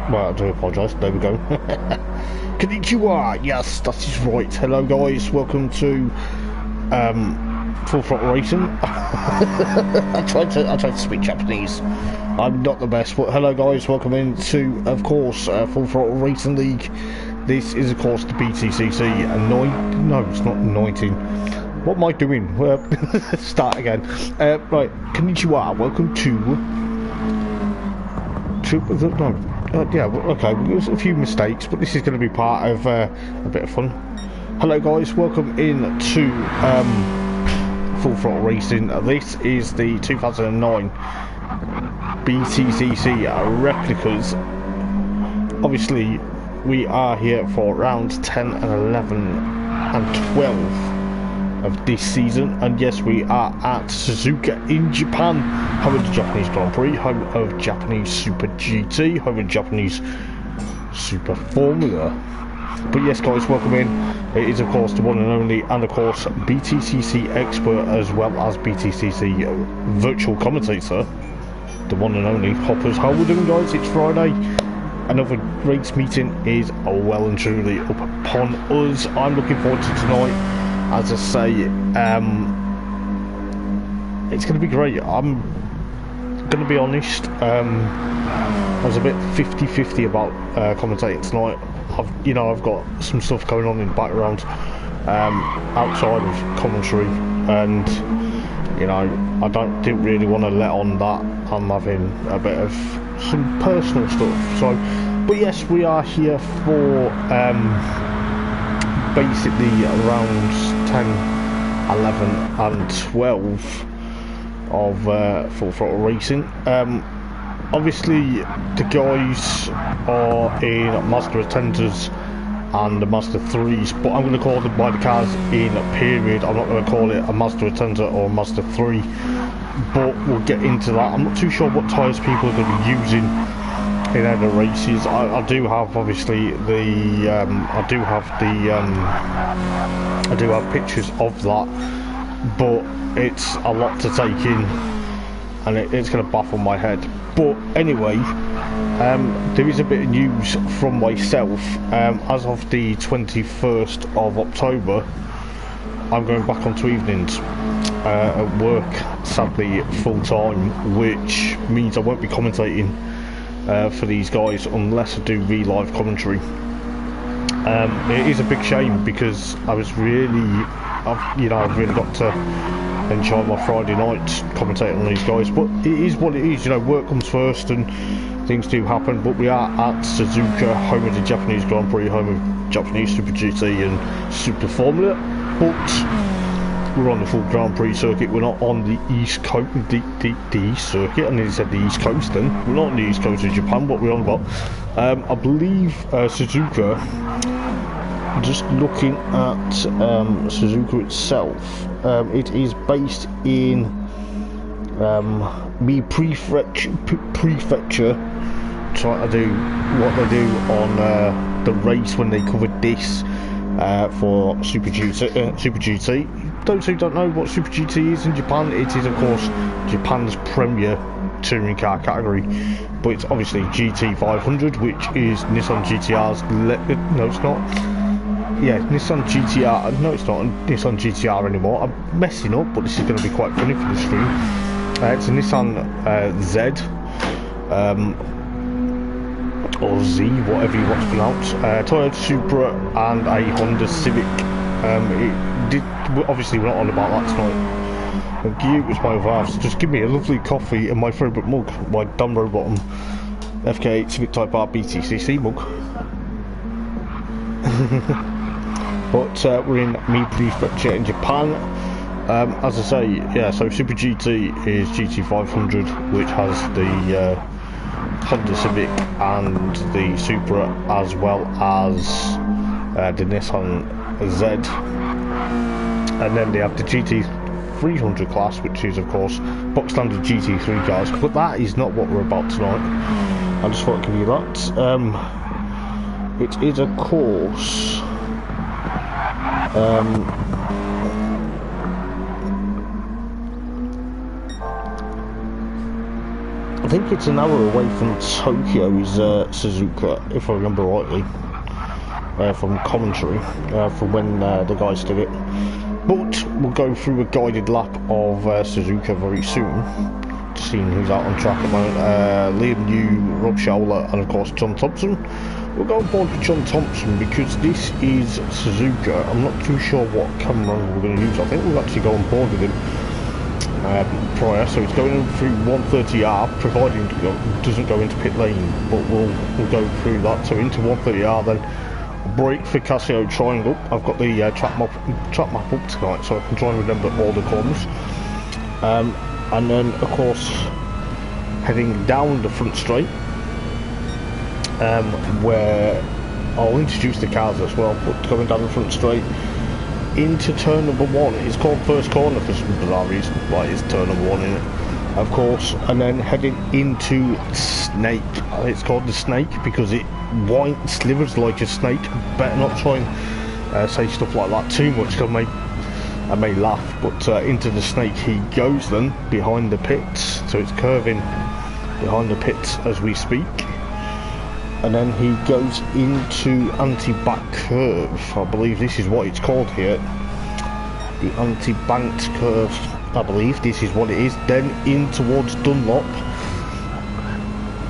Well, I do apologise. There we go. Konnichiwa. Yes, that is right. Hello, guys. Welcome to Full Throttle Racing. I tried to speak Japanese. I'm not the best, but hello, guys. Welcome into, of course, Full Throttle Racing League. This is, of course, the BTCC. No, it's not 19. What am I doing? Start again. Right, Konnichiwa. Welcome yeah, okay, there's a few mistakes, but this is going to be part of a bit of fun. Hello guys, welcome in to Full Throttle Racing. This is the 2009 BTCC Replicas. Obviously, we are here for rounds 10 and 11 and 12 of this season, and yes, we are at Suzuka in Japan, home of the Japanese Grand Prix, home of Japanese Super GT, home of Japanese Super Formula. But yes, guys, welcome in. It is, of course, the one and only, and of course, BTCC expert as well as BTCC virtual commentator, the one and only Hoppers. How are we doing, guys? It's Friday. Another race meeting is well and truly up upon us. I'm looking forward to tonight. As I say, it's going to be great. I'm going to be honest, I was a bit 50-50 about commentating tonight. I've got some stuff going on in the background outside of commentary, and I didn't really want to let on that I'm having a bit of some personal stuff. So, but yes, we are here for basically rounds 10, 11 and 12 of Full Throttle Racing. Obviously the guys are in Mazda Attenders and the Mazda 3s, but I'm going to call them by the cars in a period. I'm not going to call it a Mazda Attender or a Mazda 3, but we'll get into that. I'm not too sure what tyres people are going to be using in other races. I do have obviously the I do have pictures of that, but it's a lot to take in, and it's going to baffle my head. But anyway, there is a bit of news from myself. As of the 21st of October, I'm going back onto evenings at work, sadly full time, which means I won't be commentating for these guys unless I do live commentary. It is a big shame because I've really got to enjoy my Friday nights commentating on these guys, but it is what it is. Work comes first and things do happen. But we are at Suzuka, home of the Japanese Grand Prix, home of Japanese Super GT and Super Formula, but we're on the full Grand Prix circuit. We're not on the East Coast, the East circuit. I nearly said the East Coast then. We're not on the East Coast of Japan, but we're on about. I believe Suzuka, just looking at Suzuka itself, it is based in Mi Prefecture, trying to do what they do on the race when they covered this for Super GT. Those who don't know what Super GT is in Japan, it is of course Japan's premier touring car category, but it's obviously GT 500, which is Nissan GTR's no, it's not. Yeah, Nissan GTR. No, it's not a Nissan GTR anymore. I'm messing up, but this is going to be quite funny for the stream. It's a Nissan Z, or Z, whatever you want to pronounce. Toyota Supra and a Honda Civic. Obviously, we're not on about that tonight. Thank you, it's my other half. So just give me a lovely coffee and my favourite mug, my dumb bottom FK8 Civic Type R BTCC mug. But we're in Mi Prefecture in Japan. As I say, yeah, so Super GT is GT 500, which has the Honda Civic and the Supra, as well as the Nissan Z. And then they have the GT 300 class, which is of course box standard GT3 cars, but that is not what we're about tonight. I just thought I'd give you that. It is of course think it's an hour away from Tokyo is Suzuka, if I remember rightly, from commentary, from when the guys did it. But we'll go through a guided lap of Suzuka very soon, seeing who's out on track at the moment. Liam New, Rob Showler, and of course John Thompson. We'll go on board with John Thompson because this is Suzuka. I'm not too sure what camera we're going to use. I think we'll actually go on board with him prior, so it's going through 130R, providing it doesn't go into pit lane, but we'll go through that. So into 130R, then brake for Casio Triangle. I've got the track map up tonight, so I can try and remember all the corners. And then, of course, heading down the front straight, where I'll introduce the cars as well, but going down the front straight into turn number 1. It's called first corner for some bizarre reason, why it's turn number 1 in it, of course. And then heading into Snake. It's called the Snake because it slivers like a snake. Better not try and say stuff like that too much, because I may laugh. But into the Snake he goes then, behind the pits, so it's curving behind the pits as we speak. And then he goes into anti-back curve. I believe this is what it's called here, the anti-banked curve. I believe this is what it is. Then in towards Dunlop,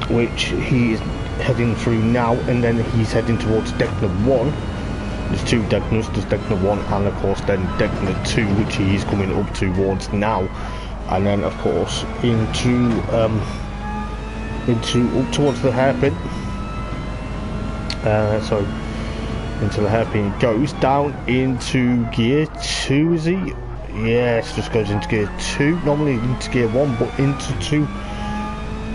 which he is heading through now, and then he's heading towards Deckner 1. There's 2 Deckners, there's Deckner 1 and of course then Deckner 2, which he is coming up towards now. And then of course into up towards the hairpin. So into the hairpin goes down into gear 2, is he? Yes, just goes into gear 2, normally into gear 1, but into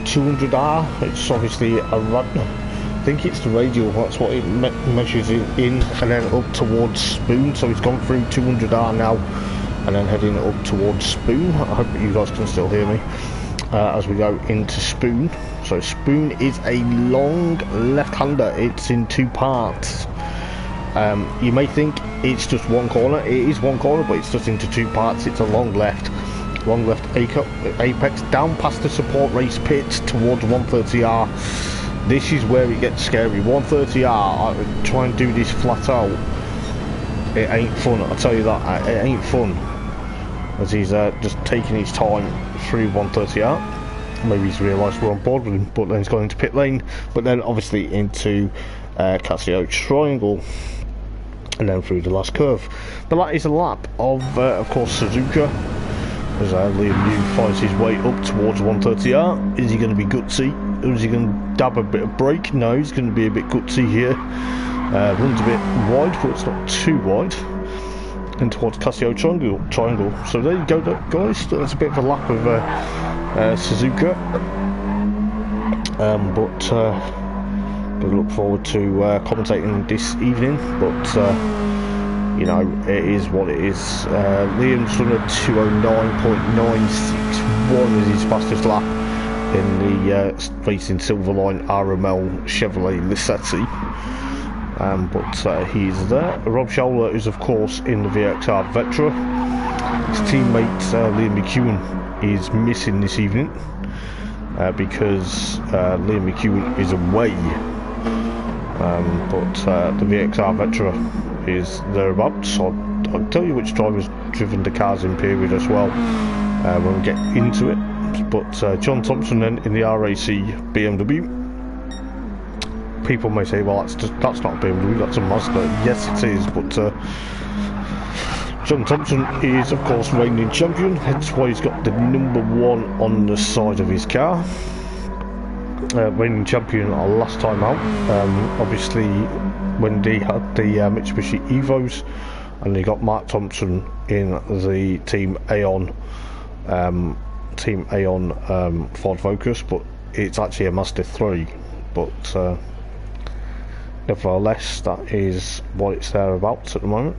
200R. It's obviously a run. I think it's the radial, that's what it measures it in, and then up towards Spoon. So he's gone through 200R now, and then heading up towards Spoon. I hope you guys can still hear me as we go into Spoon. So Spoon is a long left-hander. It's in 2 parts. You may think it's just one corner. It is one corner, but it's just into 2 parts. It's a long left apex down past the support race pits towards 130R. This is where it gets scary. 130R, I try and do this flat out. It ain't fun, I'll tell you that. It ain't fun, as he's just taking his time through 130R. Maybe he's realised we're on board with him, but then he's gone into pit lane, but then obviously into Casio Triangle, and then through the last curve. But that is a lap of course Suzuka, as Liam New finds his way up towards 130R. Is he going to be gutsy, or is he going to dab a bit of brake? No, he's going to be a bit gutsy here. Runs a bit wide, but it's not too wide. And towards Casio Triangle. So there you go, guys. That's a bit of a lap of Suzuka. But gonna look forward to commentating this evening. But you know, it is what it is. Liam's done a 209.961 as his fastest lap in the Racing Silverline RML Chevrolet Lissetti. But he's there. Rob Showler is of course in the VXR Vetra. His teammate Liam McEwen is missing this evening because Liam McEwen is away. But the VXR Vetra is thereabouts. So I'll tell you which driver's driven the cars in period as well when we get into it. But John Thompson then in the RAC BMW. People may say, well, that's not a BMW, that's a Mazda. Yes, it is, but John Thompson is, of course, reigning champion, hence why he's got the number 1 on the side of his car. Reigning champion last time out, obviously, when they had the Mitsubishi Evos, and they got Mark Thompson in the Team Aon Ford Focus, but it's actually a Mazda 3. But nevertheless, that is what it's thereabouts at the moment.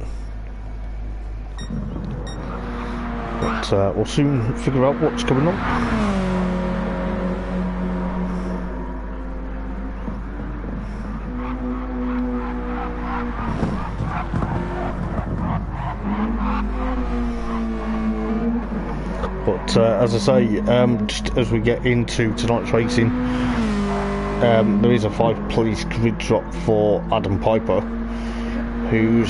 But we'll soon figure out what's going on. But as I say, just as we get into tonight's racing, there is a 5-place grid drop for Adam Piper, who's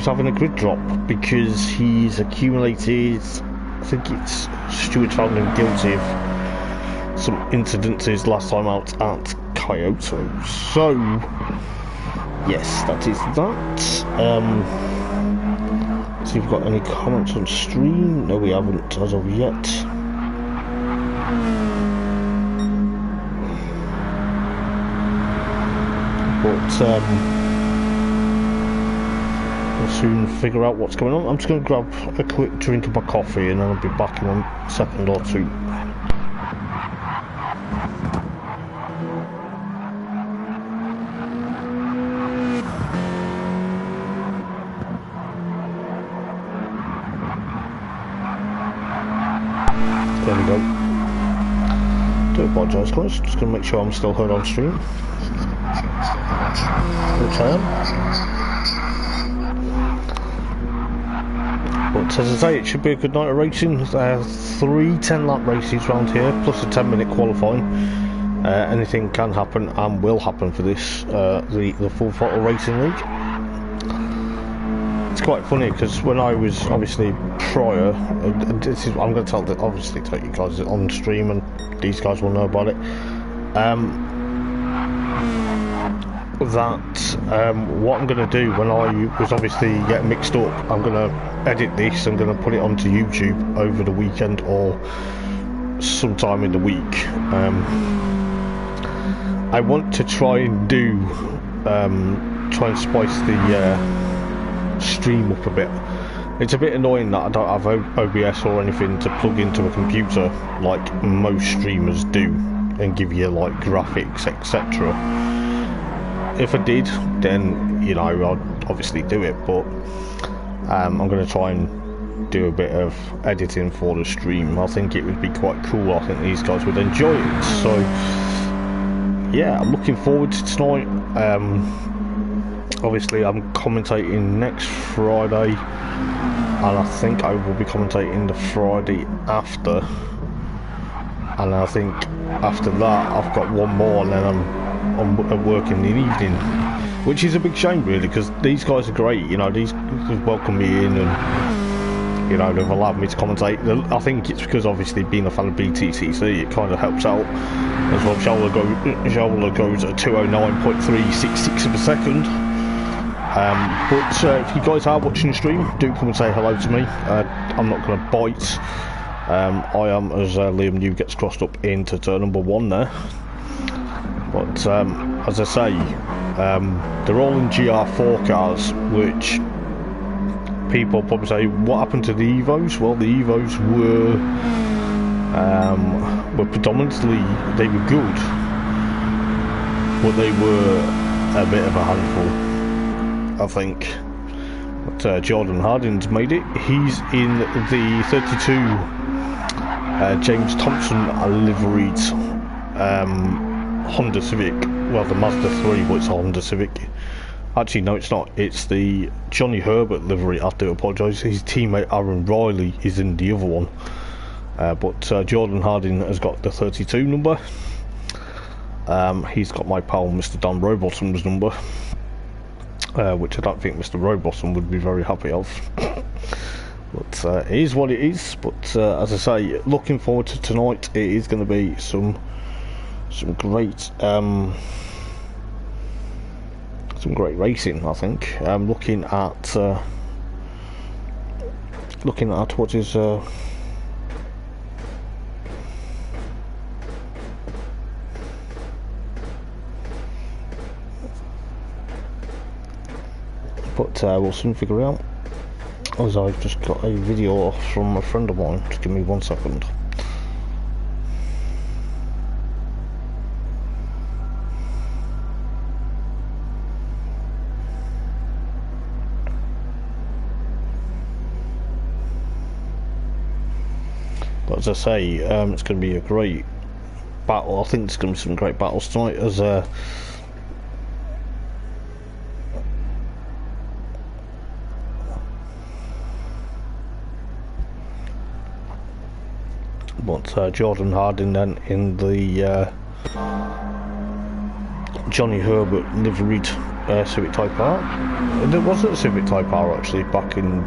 having a grid drop because he's accumulated, I think it's Stuart found him guilty of some incidences last time out at Kyoto. So yes, that is that. See if we've got any comments on stream. No, we haven't as of yet. But we'll soon figure out what's going on. I'm just going to grab a quick drink of my coffee and then I'll be back in a second or two. There we go. Do apologise, guys. Just going to make sure I'm still heard on stream. Which I am. But as I say, it should be a good night of racing. 3 10-lap races round here, plus a 10-minute qualifying. Anything can happen and will happen for this, the Full Throttle Racing League. It's quite funny because when I was obviously prior, and this is, I'm going to obviously tell you guys on stream, and these guys will know about it. What I'm going to do when I was obviously getting mixed up, I'm going to edit this. I'm going to put it onto YouTube over the weekend or sometime in the week. I want to try and try and spice the stream up a bit. It's a bit annoying that I don't have OBS or anything to plug into a computer like most streamers do and give you like graphics, etc. If I did, then you know I'd obviously do it, but I'm going to try and do a bit of editing for the stream. I think it would be quite cool. I think these guys would enjoy it. So yeah, I'm looking forward to tonight. Obviously I'm commentating next Friday, and I think I will be commentating the Friday after, and I think after that I've got one more, and then I'm at work in the evening, which is a big shame really, because these guys are great. You know, these guys welcome me in, and you know, they've allowed me to commentate. I think it's because obviously being a fan of BTCC, it kind of helps out as well. Shoulder goes at 209.366 per second. But if you guys are watching the stream, do come and say hello to me. I'm not going to bite. I am, as Liam New gets crossed up into turn number 1 there. But as I say, they're all in GR4 cars, which people probably say, what happened to the Evos? Well, the Evos were predominantly, they were good, but they were a bit of a handful, I think. But Jordan Harding's made it. He's in the 32 James Thompson liveried Honda Civic. Well, the Mazda 3, but it's a Honda Civic. Actually, no, it's not. It's the Johnny Herbert livery. I have to apologise. His teammate Aaron Riley is in the other one. But Jordan Harding has got the 32 number. He's got my pal Mr. Dan Rowbottom's number, which I don't think Mr. Rowbottom would be very happy of. But it is what it is. But as I say, looking forward to tonight. It is going to be some great racing, I think. I'm looking at what is but we'll soon figure it out, as I've just got a video off from a friend of mine. Just give me 1 second. But as I say, it's going to be a great battle. I think there's going to be some great battles tonight, as but Jordan Harding then in the Johnny Herbert liveried Civic Type R. There wasn't a Civic Type R actually back in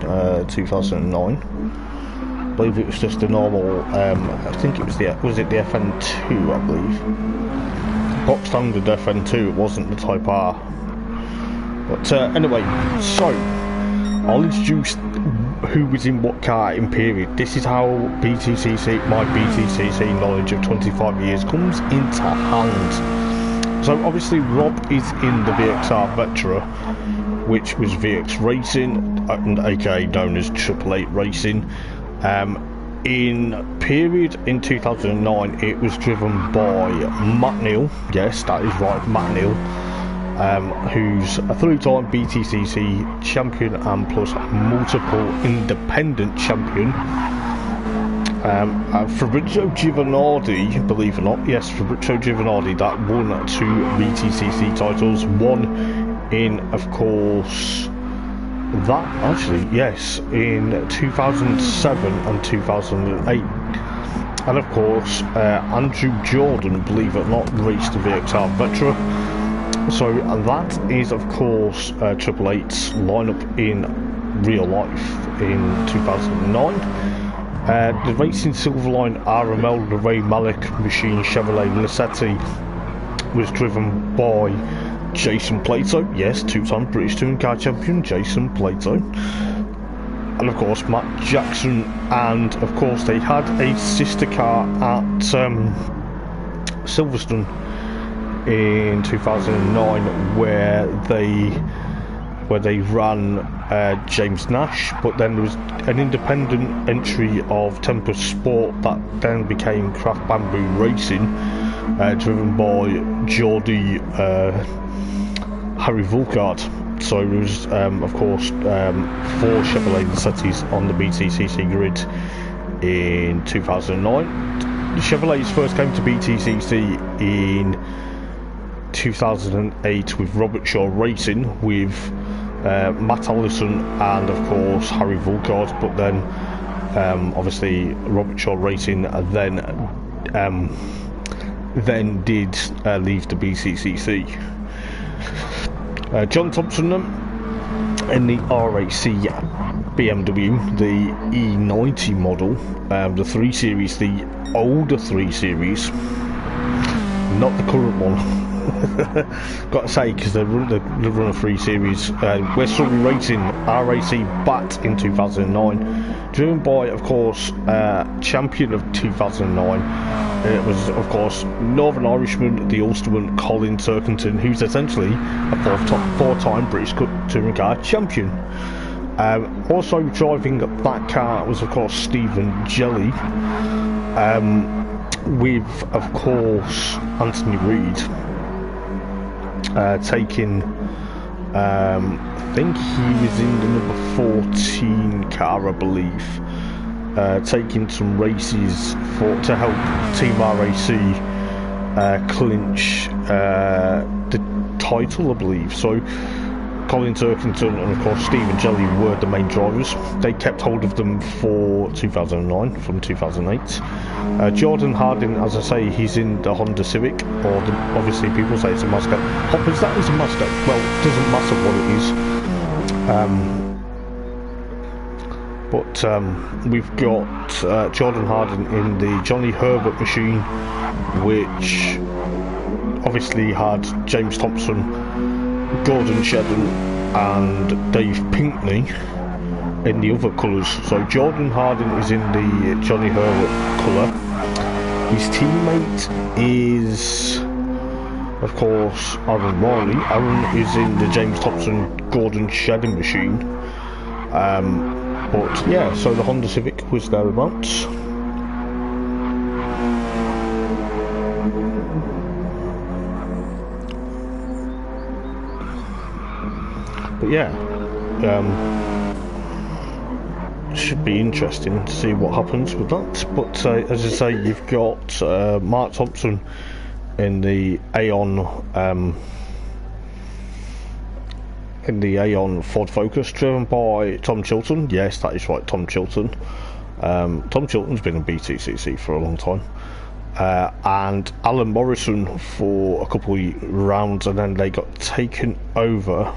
2009. I believe it was just a normal, I think it was the FN2, I believe. Box standard FN2, it wasn't the Type R. But anyway, so I'll introduce who was in what car in period. This is how BTCC, my BTCC knowledge of 25 years comes into hand. So obviously Rob is in the VXR Vetra, which was VX Racing, aka known as Triple 8 Racing. In period in 2009, it was driven by Matt Neal. Yes, that is right, Matt Neal, who's a 3-time BTCC champion and plus multiple independent champion. Fabrizio Giovanardi, believe it or not, yes, Fabrizio Giovanardi, that won 2 BTCC titles, one in, of course, that actually, yes, in 2007 and 2008. And of course, Andrew Jordan, believe it or not, raced the VXR Vetra. So that is, of course, Triple 8's lineup in real life in 2009. The Racing Silverline RML, the Ray Malik machine Chevrolet Lissetti, was driven by Jason Plato, yes, 2-time British Touring Car Champion Jason Plato, and of course Matt Jackson. And of course they had a sister car at Silverstone in 2009 where they ran James Nash, but then there was an independent entry of Tempest Sport that then became Craft Bamboo Racing, driven by Geordie Harry Vulcard. So there was of course 4 Chevrolet Lissettis on the BTCC grid in 2009. The Chevrolets first came to BTCC in 2008 with Robert Shaw Racing with Matt Allison and of course Harry Vulcard, but then obviously Robert Shaw Racing then did leave the BCCC. John Thompson in the RAC BMW, the E90 model, the 3 Series, the older 3 Series, not the current one. Got to say, because they run a 3 Series. West Surrey Racing RAC BAT in 2009, driven by, of course, champion of 2009. It was, of course, Northern Irishman, the Ulsterman Colin Turkington, who's essentially a 4-time British Touring Car champion. Also driving that car was, of course, Stephen Jelly, with, of course, Anthony Reid. Taking, I think he was in the number 14 car, I believe, taking some races to help Team RAC clinch the title, I believe. So Colin Turkington and of course Stephen Jelly were the main drivers. They kept hold of them for 2009 from 2008. Jordan Harding, as I say, he's in the Honda Civic, or obviously people say it's a Mazda. Hoppers, that is a Mazda. Well, it doesn't matter what it is. But we've got Jordan Harding in the Johnny Herbert machine, which obviously had James Thompson, Gordon Shedden and Dave Pinkney in the other colours. So Jordan Harding is in the Johnny Herbert colour. His teammate is, of course, Aaron Riley. Aaron is in the James Thompson Gordon Shedden machine. But yeah, so the Honda Civic was thereabouts. But yeah, should be interesting to see what happens with that. But as I say, you've got Mark Thompson in the Aeon Ford Focus, driven by Tom Chilton. Yes, that is right, Tom Chilton. Tom Chilton's been in BTCC for a long time. And Alan Morrison for a couple of rounds, and then they got taken over.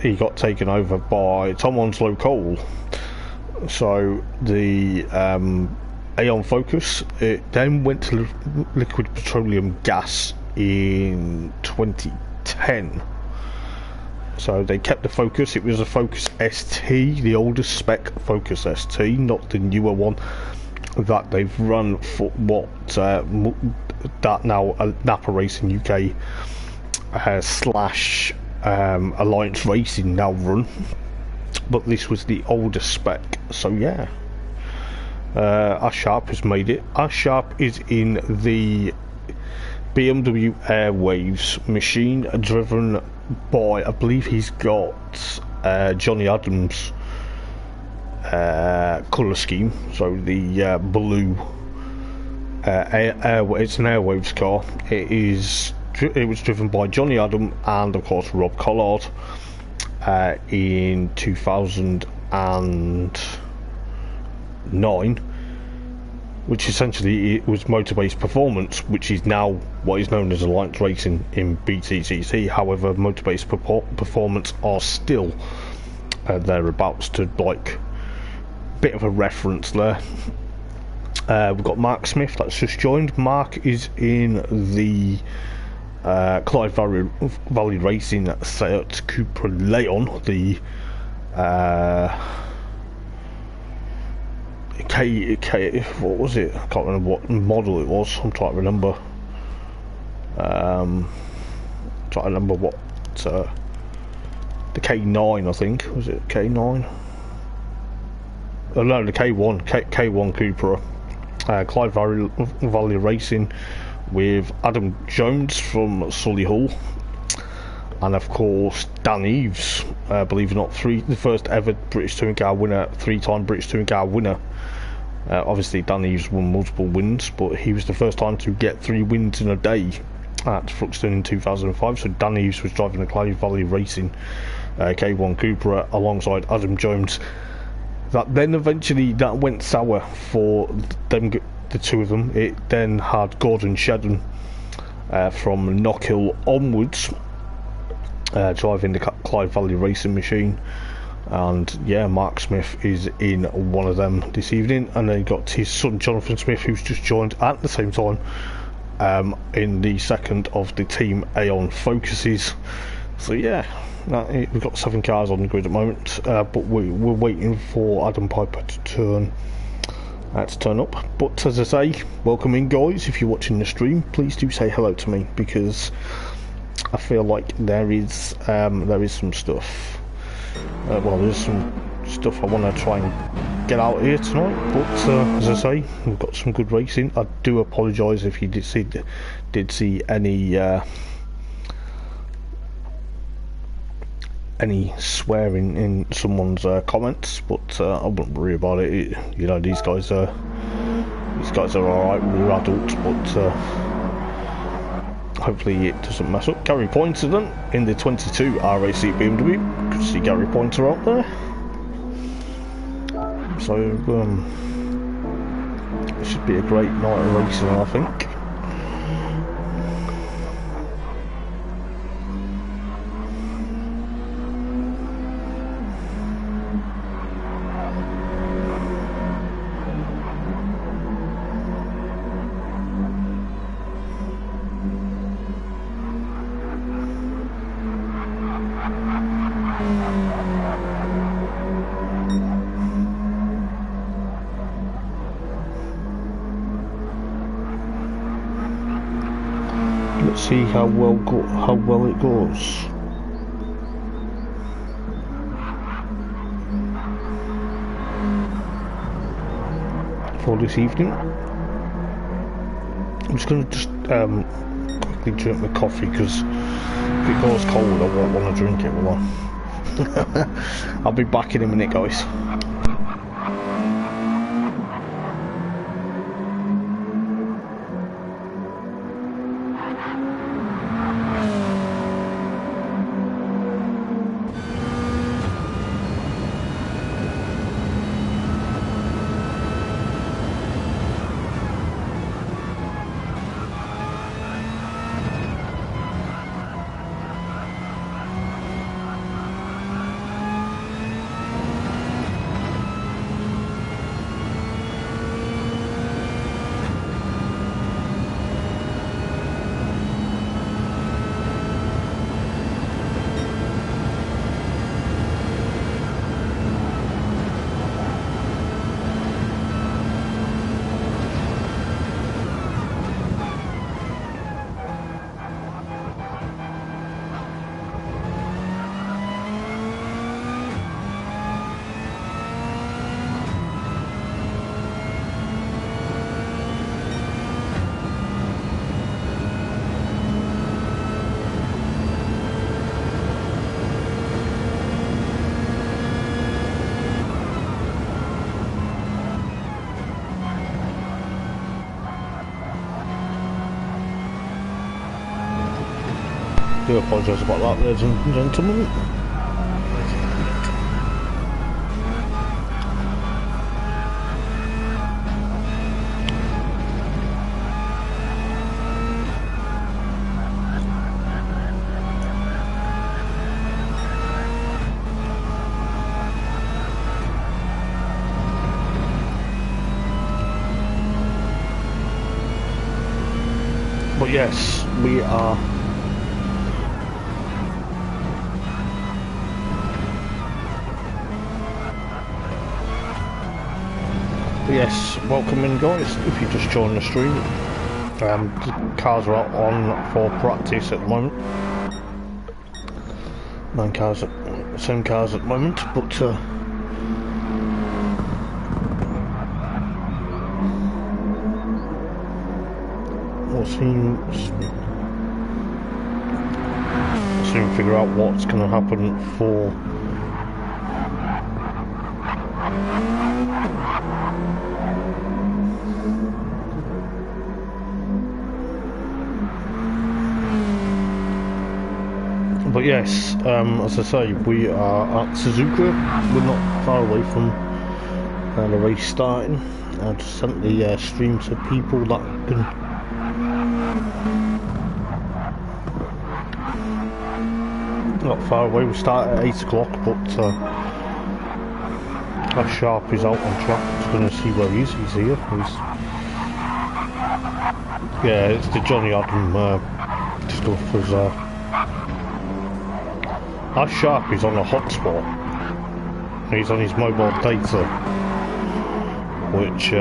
He got taken over by Tom Onslow Cole. So the Aeon Focus, it then went to liquid petroleum gas in 2010. So they kept the Focus. It was a Focus ST, the oldest spec Focus ST, not the newer one that they've run for what that now Napa Racing UK slash Alliance Racing now run. But this was the oldest spec. So yeah, Ash Sharp has made it. Ash Sharp is in the BMW Airwaves machine, driven by, I believe he's got Johnny Adams colour scheme, so the blue it's an Airwaves car. It was driven by Johnny Adam and of course Rob Collard in 2009, which essentially it was motor-based performance, which is now what is known as Alliance Racing in BTCC. However, motor-based performance are still thereabouts, to like bit of a reference there. We've got Mark Smith that's just joined. Mark is in the Clyde Valley Racing Seat Cupra Leon, the what was it? I can't remember what model it was. I'm trying to remember. What the K9, I think. Was it K9? Oh no, the K1 Cupra. Clyde Valley Racing with Adam Jones from Solihull, and of course Dan Eves, believe it or not, the first ever British Touring Car winner, 3-time British Touring Car winner. Obviously Dan Eves won multiple wins, but he was the first time to get 3 wins in a day at Thruxton in 2005. So Dan Eves was driving the Clyde Valley Racing K1 Cupra alongside Adam Jones. That then eventually that went sour for them, the two of them. It then had Gordon Shedden from Knockhill onwards driving the Clyde Valley Racing machine, and yeah, Mark Smith is in one of them this evening, and then got his son Jonathan Smith, who's just joined at the same time in the second of the Team Aeon Focuses. So yeah, we've got 7 cars on the grid at the moment, but we're waiting for Adam Piper to turn up. But as I say, welcome in guys. If you're watching the stream, please do say hello to me, because I feel like there is some stuff. There's some stuff I want to try and get out here tonight. But as I say, we've got some good racing. I do apologise if you did see any swearing in someone's comments, but I wouldn't worry about it. You know, these guys are alright. We're adults, but hopefully it doesn't mess up. Gary Pointer then in the 22 RAC BMW. Could see Gary Pointer out there. So it should be a great night of racing, I think. Let's see how well it goes. For this evening, I'm just going to quickly drink my coffee, because if it goes cold I won't want to drink it, will I? I'll be back in a minute, guys. do apologise about that, ladies and gentlemen. But yes, we are welcome in guys, if you just joined the stream. The cars are out on for practice at the moment. 9 cars, same cars at the moment, but we'll soon figure out what's going to happen for but yes, as I say, we are at Suzuka. We're not far away from the race starting. I just sent the stream to people that can not far away. We start at 8 o'clock, but Ash Sharp is out on track. Just going to see where he is. He's here. Yeah, it's the Johnny Adam stuff. Ash Sharp is on a hotspot. He's on his mobile data, which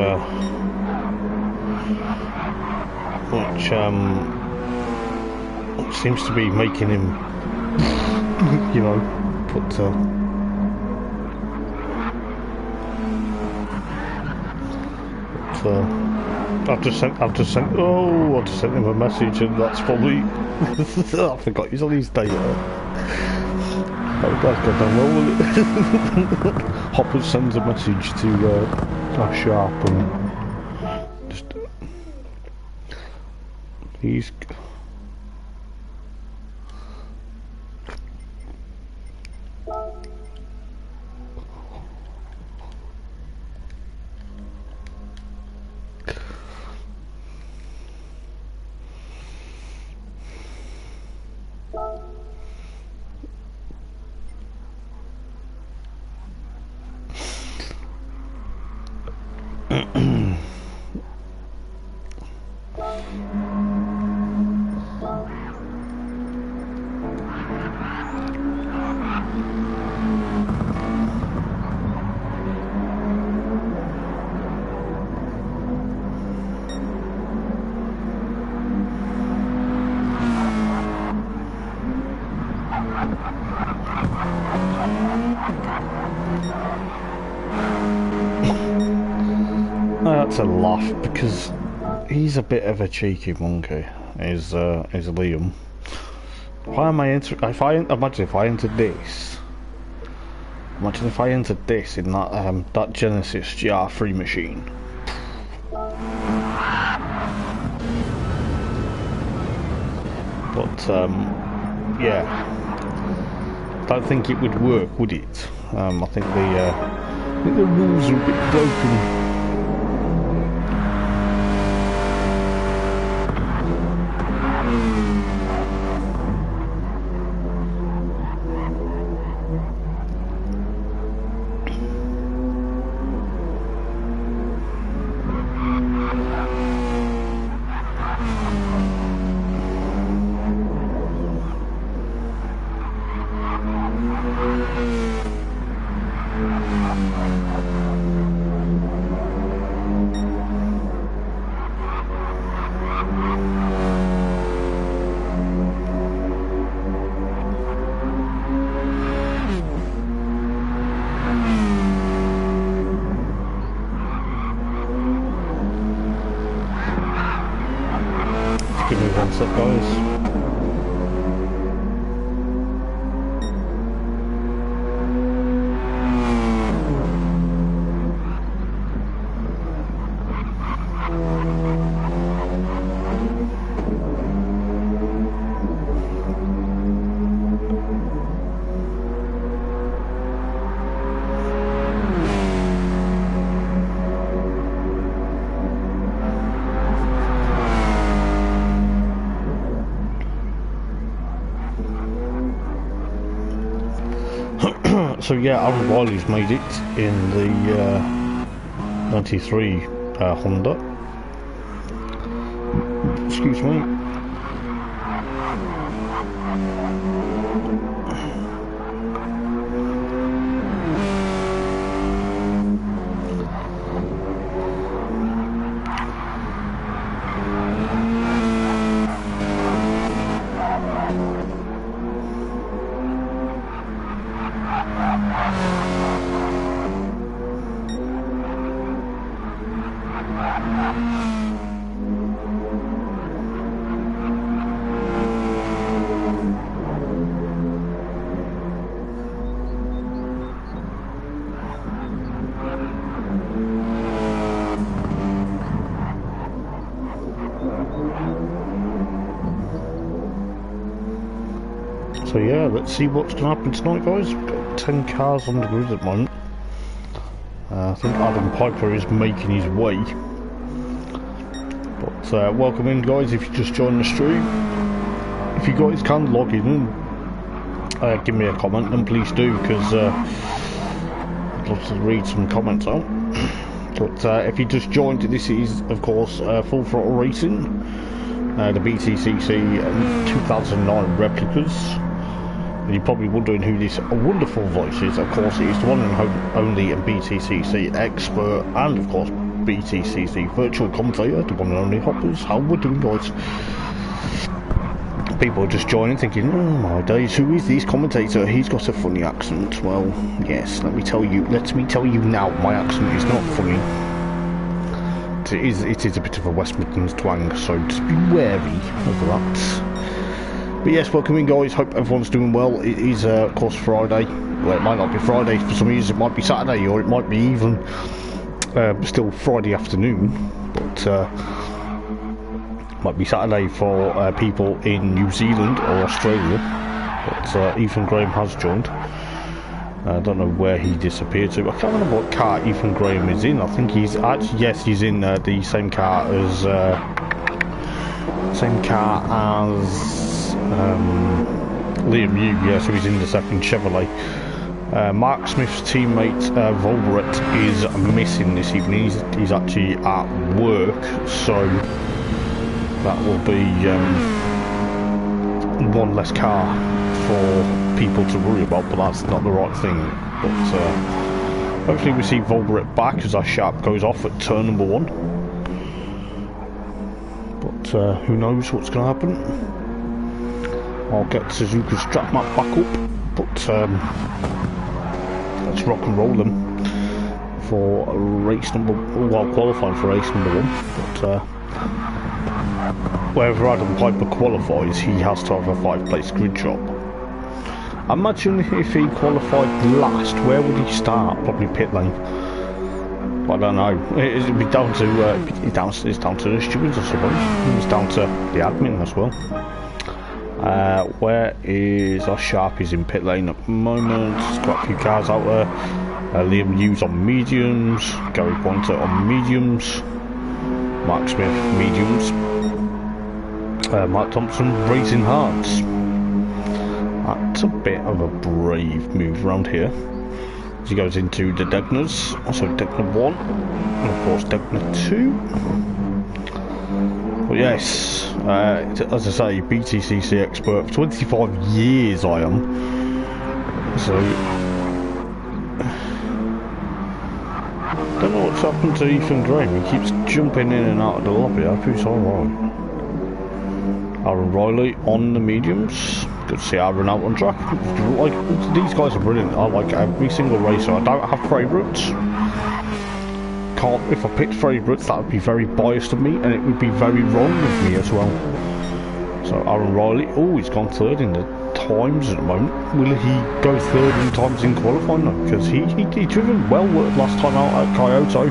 seems to be making him, you know, put I've just sent him a message, and that's probably I forgot he's on his data. That guy's got done well with it. Hopper sends a message to Ash Sharp and just he's that's a laugh, because he's a bit of a cheeky monkey, is Liam. Why am I imagine if I entered this. Imagine if I entered this in that that Genesis GR3 machine. But yeah, don't think it would work, would it? I think the rules are a bit broken. Give me one sec, guys. So yeah, Aaron Riley's made it in the 93 Honda. Excuse me. So yeah, let's see what's going to happen tonight, guys. We've got 10 cars on the grid at the moment. I think Adam Piper is making his way. But welcome in, guys, if you just joined the stream. If you guys can log in and give me a comment, then please do, because I'd love to read some comments out. But if you just joined, this is, of course, Full Throttle Racing, the BTCC 2009 Replicas. And you're probably wondering who this wonderful voice is. Of course, it is the one and only BTCC expert, and of course BTCC virtual commentator, the one and only Hoppers. How we doing, guys? People are just joining, thinking, "Oh my days, who is this commentator? He's got a funny accent." Well, yes, let me tell you now, my accent is not funny. It is a bit of a West Midlands twang, so just be wary of that. But yes, welcome in, guys. Hope everyone's doing well. It is, of course, Friday. Well, it might not be Friday for some of you. It might be Saturday, or it might be even still Friday afternoon. But might be Saturday for people in New Zealand or Australia. But Ethan Graham has joined. I don't know where he disappeared to. I can't remember what car Ethan Graham is in. I think he's actually, yes, he's in the same car as Liam Yu. Yeah, so he's in the second Chevrolet. Mark Smith's teammate Volbert is missing this evening. He's actually at work, so that will be one less car for people to worry about, but that's not the right thing. But hopefully we see Volbert back as our sharp goes off at turn number 1. But who knows what's going to happen. I'll get Suzuka's track map back up, but let's rock and roll them for race number, well, qualifying for race number 1. But wherever Adam Piper qualifies, he has to have a 5-place grid job. Imagine if he qualified last, where would he start? Probably pit lane. I don't know. It'd be down to it's down to the stewards, I suppose. It's down to the admin as well. Where is our Sharpies in pit lane at the moment? There's quite a few cars out there. Liam Hughes on mediums, Gary Pointer on mediums, Mark Smith mediums, Mark Thompson racing hards. That's a bit of a brave move around here. As he goes into the Degnas, also Degna 1, and of course Degna 2. But yes, as I say, BTCC expert for 25 years I am. So, don't know what's happened to Ethan Graham. He keeps jumping in and out of the lobby. I hope he's alright. Aaron Riley on the mediums. Good to see Aaron out on track. Like, these guys are brilliant. I like every single racer. I don't have favourites. If I picked favourites, that would be very biased of me, and it would be very wrong of me as well. So Aaron Riley, oh, he's gone third in the times at the moment. Will he go third in times in qualifying? No, because he driven well last time out at Kyoto.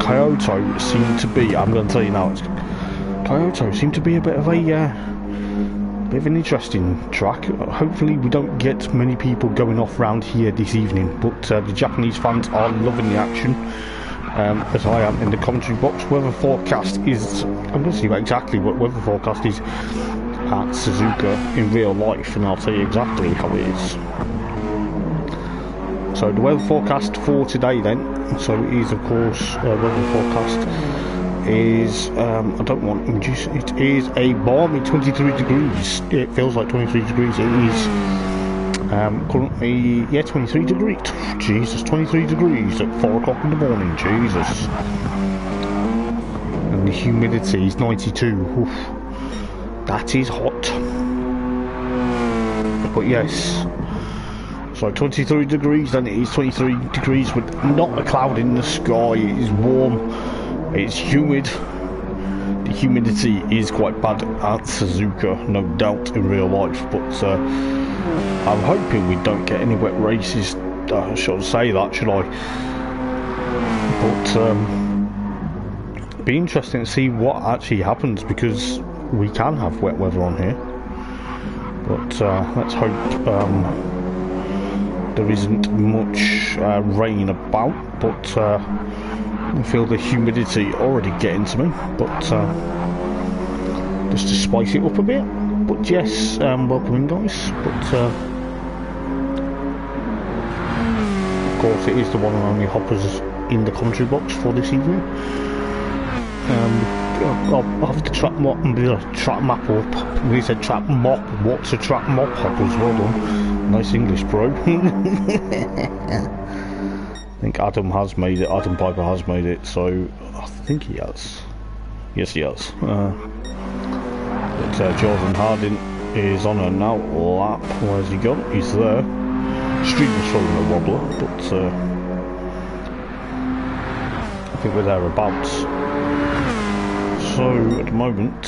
Kyoto seemed to be, I'm going to tell you now, Kyoto seemed to be a bit of an interesting track. Hopefully we don't get many people going off round here this evening, but the Japanese fans are loving the action, as I am in the commentary box. Weather forecast is, I'm going to see exactly what weather forecast is at Suzuka in real life, and I'll tell you exactly how it is. So the weather forecast for today then, so it is of course, weather forecast is, I don't want images, it is a balmy 23 degrees, it feels like 23 degrees, it is currently, yeah, 23 degrees, Jesus, 23 degrees at 4 o'clock in the morning, Jesus, and the humidity is 92, oof, that is hot, but yes. So 23 degrees, then it is 23 degrees with not a cloud in the sky, it is warm, it's humid, the humidity is quite bad at Suzuka, no doubt, in real life, but I'm hoping we don't get any wet races, I shouldn't say that, should I? But it'd be interesting to see what actually happens, because we can have wet weather on here, but let's hope there isn't much rain about, but I feel the humidity already getting to me, but just to spice it up a bit. But yes, welcome in guys, but of course it is the one and only Hoppers in the commentary box for this evening. I'll have the trap map up. We said trap mop. What's a trap mop, Hoppers? Well done. Nice English, bro. I think Adam has made it. Adam Piper has made it. So I think he has. Yes, he has. But Jordan Harding is on a now lap. Where's he gone? He's there. Street was throwing a wobbler, but I think we're thereabouts. So at the moment,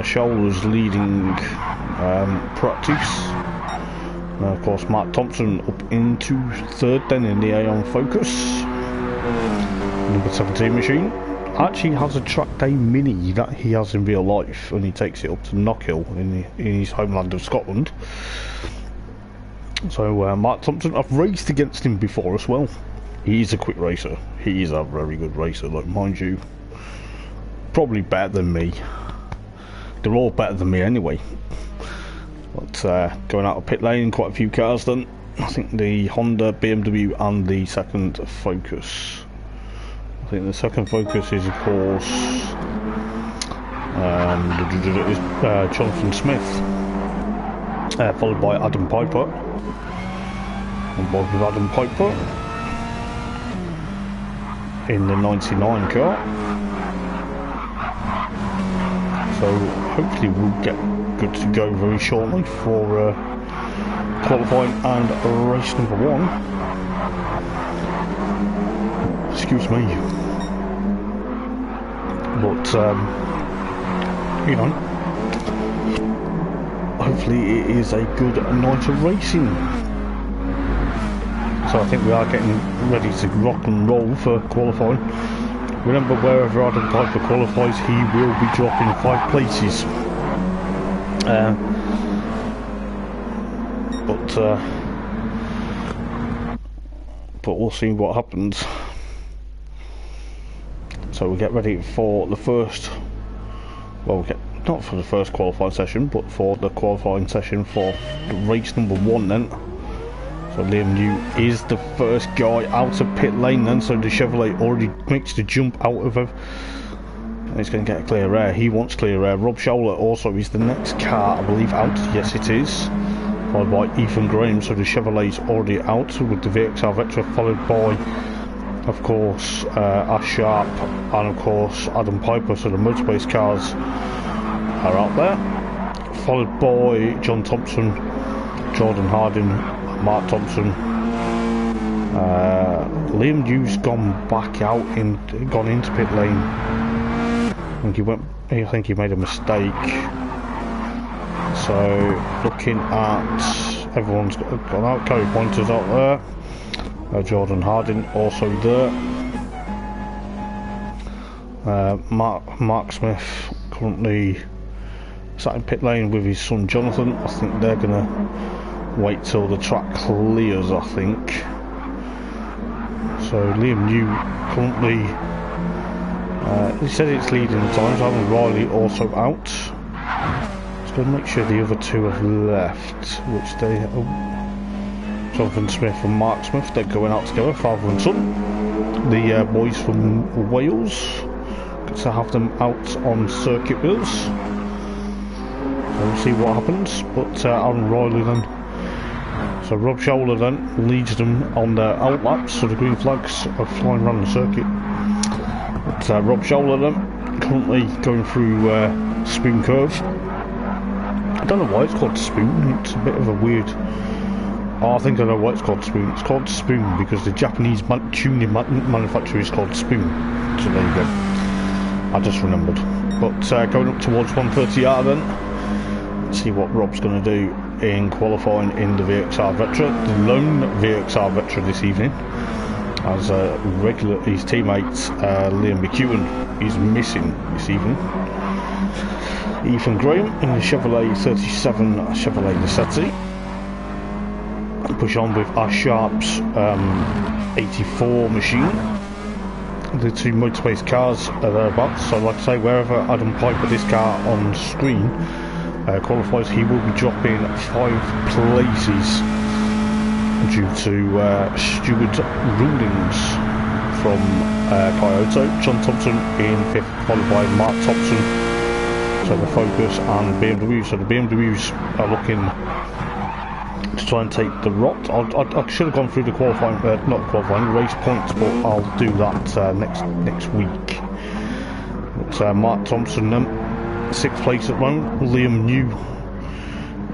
Scholl's leading practice. Of course, Matt Thompson up into third, then in the Aeon Focus. Number 17 machine actually has a track day mini that he has in real life, and he takes it up to Knockhill in his homeland of Scotland. So Matt Thompson, I've raced against him before as well. He's a quick racer. He is a very good racer, like, mind you. Probably better than me. They're all better than me anyway. But going out of pit lane, quite a few cars done. I think the Honda, BMW and the second Focus. I think the second Focus is of course Jonathan Smith, followed by Adam Piper. On board with Adam Piper in the 99 car. So hopefully we'll get good to go very shortly for qualifying and race number 1. Excuse me. But you know, hopefully it is a good night of racing. So I think we are getting ready to rock and roll for qualifying. Remember, wherever Adam Piper qualifies, he will be dropping 5 places. But we'll see what happens. So we'll get ready for the first. Well, we'll get not for the first qualifying session, but for the qualifying session for race number 1 then. So Liam New is the first guy out of pit lane then, so the Chevrolet already makes the jump out of him. And he's going to get a clear air. He wants clear air. Rob Scholler also is the next car, I believe, out. Yes, it is. Followed by Ethan Graham, so the Chevrolet's already out with the VXR Vectra, followed by, of course, Ash Sharp and, of course, Adam Piper, so the Motorbase cars are out there. Followed by John Thompson, Jordan Harding, Mark Thompson. Liam New's gone back out gone into pit lane. I think he made a mistake. So looking at everyone's gone out. Cody Pointer's out there. Jordan Harding also there. Mark Smith currently sat in pit lane with his son Jonathan. I think they're gonna wait till the track clears, I think. So Liam New currently, he said it's leading the times. Alan Riley also out. Just going to make sure the other two have left, which they Jonathan Smith and Mark Smith, they're going out together, father and son. The boys from Wales, good to have them out on circuit with us. We'll see what happens, but Aaron Riley then. So Rob Scholler then leads them on their out laps, so the green flags are flying around the circuit. But Rob Scholler then currently going through Spoon Curve. I don't know why it's called Spoon, it's a bit of a weird... Oh, I think I know why it's called Spoon. It's called Spoon because the Japanese tuning manufacturer is called Spoon. So there you go. I just remembered. But going up towards 130R then. Let's see what Rob's going to do in qualifying in the VXR Vetra. The lone VXR Vetra this evening. As his teammate Liam McEwen is missing this evening. Ethan Graham in the Chevrolet 37 Chevrolet Lacetti. Push on with our Sharp's 84 machine. The two Motorbase cars are thereabouts, so like I say, wherever Adam Piper this car on screen qualifies, he will be dropping 5 places due to steward rulings from Kyoto. John Thompson in 5th, followed by Mark Thompson, so the Focus and BMW. So the BMWs are looking to try and take the rot. I should have gone through the qualifying, not qualifying, race points, but I'll do that next week. But Mark Thompson, 6th place at the moment. Liam New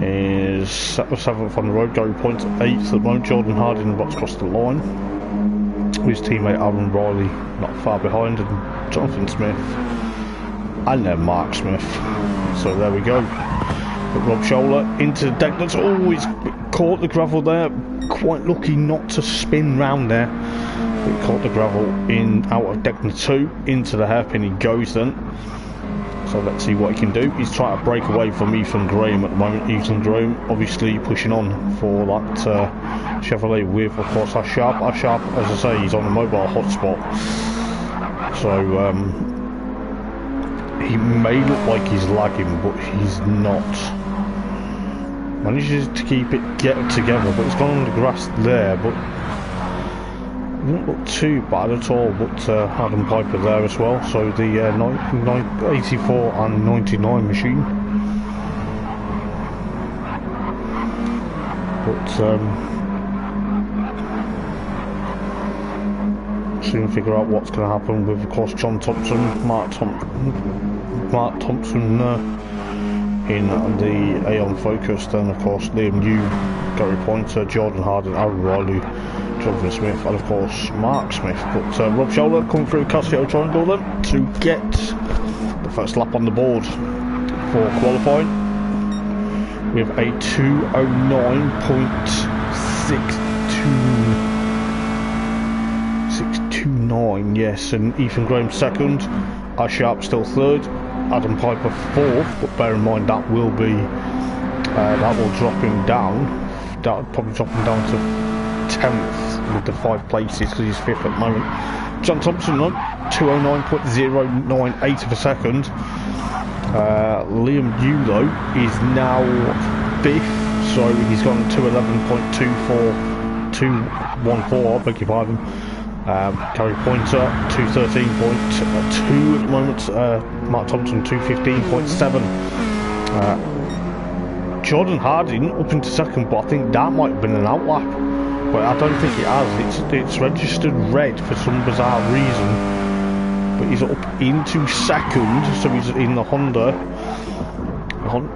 is 7th on the road. Gary Point 8th at the moment. Jordan Harding about to cross the line. His teammate Aaron Riley not far behind, and Jonathan Smith, and then Mark Smith. So there we go. But Rob Scholler into the deck. That's always caught the gravel there. Quite lucky not to spin round there. But caught the gravel in out of deck 2 into the hairpin. He goes then. So let's see what he can do. He's trying to break away from Ethan Graham at the moment. Ethan Graham obviously pushing on for that Chevrolet with, of course, our Sharp. Our Sharp, as I say, he's on a mobile hotspot. So he may look like he's lagging, but he's not. Manages to keep it together, but it's gone on the grass there, but it doesn't look too bad at all. But Adam Piper there as well, so the 84 and 99 machine. But soon figure out what's going to happen with, of course, John Thompson, Mark Thompson in the Aeon Focus, then of course Liam New, Gary Pointer, Jordan Harding, Aaron Riley, Jonathan Smith, and of course Mark Smith. But Rob Scholler coming through Casio Triangle then to get the first lap on the board for qualifying with a 209.629, yes, and Ethan Graham second, our Sharp still third, Adam Piper 4th, but bear in mind that will be that will drop him down. That would probably drop him down to 10th with the 5 places because he's 5th at the moment. John Thompson 209.098 of a second. Liam Yu though is now 5th, so he's gone 211.24214. I beg your pardon. Gary Pointer 213.2 at the moment. Mark Thompson 215.7. Jordan Harding up into second, but I think that might have been an outlap, but I don't think it has. It's registered red for some bizarre reason, but he's up into second, so he's in the Honda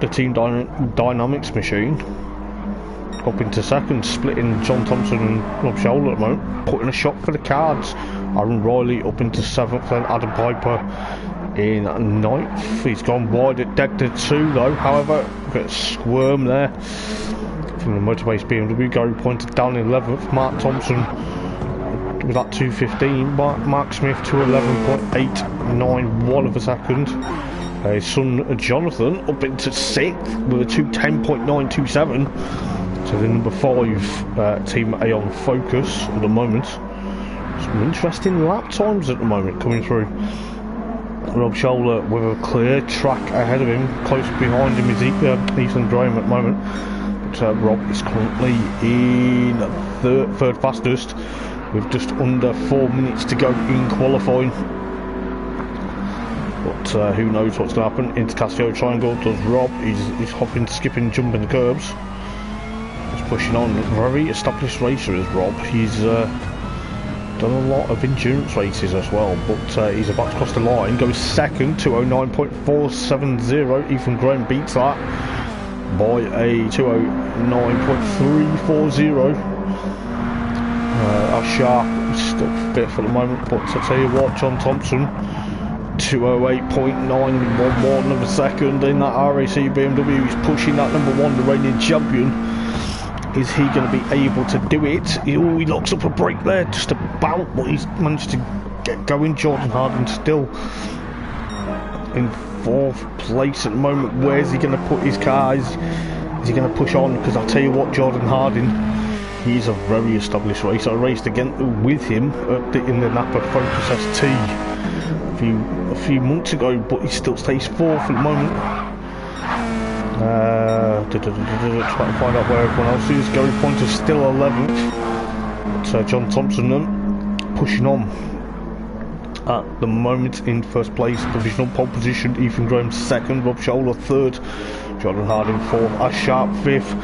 Team Dynamics machine. Up into second, splitting John Thompson and Rob Scholler at the moment, putting a shot for the cards. Aaron Riley up into 7th, then Adam Piper in 9th. He's gone wide at deck 2 though, however, a bit of squirm there from the Motorbase BMW. Gary Pointer down in 11th, Mark Thompson with that 215, Mark Smith to 11.891 of a second. His son Jonathan up into 6th with a 210.927. So the number 5 Team Aeon Focus at the moment. Some interesting lap times at the moment coming through. Rob Scholler with a clear track ahead of him. Close behind him is Ethan Graham at the moment. but Rob is currently in third fastest with just under 4 minutes to go in qualifying. But who knows what's going to happen. Into Casio Triangle does Rob. He's hopping, skipping, jumping the curbs. He's pushing on. Very established racer is Rob. He's done a lot of endurance races as well, but he's about to cross the line. Goes second, 209.470. Ethan Graham beats that by a 209.340. Our Sharp is still fifth at the moment, but I tell you what, John Thompson, 208.911 of a second in that RAC BMW. He's pushing that number one, the reigning champion. Is he going to be able to do it? He locks up a brake there, just about, but he's managed to get going. Jordan Harding still in fourth place at the moment. Where's he going to put his car? Is he going to push on? Because I'll tell you what, Jordan Harding, he's a very established racer. I raced again with him in the Napa Focus ST a few months ago, but he still stays fourth at the moment. Trying to find out where everyone else is. Gary Pointer still 11th. But John Thompson pushing on at the moment in first place. Divisional pole position. Ethan Graham second. Rob Scholler third. Jordan Harding fourth. Ash Sharp fifth.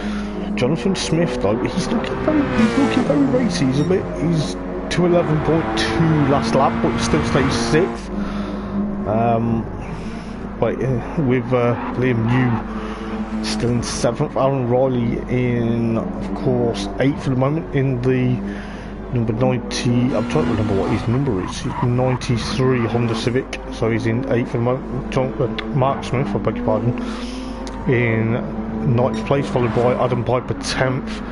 Jonathan Smith though, he's looking very racy. He's 211.2 last lap, but he still stays sixth. With Liam New still in seventh. Aaron Riley in, of course, eighth at the moment in the number 90. I'm trying to remember what his number is. He's 93 Honda Civic, so he's in eighth at the moment. Mark Smith, I beg your pardon, in ninth place, followed by Adam Piper 10th.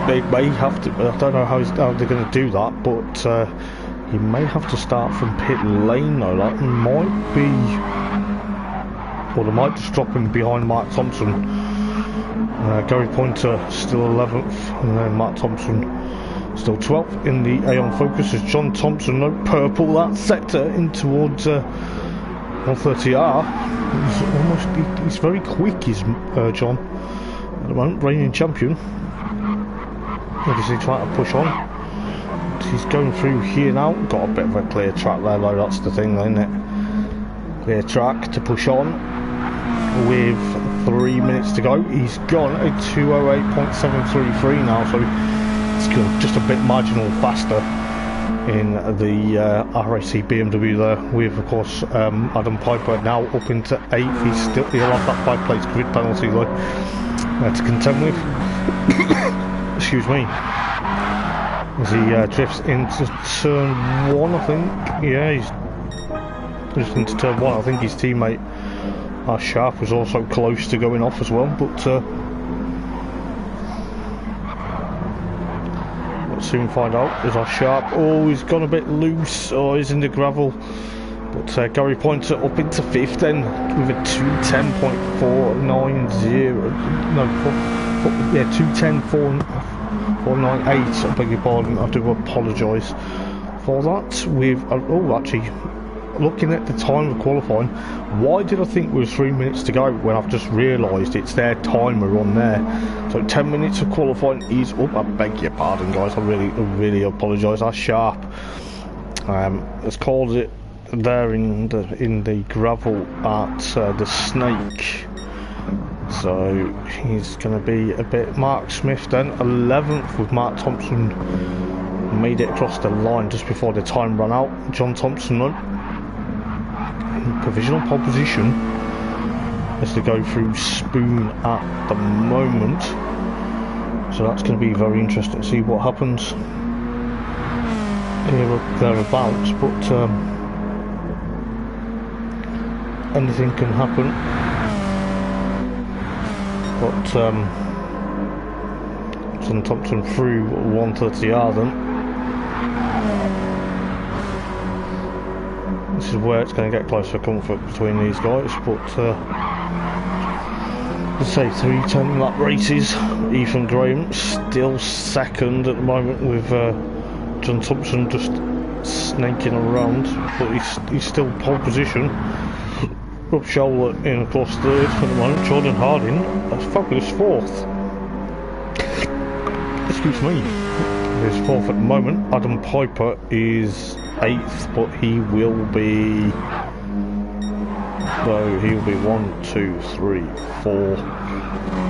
They may have to, I don't know how they're going to do that, but he may have to start from pit lane though. That might be, or they might just drop him behind Mark Thompson. Gary Pointer still 11th, and then Mark Thompson still 12th in the Aeon Focus as John Thompson, purple that sector in towards 130R. He's very quick, is John at the moment, reigning champion. Obviously trying to push on. He's going through here now. Got a bit of a clear track there though, that's the thing, isn't it? Clear track to push on with 3 minutes to go. He's gone at 208.733 now, so it's good, just a bit marginal faster in the RAC BMW there, with of course Adam Piper now up into 8th. He'll have that 5 place grid penalty though to contend with. Excuse me. As he drifts into turn 1, I think. Yeah, he's just into turn 1. I think his teammate Ash Sharp was also close to going off as well, but we'll soon find out. There's Ash Sharp. Oh, he's gone a bit loose. Oh, he's in the gravel. But Gary Pointer up into 5th then with a 210.490. No, 210.498. I beg your pardon. I do apologise for that. With actually, looking at the time of qualifying, why did I think there was 3 minutes to go when I've just realised it's their timer on there? So 10 minutes of qualifying is up. I beg your pardon, guys. I really apologise. That's Sharp. Has called it there in the gravel at the Snake. So he's going to be a bit. Mark Smith then 11th with Mark Thompson. Made it across the line just before the time ran out. John Thompson in provisional pole position as they go through Spoon at the moment. So that's going to be very interesting to see what happens here or thereabouts. But anything can happen. But John Thompson through 130R then. This is where it's going to get close for comfort between these guys, but let's say 310 lap races. Ethan Graham still second at the moment with John Thompson just snaking around, but he's still pole position. Rob Scholler in, of course, third at the moment. Jordan Harding, that's fabulous fourth. Excuse me. He's fourth at the moment. Adam Piper is eighth, but he will be... So he'll be 1, 2, 3, 4.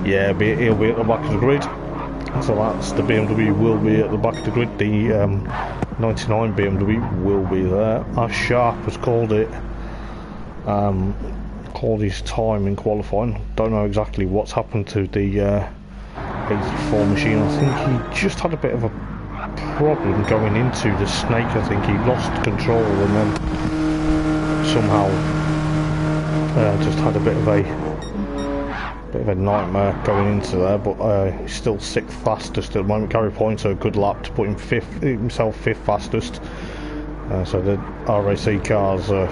Yeah, he'll be at the back of the grid. So that's the BMW will be at the back of the grid. The 99 BMW will be there. As Sharp has called it. Called his time in qualifying. Don't know exactly what's happened to the 84 machine. I think he just had a bit of a problem going into the snake. I think he lost control and then somehow just had a bit of a nightmare going into there. But he's still sixth fastest at the moment. Gary Pointer, a good lap to put him himself fifth fastest. So the RAC cars are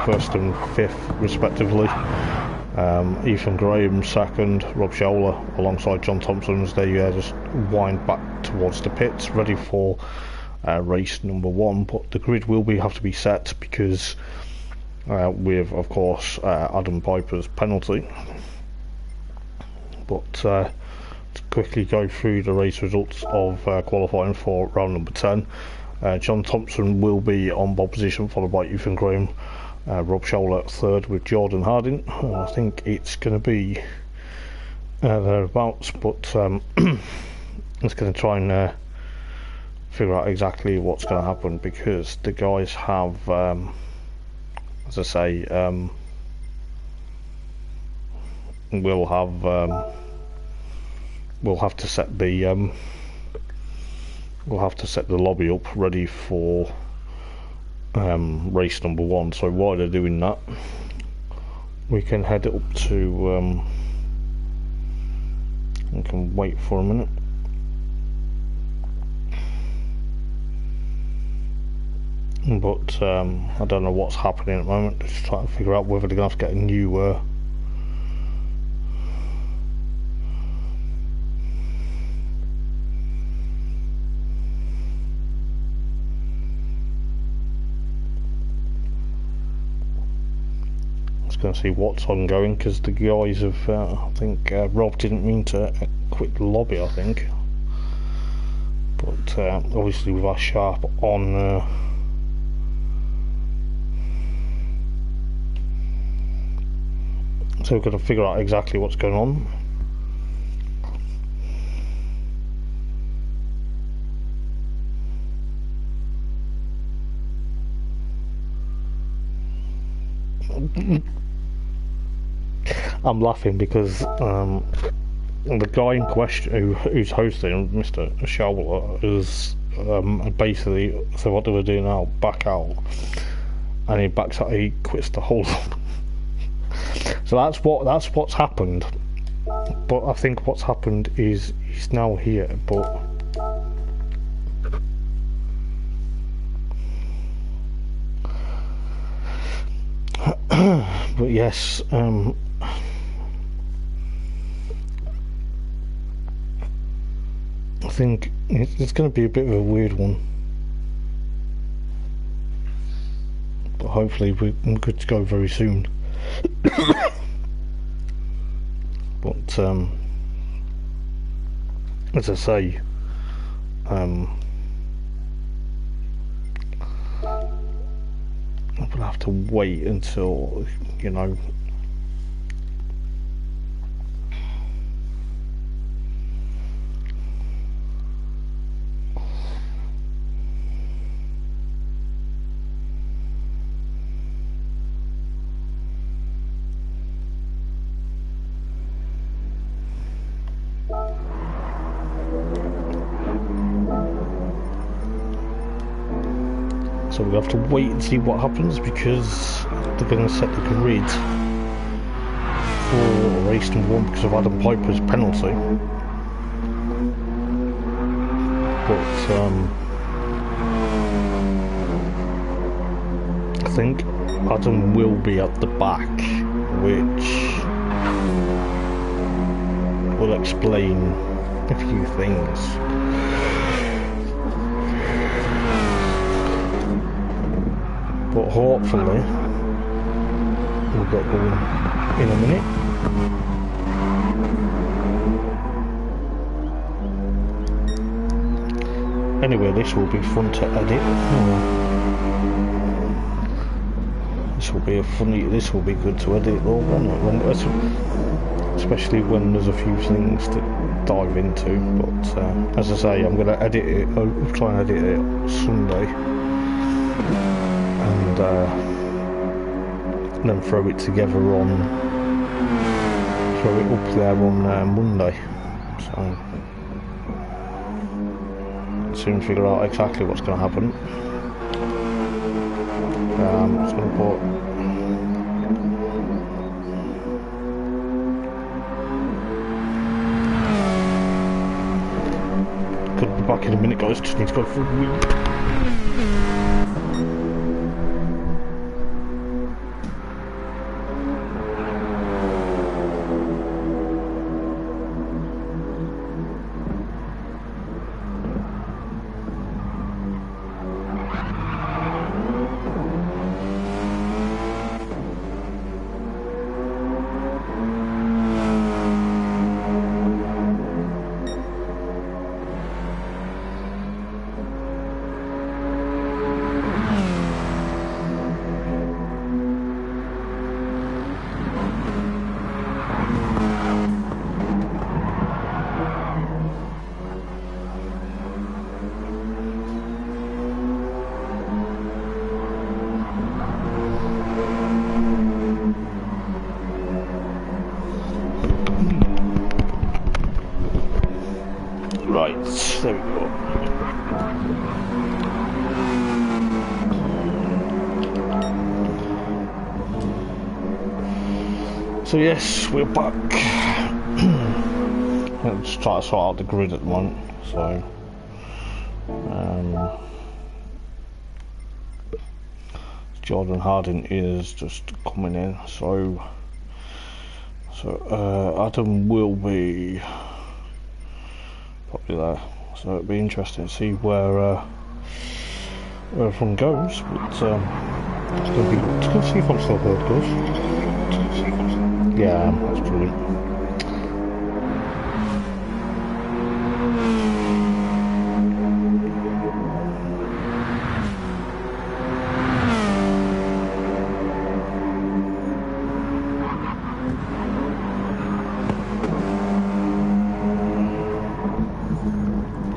first and fifth respectively. Ethan Graham second, Rob Scholler alongside John Thompson as they just wind back towards the pits, ready for race number 1. But the grid will have to be set because with, of course, Adam Piper's penalty. But to quickly go through the race results of qualifying for round number 10. John Thompson will be on pole position, followed by Ethan Graham. Rob Scholler third with Jordan Harding. I think it's going to be thereabouts, but it's going to try and figure out exactly what's going to happen because the guys have, as I say, we'll have to set the lobby up ready for race number 1. So while they're doing that, we can head up to we can wait for a minute. But I don't know what's happening at the moment. Just trying to figure out whether they're going to have to get a new going to see what's ongoing because the guys have I think Rob didn't mean to quit the lobby, I think, but obviously with our Sharp on so we've got to figure out exactly what's going on. I'm laughing because the guy in question who's hosting, Mr. Schauber, is basically, so what do we do now? Back out, and he backs out. He quits the whole lot. So that's what's happened. But I think what's happened is he's now here, but. But yes, I think it's going to be a bit of a weird one, but hopefully we're good to go very soon. But as I say, I'm gonna have to wait until, you know, so we have to wait and see what happens because they're going to set the grid for race number 1 because of Adam Piper's penalty. But I think Adam will be at the back, which will explain a few things. But hopefully we'll get going in a minute. Anyway, this will be fun to edit. This will be good to edit though, won't it? Especially when there's a few things to dive into. But as I say, I'm going to edit it. I'll try and edit it Sunday, and then throw it up there on Monday. So soon figure out exactly what's going to happen. I'm just going to put could be back in a minute, guys. Just need to go for a wee. Right, there we go. So yes, we're back. I'm just trying to sort out the grid at the moment, so Jordan Harding is just coming in, so Adam will be probably there, so it'll be interesting to see where everyone goes. But it's gonna see if I'm still heard, guys. Yeah, that's brilliant.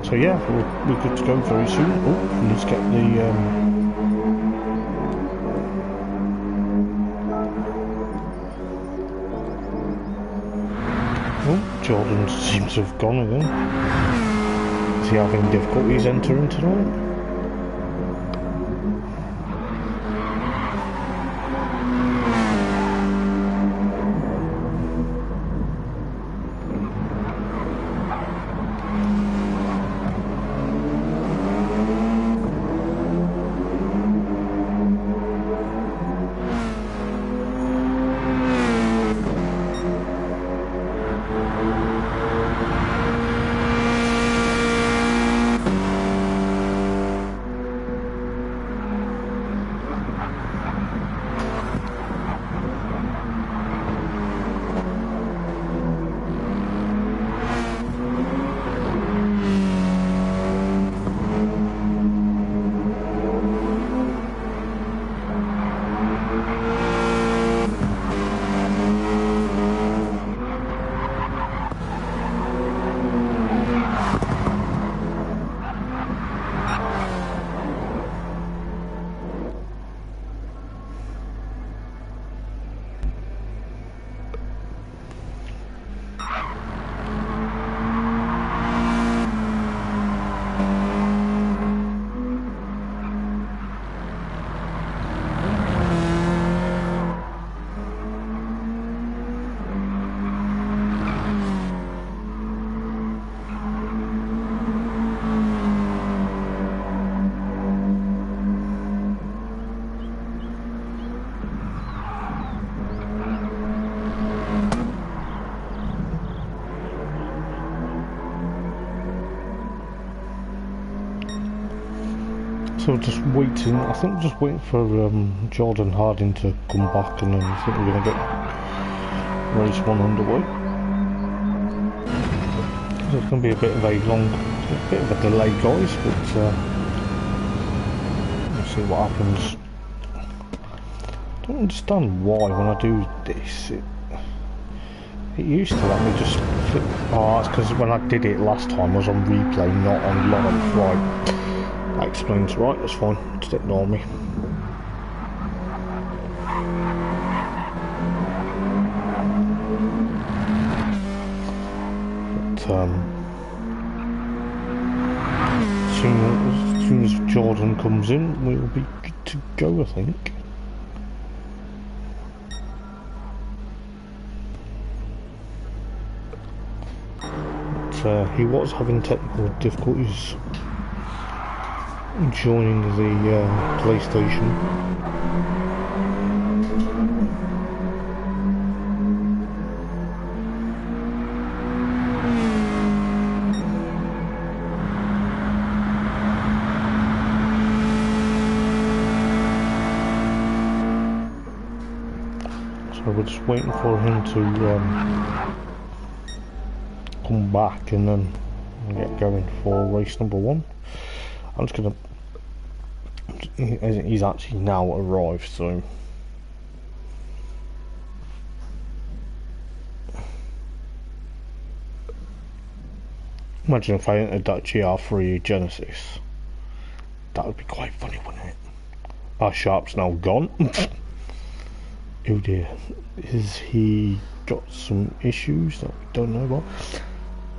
So yeah, we're good to go very soon. Oh, let's get the oh, Jordan seems to have gone again. Is he having difficulties entering tonight? So just waiting, I think we're just waiting for Jordan Harding to come back, and then I think we're going to get race 1 underway. So it's going to be a bit of a delay, guys, but we'll see what happens. I don't understand why when I do this, it used to let me just flip. Oh, it's because when I did it last time I was on replay, not on live. Right, that explains. Right, that's fine, just ignore me. But as soon as Jordan comes in, we'll be good to go, I think. He was having technical difficulties joining the PlayStation. So we're just waiting for him to come back and then get going for race number 1. I'm just gonna. He's actually now arrived, so imagine if I entered that GR3 Genesis. That would be quite funny, wouldn't it? Our Sharp's now gone. Oh dear, has he got some issues that we don't know about?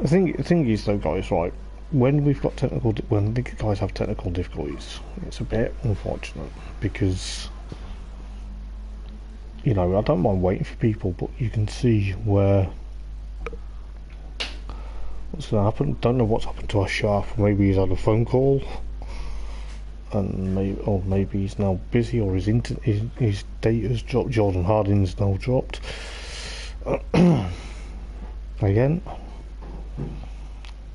The thing is though, guys, right, when we've got when the guys have technical difficulties, it's a bit unfortunate because, you know, I don't mind waiting for people, but you can see where what's going to happen. Don't know what's happened to our Sharp. Maybe he's had a phone call, and maybe he's now busy, or his data's dropped. Jordan Harding's now dropped again.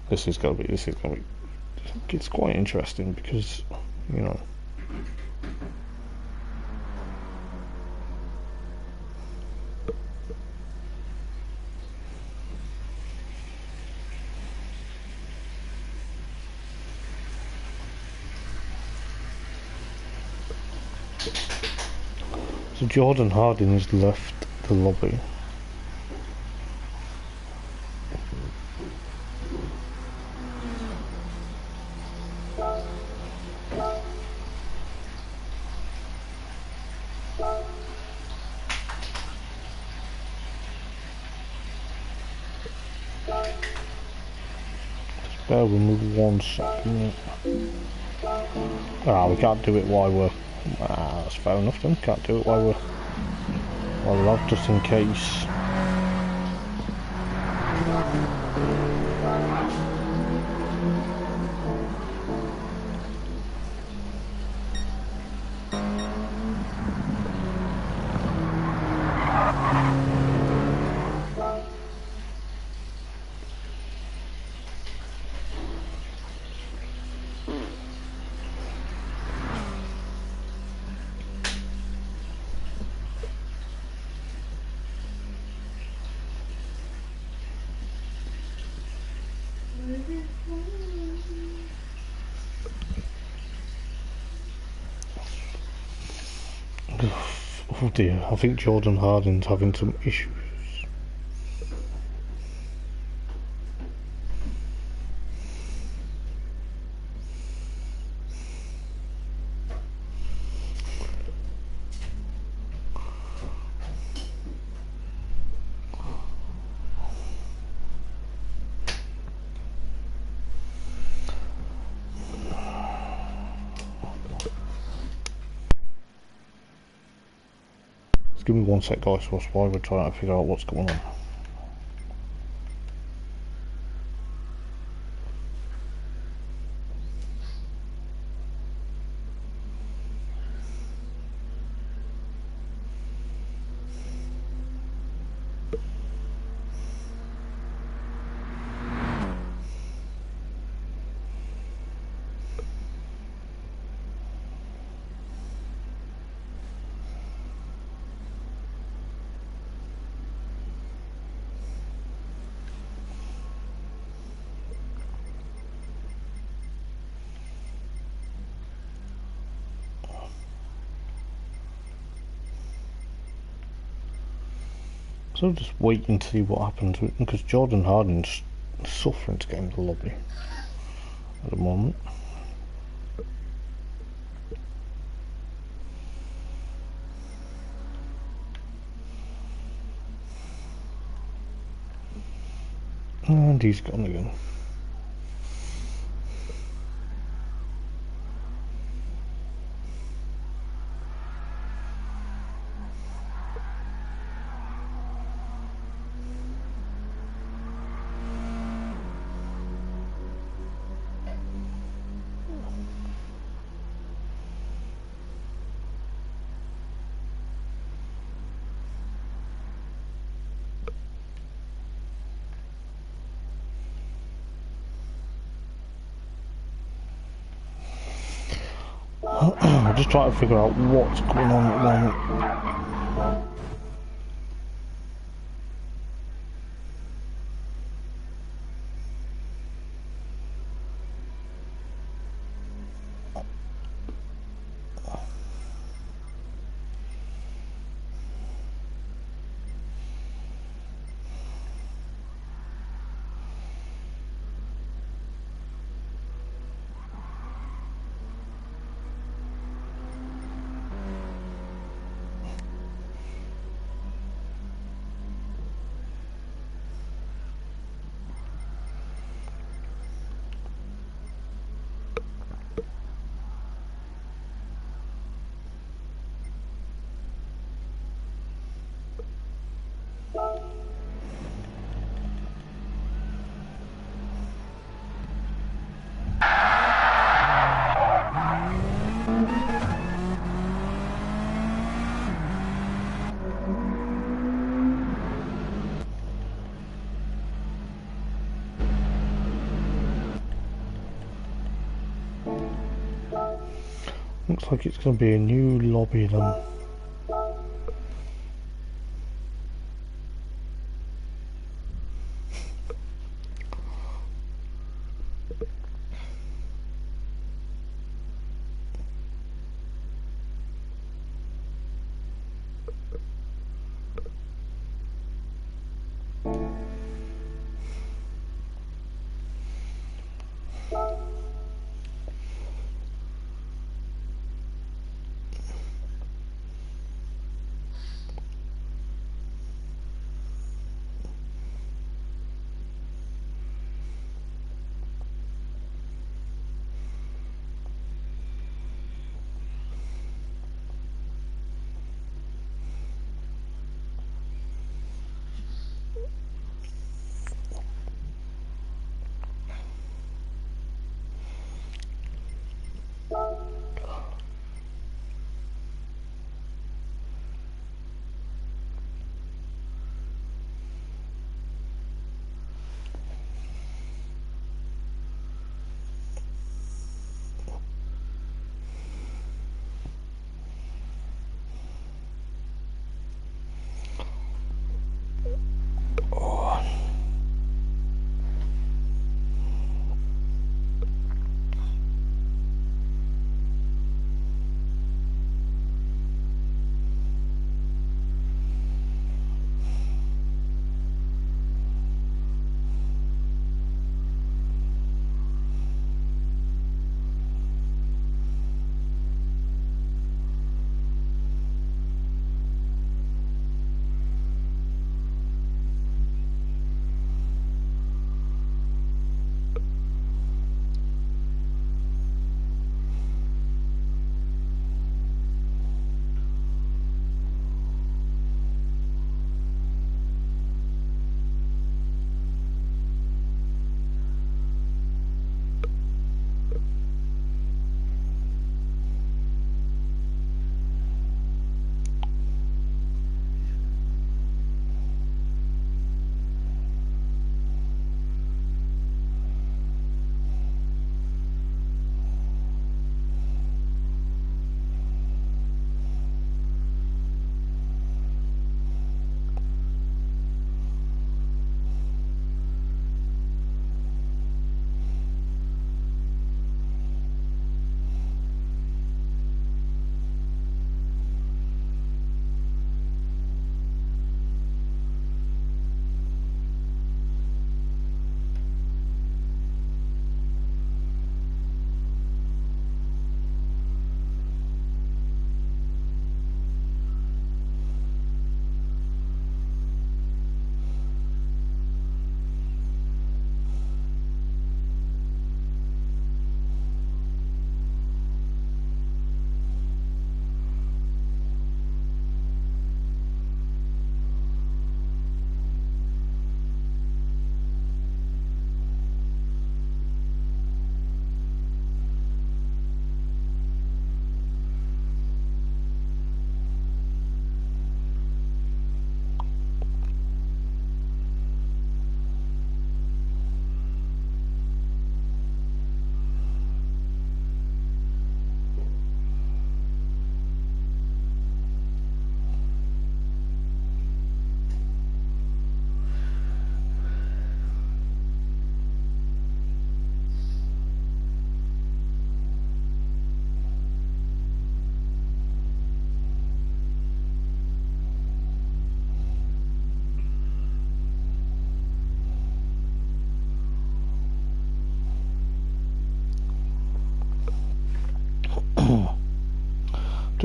This is gonna be. It's quite interesting because, you know. So Jordan Harding has left the lobby. Bear with me 1 second. We can't do it while we're. That's fair enough then. Can't do it while we're out, just in case. Oh dear, I think Jordan Harding's having some issues. Give me 1 sec, guys, while we're trying to figure out what's going on. So just wait and see what happens because Jordan Harden's suffering to get in the lobby at the moment. And he's gone again. I'm just trying to figure out what's going on at the moment. Looks like it's going to be a new lobby then.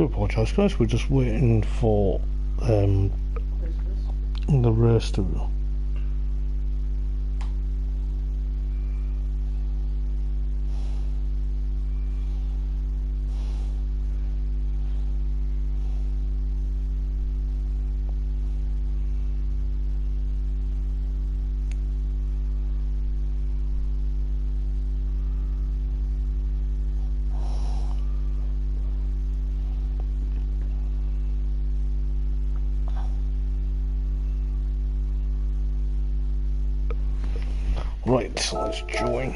Do apologise, guys. We're just waiting for the race to. Right, so let's join.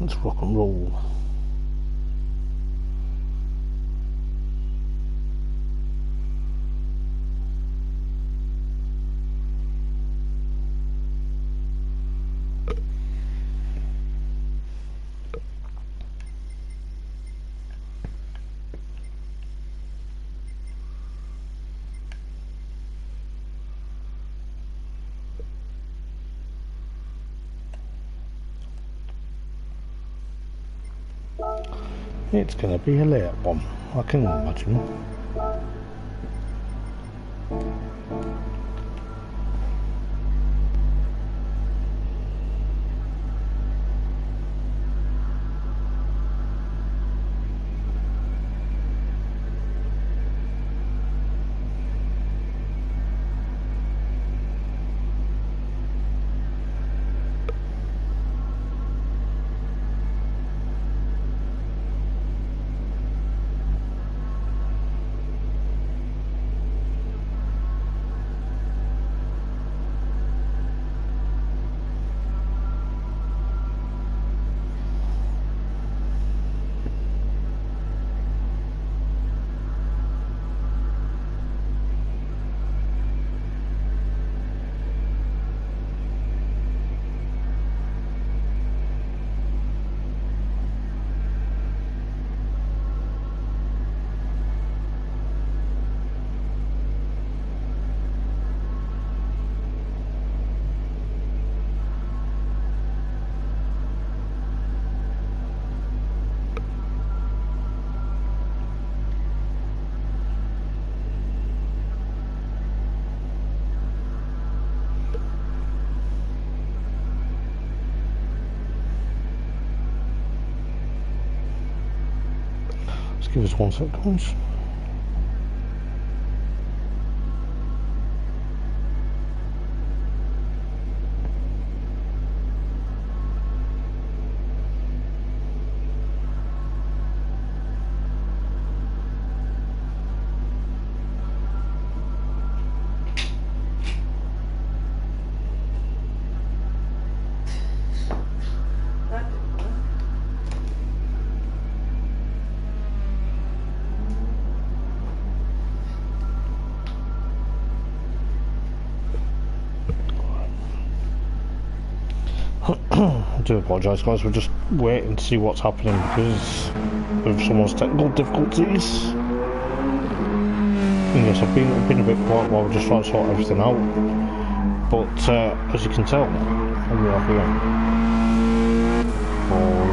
Let's rock and roll. It's going to be a late one, I can imagine. Give us 1 second. I do apologise, guys, we're just waiting to see what's happening because of someone's technical difficulties. And yes, I've been a bit quiet while we're just trying to sort everything out, but as you can tell, we are here for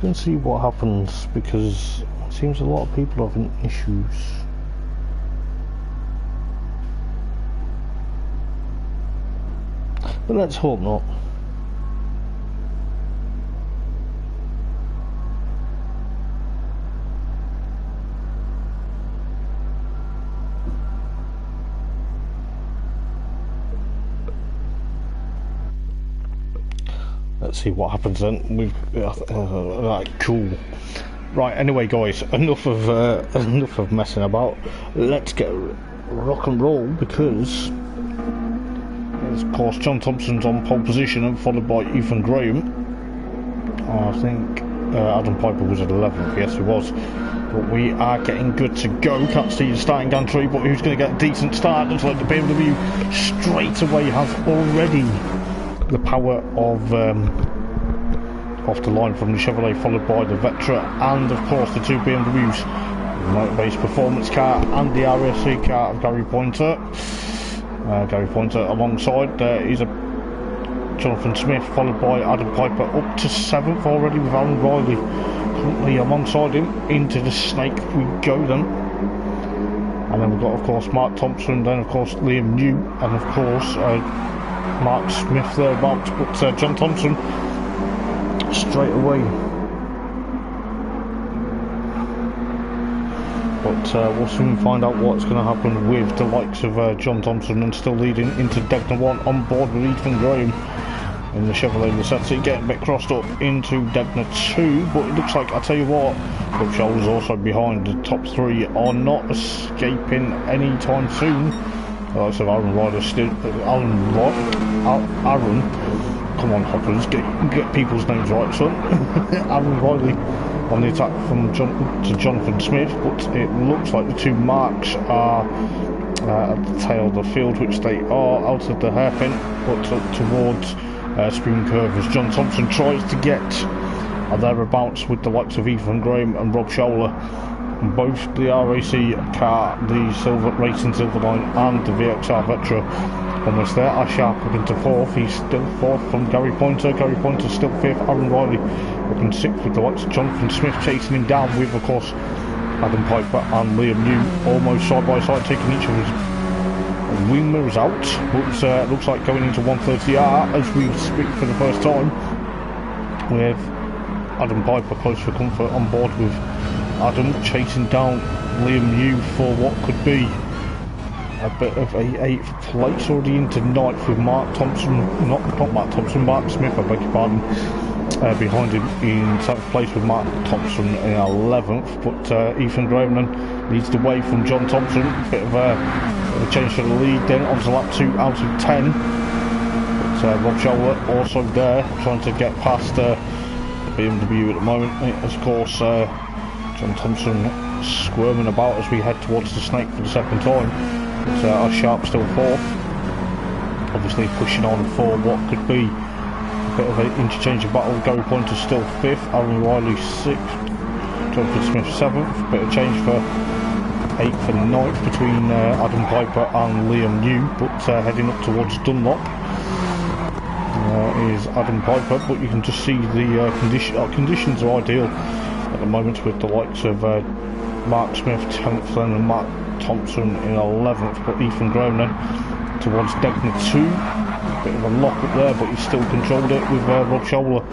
go and see what happens, because it seems a lot of people are having issues. But let's hope not. Let's see what happens then. We've right, cool. Right, anyway, guys, enough of messing about. Let's get rock and roll, because of course John Thompson's on pole position and followed by Ethan Graham. I think Adam Piper was at 11th. Yes, he was. But we are getting good to go. Can't see the starting gantry, but who's going to get a decent start? Looks like the BMW straight away has already the power of off the line from the Chevrolet, followed by the Vectra and of course the two BMWs, the motor-based performance car and the RSC car of Gary Pointer. Gary Pointer alongside there is a Jonathan Smith, followed by Adam Piper, up to 7th already with Aaron Riley currently alongside him. Into the snake we go then, and then we've got of course Mark Thompson, then of course Liam New, and of course Mark Smith thereabouts, but John Thompson straight away. But we'll soon find out what's going to happen with the likes of John Thompson, and still leading into Degner 1 on board with Ethan Graham in the Chevrolet Lacetti, getting a bit crossed up into Degner 2, but it looks like, I tell you what, Rob Scholl's also behind. The top 3 are not escaping anytime soon. The likes of Aaron Ryder still, Aaron, come on Hoppers, get people's names right, son. Aaron Riley on the attack from Jonathan Smith, but it looks like the two Marks are at the tail of the field, which they are out of the hairpin, but towards Spoon Curve as John Thompson tries to get thereabouts with the likes of Ethan Graham and Rob Scholler. Both the RAC car, the Racing Silverline and the VXR Vectra almost there. I sharp up into 4th, he's still 4th from Gary Pointer. Gary Pointer still 5th, Aaron Riley up in 6th with the likes of Jonathan Smith chasing him down with of course Adam Piper and Liam New almost side by side, taking each of his wing mirrors out. But looks like going into 130R as we speak for the first time, with Adam Piper close for comfort on board with Adam chasing down Liam New for what could be a bit of a 8th place, already into 9th with Mark Thompson, not Mark Thompson, Mark Smith, I beg your pardon, behind him in 7th place with Mark Thompson in 11th, but Ethan Graham then leads the way from John Thompson, bit of a change to the lead then onto lap 2 out of 10, but Rob Scholler also there trying to get past the BMW at the moment, as of course John Thompson squirming about as we head towards the snake for the second time. But our Sharp still 4th, obviously pushing on for what could be a bit of an interchange battle. Gary Pointer still 5th, Aaron Riley 6th, Jonathan Smith 7th, bit of change for 8th and 9th between Adam Piper and Liam New, but heading up towards Dunlop is Adam Piper, but you can just see the conditions are ideal at the moment, with the likes of Mark Smith 10th then and Mark Thompson in 11th, but Ethan Graham then towards Degner 2, bit of a lock up there, but he's still controlled it with Rob Scholler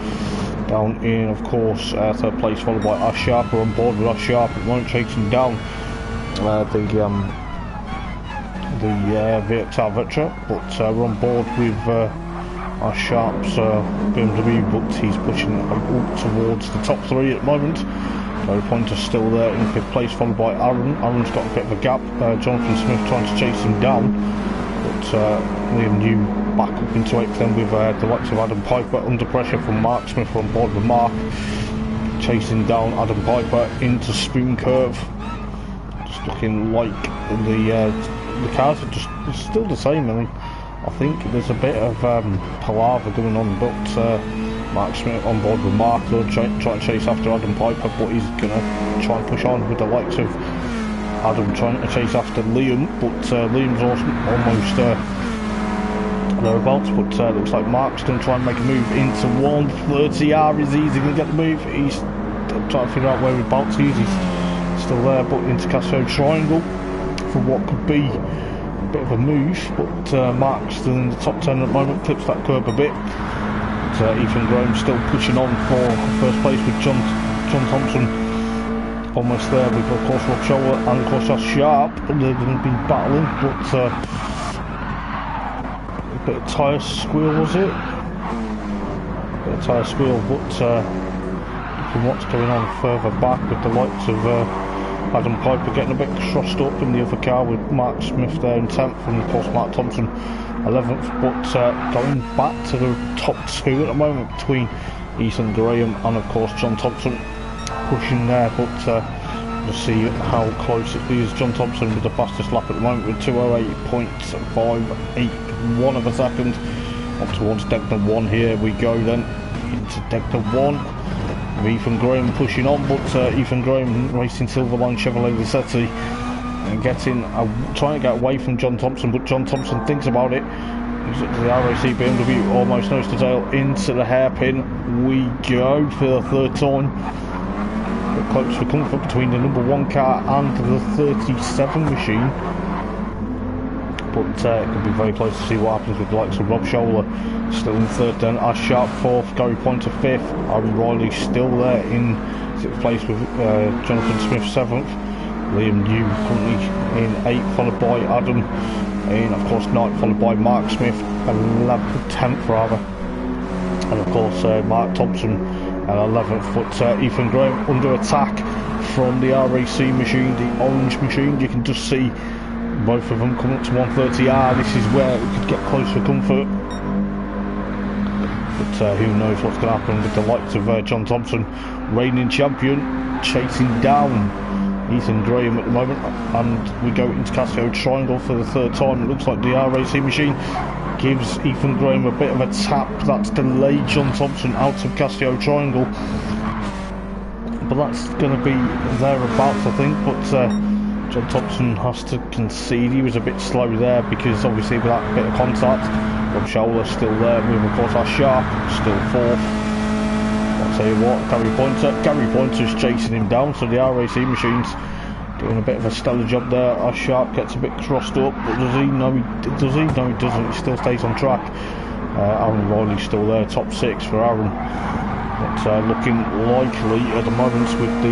down in of course 3rd place, followed by Ash Sharp. We're on board with Ash Sharp, it won't chasing down the VXR Vectra, but we're on board with Ash Sharp's BMW, but he's pushing up towards the top 3 at the moment. Gary Pointer's still there in 5th place, followed by Aaron. Aaron's got a bit of a gap. Jonathan Smith trying to chase him down, but Liam New back up into 8th then with the likes of Adam Piper under pressure from Mark Smith on board with Mark, chasing down Adam Piper into Spoon Curve. Just looking like the cars are just still the same. I mean, I think there's a bit of palaver going on, but Mark Smith on board with Mark, trying to chase after Adam Piper, but he's going to try and push on with the likes of Adam trying to chase after Liam, but Liam's almost thereabouts, but looks like Mark's going to try and make a move into 130R. Is easy going to get the move? He's trying to figure out where he's to use. He's still there, but into Casio Triangle for what could be a bit of a move, but Mark's still in the top 10 at the moment, clips that curb a bit. But, Ethan Graham still pushing on for first place with John Thompson almost there. We've got of course Rob Shower and of course that's Sharp. They're going to be battling, but a bit of tyre squeal, was it? A bit of tyre squeal, but from what's going on further back with the likes of Adam Piper getting a bit crossed up in the other car with Mark Smith there in 10th and of course Mark Thompson 11th, but going back to the top 2 at the moment between Ethan Graham and of course John Thompson pushing there, but we'll see how close it is. John Thompson with the fastest lap at the moment with 2:08.581 of a second up towards Dector 1. Here we go then into Dector 1. Ethan Graham pushing on, but Ethan Graham racing Silverline Chevrolet Lissetti and trying to get away from John Thompson, but John Thompson thinks about it. He's at the RAC BMW almost nose to tail into the hairpin. We go for the third time. But close for comfort between the number 1 car and the 37 machine. But it could be very close to see what happens with the likes of Rob Scholler still in 3rd, then Ash Sharp 4th, Gary Pointer 5th, Aaron Riley still there in 6th place with Jonathan Smith 7th, Liam New currently in 8th, followed by Adam in of course 9th, followed by Mark Smith 10th rather, and of course Mark Thompson 11th, but Ethan Graham under attack from the RAC machine, the orange machine. You can just see both of them come up to 130R. This is where we could get close for comfort, but who knows what's going to happen with the likes of John Thompson, reigning champion, chasing down Ethan Graham at the moment. And we go into Casio Triangle for the 3rd time. It looks like the RAC machine gives Ethan Graham a bit of a tap that's delayed John Thompson out of Casio Triangle, but that's going to be thereabouts I think. But John Thompson has to concede. He was a bit slow there because obviously with that bit of contact. Rob Scholler still there with of course our Sharp still 4th. I'll tell you what, Gary Pointer's chasing him down, so the RAC machine's doing a bit of a stellar job there. Our Sharp gets a bit crossed up, but does he? No, he doesn't. He still stays on track. Aaron Riley's still there, top 6 for Aaron. But looking likely at the moment with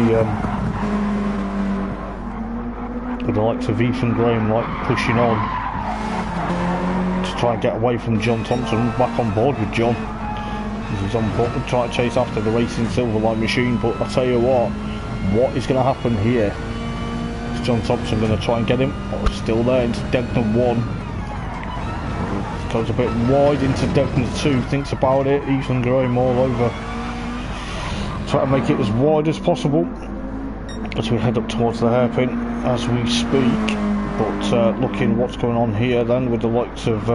the likes of Ethan Graham pushing on to try and get away from John Thompson. Back on board with John. He's on board to try to chase after the racing Silverline machine, but I tell you what is going to happen here? Is John Thompson going to try and get him? Oh, still there into Degner 1. Goes a bit wide into Degner 2, thinks about it. Ethan Graham all over. Try to make it as wide as possible as we head up towards the hairpin as we speak. But looking what's going on here then with the likes of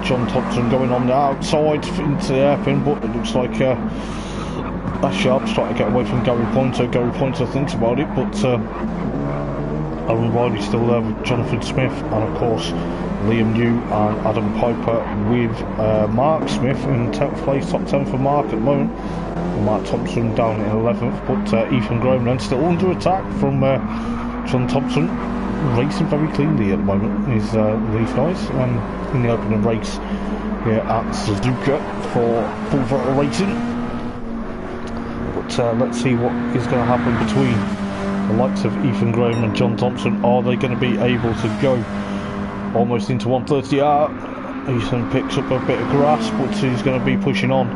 John Thompson going on the outside into the hairpin, but it looks like Ash Sharp's trying to get away from Gary Pointer. Gary Pointer thinks about it, but Aaron Riley's still there with Jonathan Smith, and of course Liam New and Adam Piper with Mark Smith in 10th place, top 10 for Mark at the moment. Mark Thompson down in 11th, but Ethan Graham then still under attack from John Thompson, racing very cleanly at the moment. These guys in the opening race here at Suzuka for Full Throttle Racing. But let's see what is going to happen between the likes of Ethan Graham and John Thompson. Are they going to be able to go almost into 130R? Ethan picks up a bit of grass, but he's going to be pushing on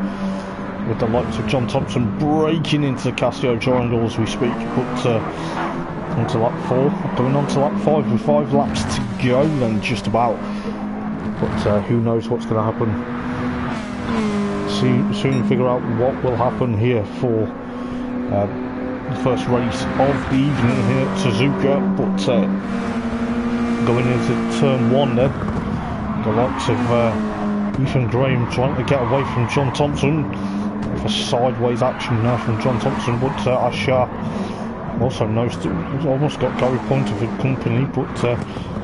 with the likes of John Thompson breaking into the Casio Triangle as we speak. But onto lap 4, going on to lap 5 with 5 laps to go then, just about. But who knows what's going to happen. Soon figure out what will happen here for the first race of the evening here at Suzuka. But going into turn 1 then, the likes of Ethan Graham trying to get away from John Thompson. With a sideways action now from John Thompson, but Ash Sharp also knows he's almost got Gary Pointer for company, but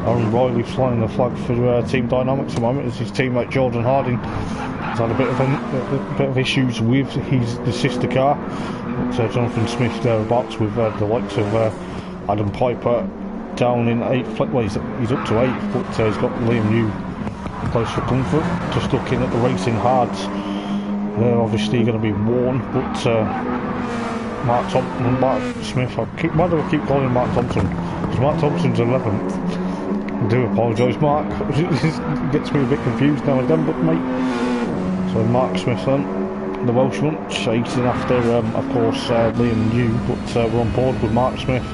Aaron Riley flying the flag for Team Dynamics at the moment as his teammate Jordan Harding has had a bit of issues with the sister car. But, Jonathan Smith thereabouts with the likes of Adam Piper down in 8th. Well, he's up to 8th, but he's got Liam New close for comfort. Just looking at the racing hards, they're obviously going to be worn, but Mark Smith, why do I keep calling him Mark Thompson? Because Mark Thompson's 11th. I do apologise, Mark. It gets me a bit confused now and again, but mate. So Mark Smith then, the Welshman, chasing after, of course, Liam New, but we're on board with Mark Smith.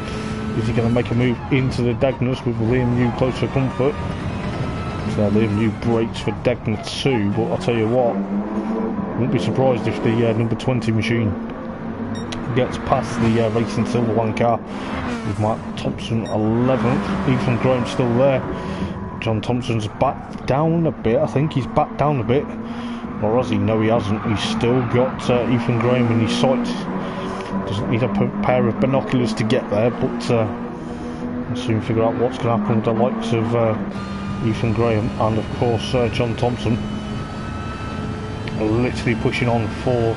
Is he going to make a move into the Degners with Liam New close for comfort? So Liam New breaks for Degner 2, but I'll tell you what, wouldn't be surprised if the number 20 machine gets past the Racing Silver One car with Mark Thompson 11th. Ethan Graham still there. John Thompson's back down a bit. I think he's back down a bit, or has he? No, he hasn't. He's still got Ethan Graham in his sights. Doesn't need a pair of binoculars to get there, but we'll soon figure out what's going to happen with the likes of Ethan Graham and of course John Thompson, literally pushing on for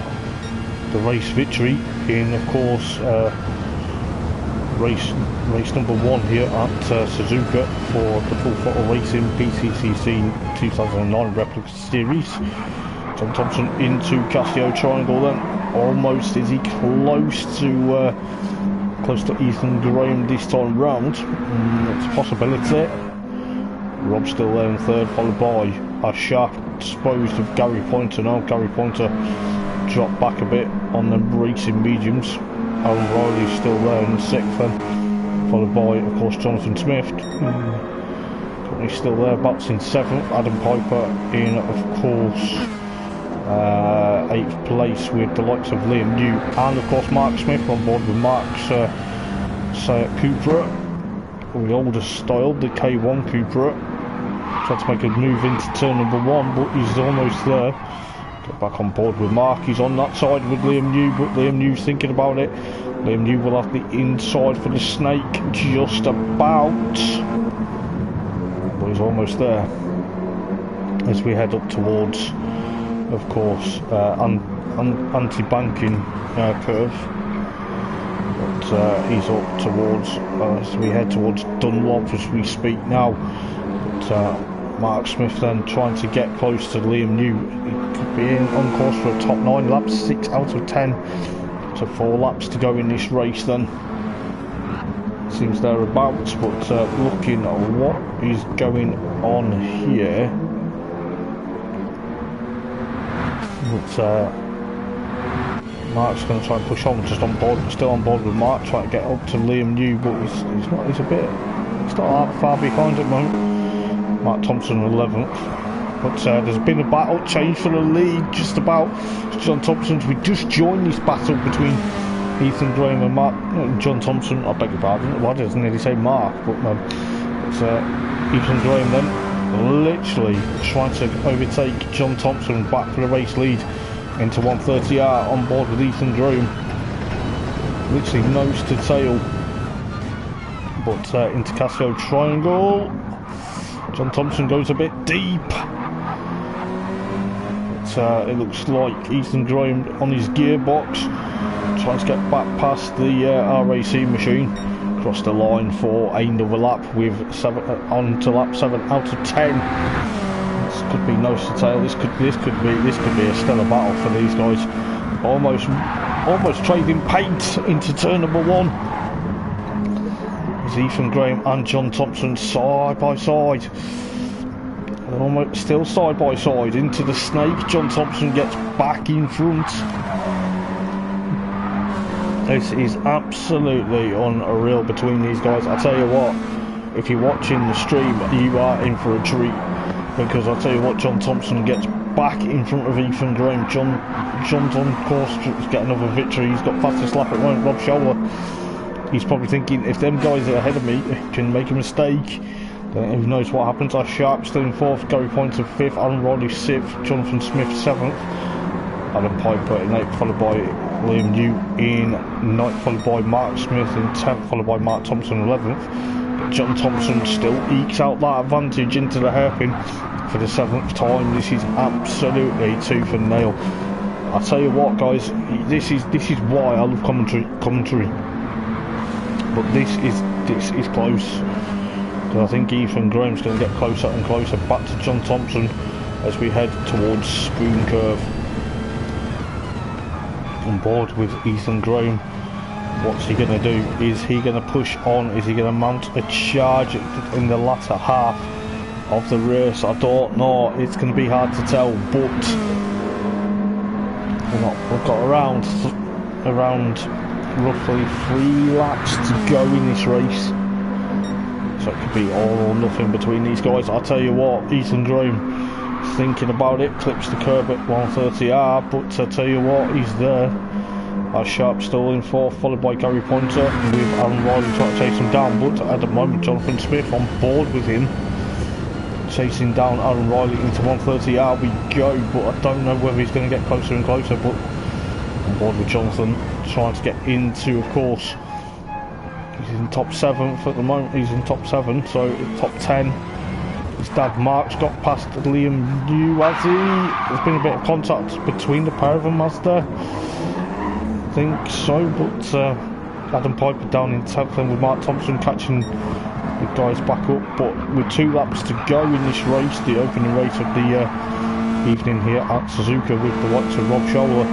the race victory in, of course, race number 1 here at Suzuka for the Full Throttle Racing BTCC 2009 Replicas Series. John Thompson into Casio Triangle then. Almost, is he close to Ethan Graham this time round? It's a possibility. Rob's still there in 3rd, followed by a sharp disposed of Gary Pointer now. Gary Pointer dropped back a bit on the racing mediums. Aaron Riley's still there in 6th then, followed by, of course, Jonathan Smith. He's still there, Bats in 7th. Adam Piper in, of course, 8th place with the likes of Liam New and, of course, Mark Smith on board with Mark's Seat Cupra, the older style, the K1 Cupra. Tried to make a move into turn number 1, but he's almost there. Get back on board with Mark. He's on that side with Liam New, but Liam New's thinking about it. Liam New will have the inside for the snake, just about. But he's almost there. As we head up towards, of course, anti-banking curve. But he's up towards, as we head towards Dunlop as we speak now. But Mark Smith then trying to get close to Liam New. He could be on course for a top 9 laps, 6 out of 10. So 4 laps to go in this race then. Seems thereabouts, but looking at what is going on here. But Mark's going to try and push on, just on board, still on board with Mark, trying to get up to Liam New, but he's not that far behind at the moment. Mark Thompson 11th, but there's been a battle change for the lead just about. John Thompson's, we just joined this battle between Ethan Graham and Mark, John Thompson, I beg your pardon, well, I didn't nearly say Mark, but it's Ethan Graham then, literally trying to overtake John Thompson back for the race lead into 130R on board with Ethan Graham, literally nose to tail, but into Casio Triangle. John Thompson goes a bit deep. But, it looks like Ethan Graham on his gearbox, trying to get back past the RAC machine, across the line for another lap with 7 on to lap 7 out of 10. This could be nose to tail. This could be a stellar battle for these guys. Almost trading paint into turn number 1. Ethan Graham and John Thompson side by side, almost still side by side into the snake. John Thompson gets back in front. This is absolutely unreal between these guys. I tell you what, if you're watching the stream, you are in for a treat, because I tell you what, John Thompson gets back in front of Ethan Graham. John's on course to get another victory. He's got fastest lap at the moment, Rob Scholler. He's probably thinking, if them guys that are ahead of me can make a mistake, then who knows what happens. Our Sharp still in 4th, Gary Pointer 5th, Aaron Riley 6th, Jonathan Smith 7th, Adam Piper in 8th, followed by Liam New in 9th, followed by Mark Smith in 10th, followed by Mark Thompson 11th. John Thompson still ekes out that advantage into the hairpin for the 7th time. This is absolutely tooth and nail. I tell you what, guys, this is why I love commentary. But this is close. I think Ethan Graham's going to get closer and closer back to John Thompson as we head towards Spoon Curve. On board with Ethan Graham. What's he going to do? Is he going to push on? Is he going to mount a charge in the latter half of the race? I don't know. It's going to be hard to tell, but we've got around roughly 3 laps to go in this race. So it could be all or nothing between these guys. I'll tell you what, Ethan Graham thinking about it, clips the curb at 130R, but I tell you what, he's there. Sharp still in 4th, followed by Gary Pointer with Aaron Riley trying to chase him down, but at the moment Jonathan Smith on board with him, chasing down Aaron Riley into 130R we go, but I don't know whether he's going to get closer and closer, but on board with Jonathan trying to get into, of course, he's in top 7th at the moment, he's in top 7, so top 10. His dad Mark's got past Liam New, has he? There's been a bit of contact between the pair of them, has there? I think so, but Adam Piper down in 10th and with Mark Thompson catching the guys back up, but with 2 laps to go in this race, the opening race of the evening here at Suzuka, with the likes of Rob Scholler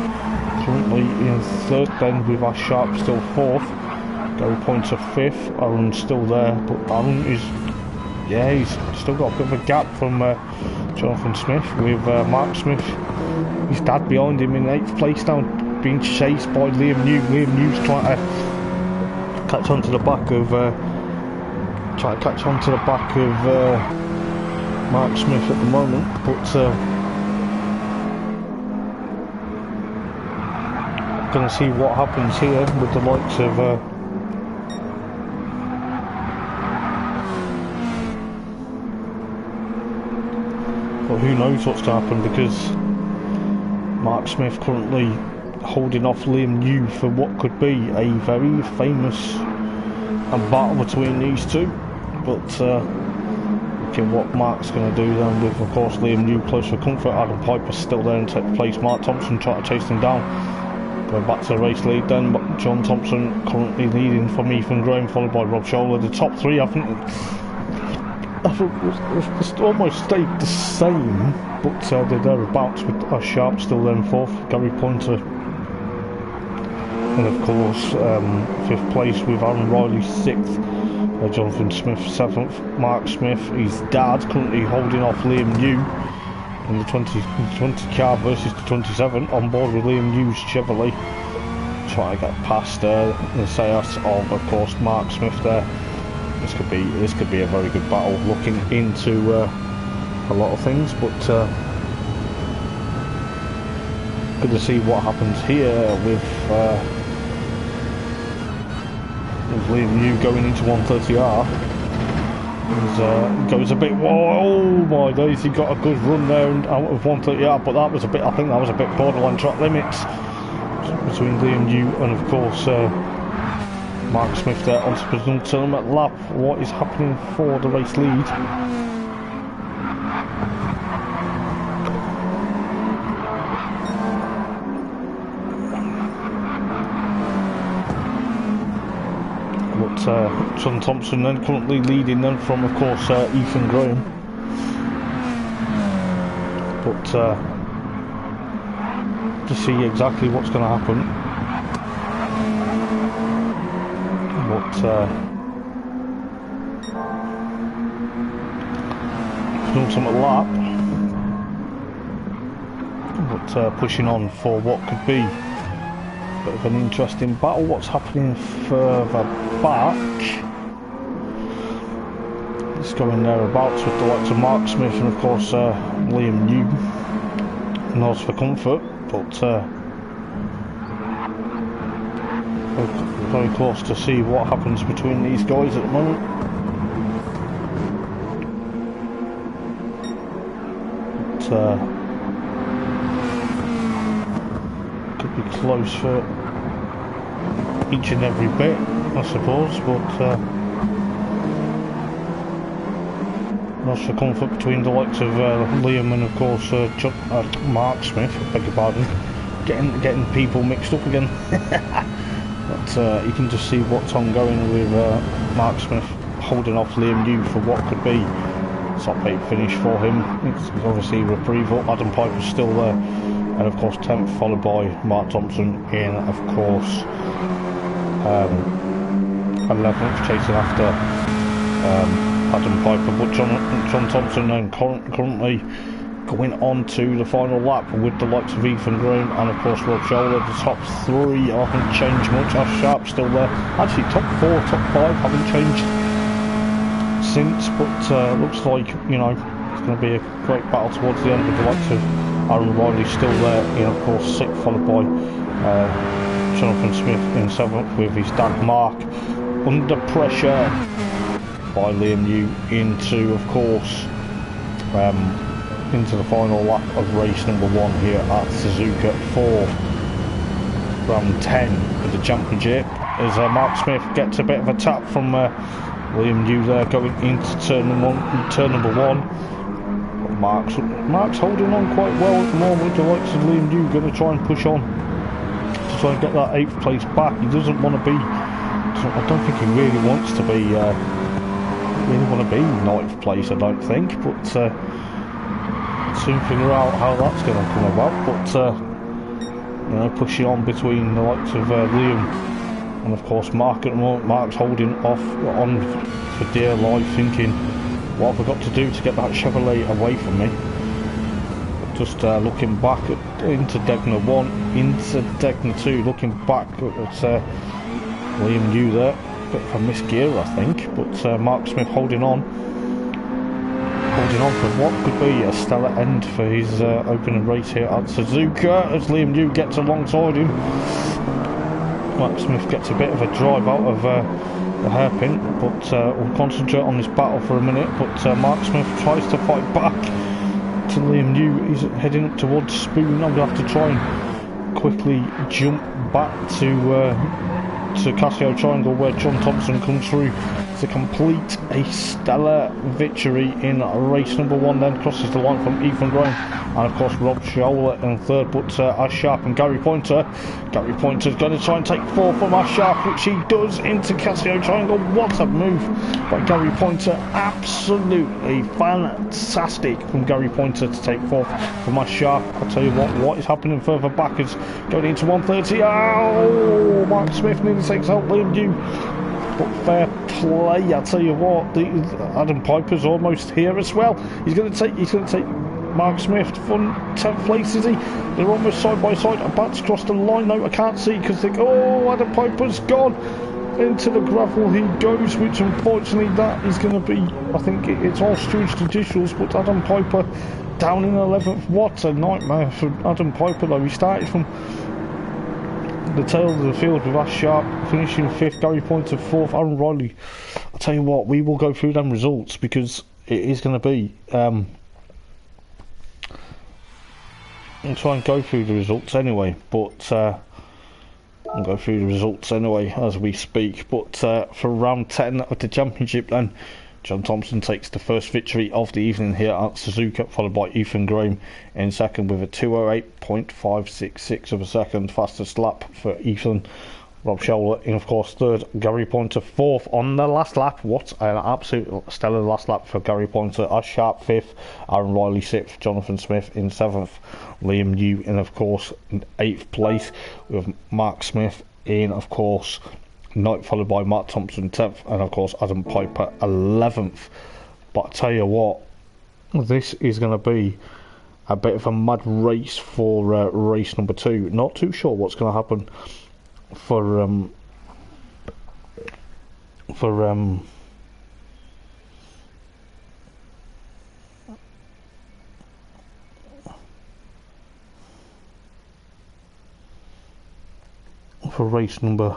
currently in 3rd, then with Ash Sharp still 4th, Gary Pointer 5th, Aaron's still there, but Aaron is, yeah, he's still got a bit of a gap from Jonathan Smith, with Mark Smith, his dad behind him in 8th place now, being chased by Liam New. Liam New's trying to catch onto the back of Mark Smith at the moment, but gonna see what happens here with the likes of but who knows what's to happen, because Mark Smith currently holding off Liam New for what could be a very famous battle between these two, but looking what Mark's going to do then with, of course, Liam New close for comfort. Adam Piper still there in 10th place, Mark Thompson trying to chase them down, going back to the race lead then, but John Thompson currently leading from Ethan Graham, followed by Rob Scholler. The top 3 I think it's almost stayed the same, but they're thereabouts, with Ash Sharp still there in 4th, Gary Pointer, and of course 5th place with Aaron Riley 6th, Jonathan Smith 7th, Mark Smith, his dad currently holding off Liam New in the 20 car versus the 27, on board with Liam New's Chevrolet, trying to get past the Seat of course Mark Smith there. This could be a very good battle, looking into a lot of things, but good to see what happens here with Liam New going into 130R. Goes a bit, oh my days, he got a good run there and out of 130R, but that was a bit, I think that was a bit borderline track limits between Liam New and of course Mark Smith there onto the penultimate lap. What is happening for the race lead? But John Thompson then currently leading them from, of course, Ethan Graham. But to see exactly what's going to happen. But penultimate lap, but pushing on for what could be a bit of an interesting battle. What's happening further back? It's going thereabouts with the likes of Mark Smith and of course Liam New, Nose for comfort, but very close to see what happens between these guys at the moment. But, could be close for each and every bit, I suppose, but lost the comfort between the likes of Liam and of course Mark Smith, beg your pardon, getting people mixed up again. But you can just see what's ongoing with Mark Smith holding off Liam New for what could be top 8 finish for him. It's obviously reprieval. Adam Piper's still there, and of course 10th, followed by Mark Thompson in of course 11th, chasing after Adam Piper, but John Thompson then currently going on to the final lap with the likes of Ethan Graham and of course Rob Scholler. The top 3 haven't changed much. Ash Sharp still there. Actually top 4, top 5 haven't changed since, but looks like, you know, it's going to be a great battle towards the end with the likes of Aaron Riley still there in of course 6th, followed by Jonathan Smith in 7th with his dad Mark under pressure by Liam New into of course into the final lap of race number 1 here at Suzuka for round 10 of the championship, as Mark Smith gets a bit of a tap from Liam New there going into turn number 1. But Mark's holding on quite well at the moment with the likes of Liam New, going to try and push on to try and get that 8th place back. He doesn't want to be, I don't think he really wants to be really want to be 9th place, I don't think, but soon figure out how that's going to come about. But you know, pushing on between the likes of Liam and of course Mark at the moment. Mark's holding off on for dear life, thinking, what have I got to do to get that Chevrolet away from me? Just looking back into Degner 1, into Degner 2, looking back at Liam New there. Bit of a misgear, I think, but Mark Smith holding on for what could be a stellar end for his opening race here at Suzuka, as Liam New gets alongside him. Mark Smith gets a bit of a drive out of the hairpin, but we'll concentrate on this battle for a minute. But Mark Smith tries to fight back to Liam New. He's heading up towards Spoon. I'm going to have to try and quickly jump back to Casio Triangle, where John Thompson comes through to complete a stellar victory in race number 1, then crosses the line from Ethan Graham and of course Rob Scholler in 3rd, but Ash Sharp and Gary Pointer's going to try and take 4th from Ash Sharp, which he does into Casio Triangle. What a move by Gary Pointer, absolutely fantastic from Gary Pointer to take 4th from Ash Sharp. I'll tell you what is happening further back is going into 130. Oh, Mark Smith nearly takes out Liam New, but fair play. I'll tell you what, Adam Piper's almost here as well. He's going to take Mark Smith from 10th place, is he? They're almost side by side, about to cross the line. No, I can't see because Adam Piper's gone into the gravel. He goes, which unfortunately that is going to be, I think it's all Steward's judicials, but Adam Piper down in 11th. What a nightmare for Adam Piper though. He started from the tail of the field with Ash Sharp finishing 5th, Gary Pointer 4th, Aaron Riley. I'll tell you what, we will go through them results because it is going to be I'll try and go through the results anyway, but I'll go through the results anyway as we speak. But for round 10 of the championship then, John Thompson takes the first victory of the evening here at Suzuka, followed by Ethan Graham in 2nd with a 2:08.566 of a second. Fastest lap for Ethan. Rob Scholler in of course 3rd, Gary Pointer 4th on the last lap. What an absolute stellar last lap for Gary Pointer. Ash Sharp 5th, Aaron Riley 6th, Jonathan Smith in 7th, Liam New in of course 8th place, with Mark Smith in of course 9th, followed by Mark Thompson 10th, and of course Adam Piper 11th. But I tell you what, this is going to be a bit of a mad race for race number 2. Not too sure what's going to happen for race number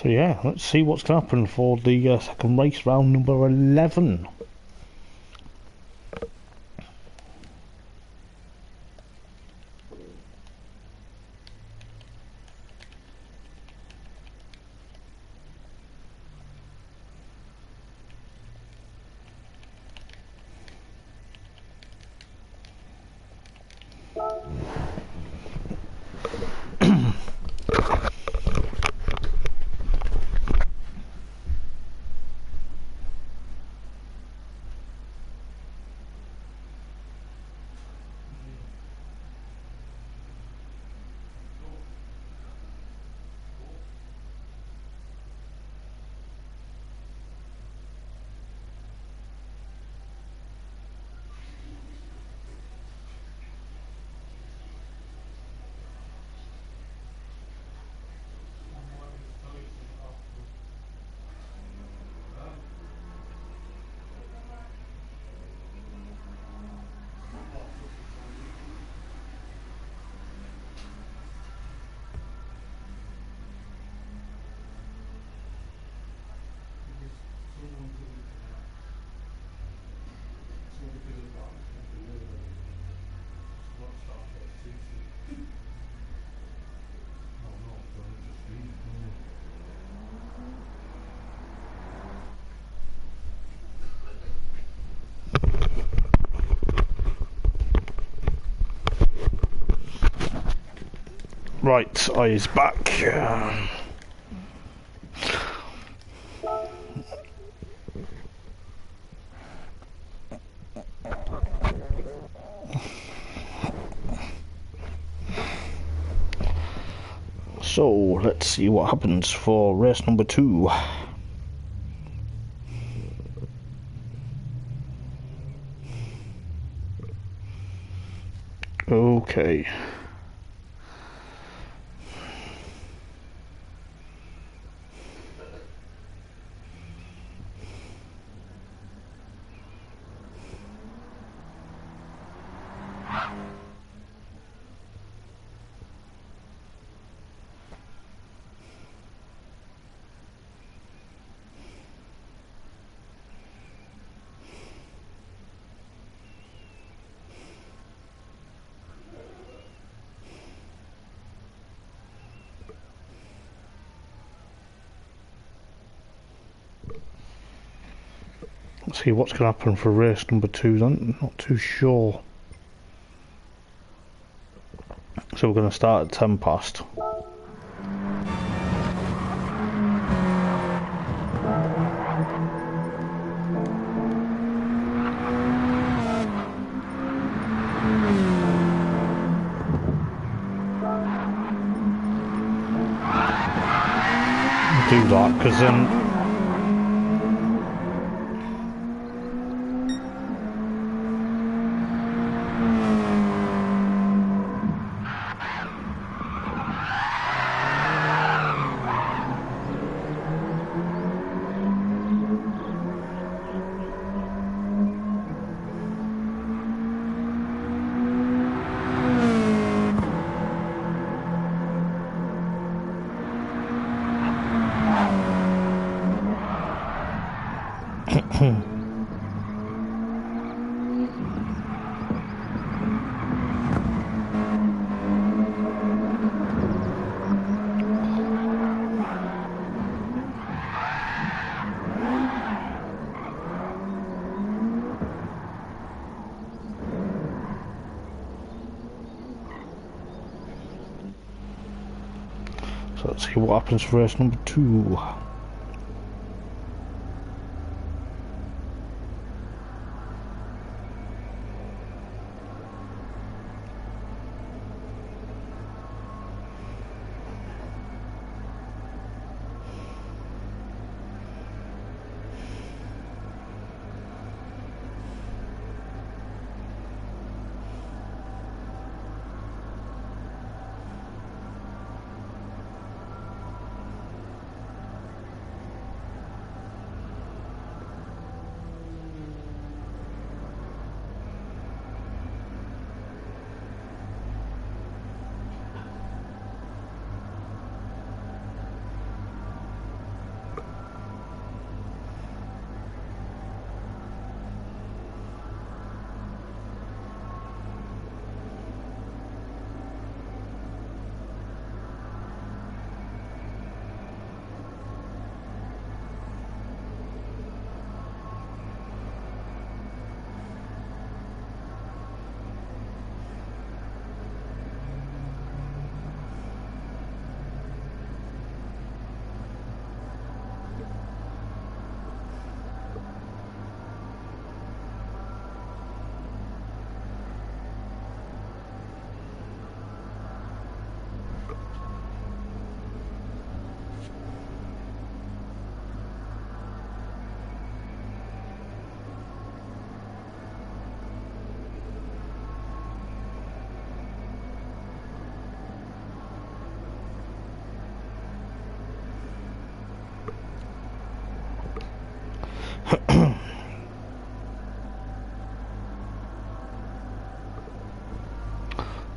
So yeah, let's see what's going to happen for the second race, round number 11. Right, I is back. So let's see what happens for race number 2. Okay. Let's see what's going to happen for race number 2 then. Not too sure. So we're going to start at 10 past. Do that because then so let's see what happens for race number 2.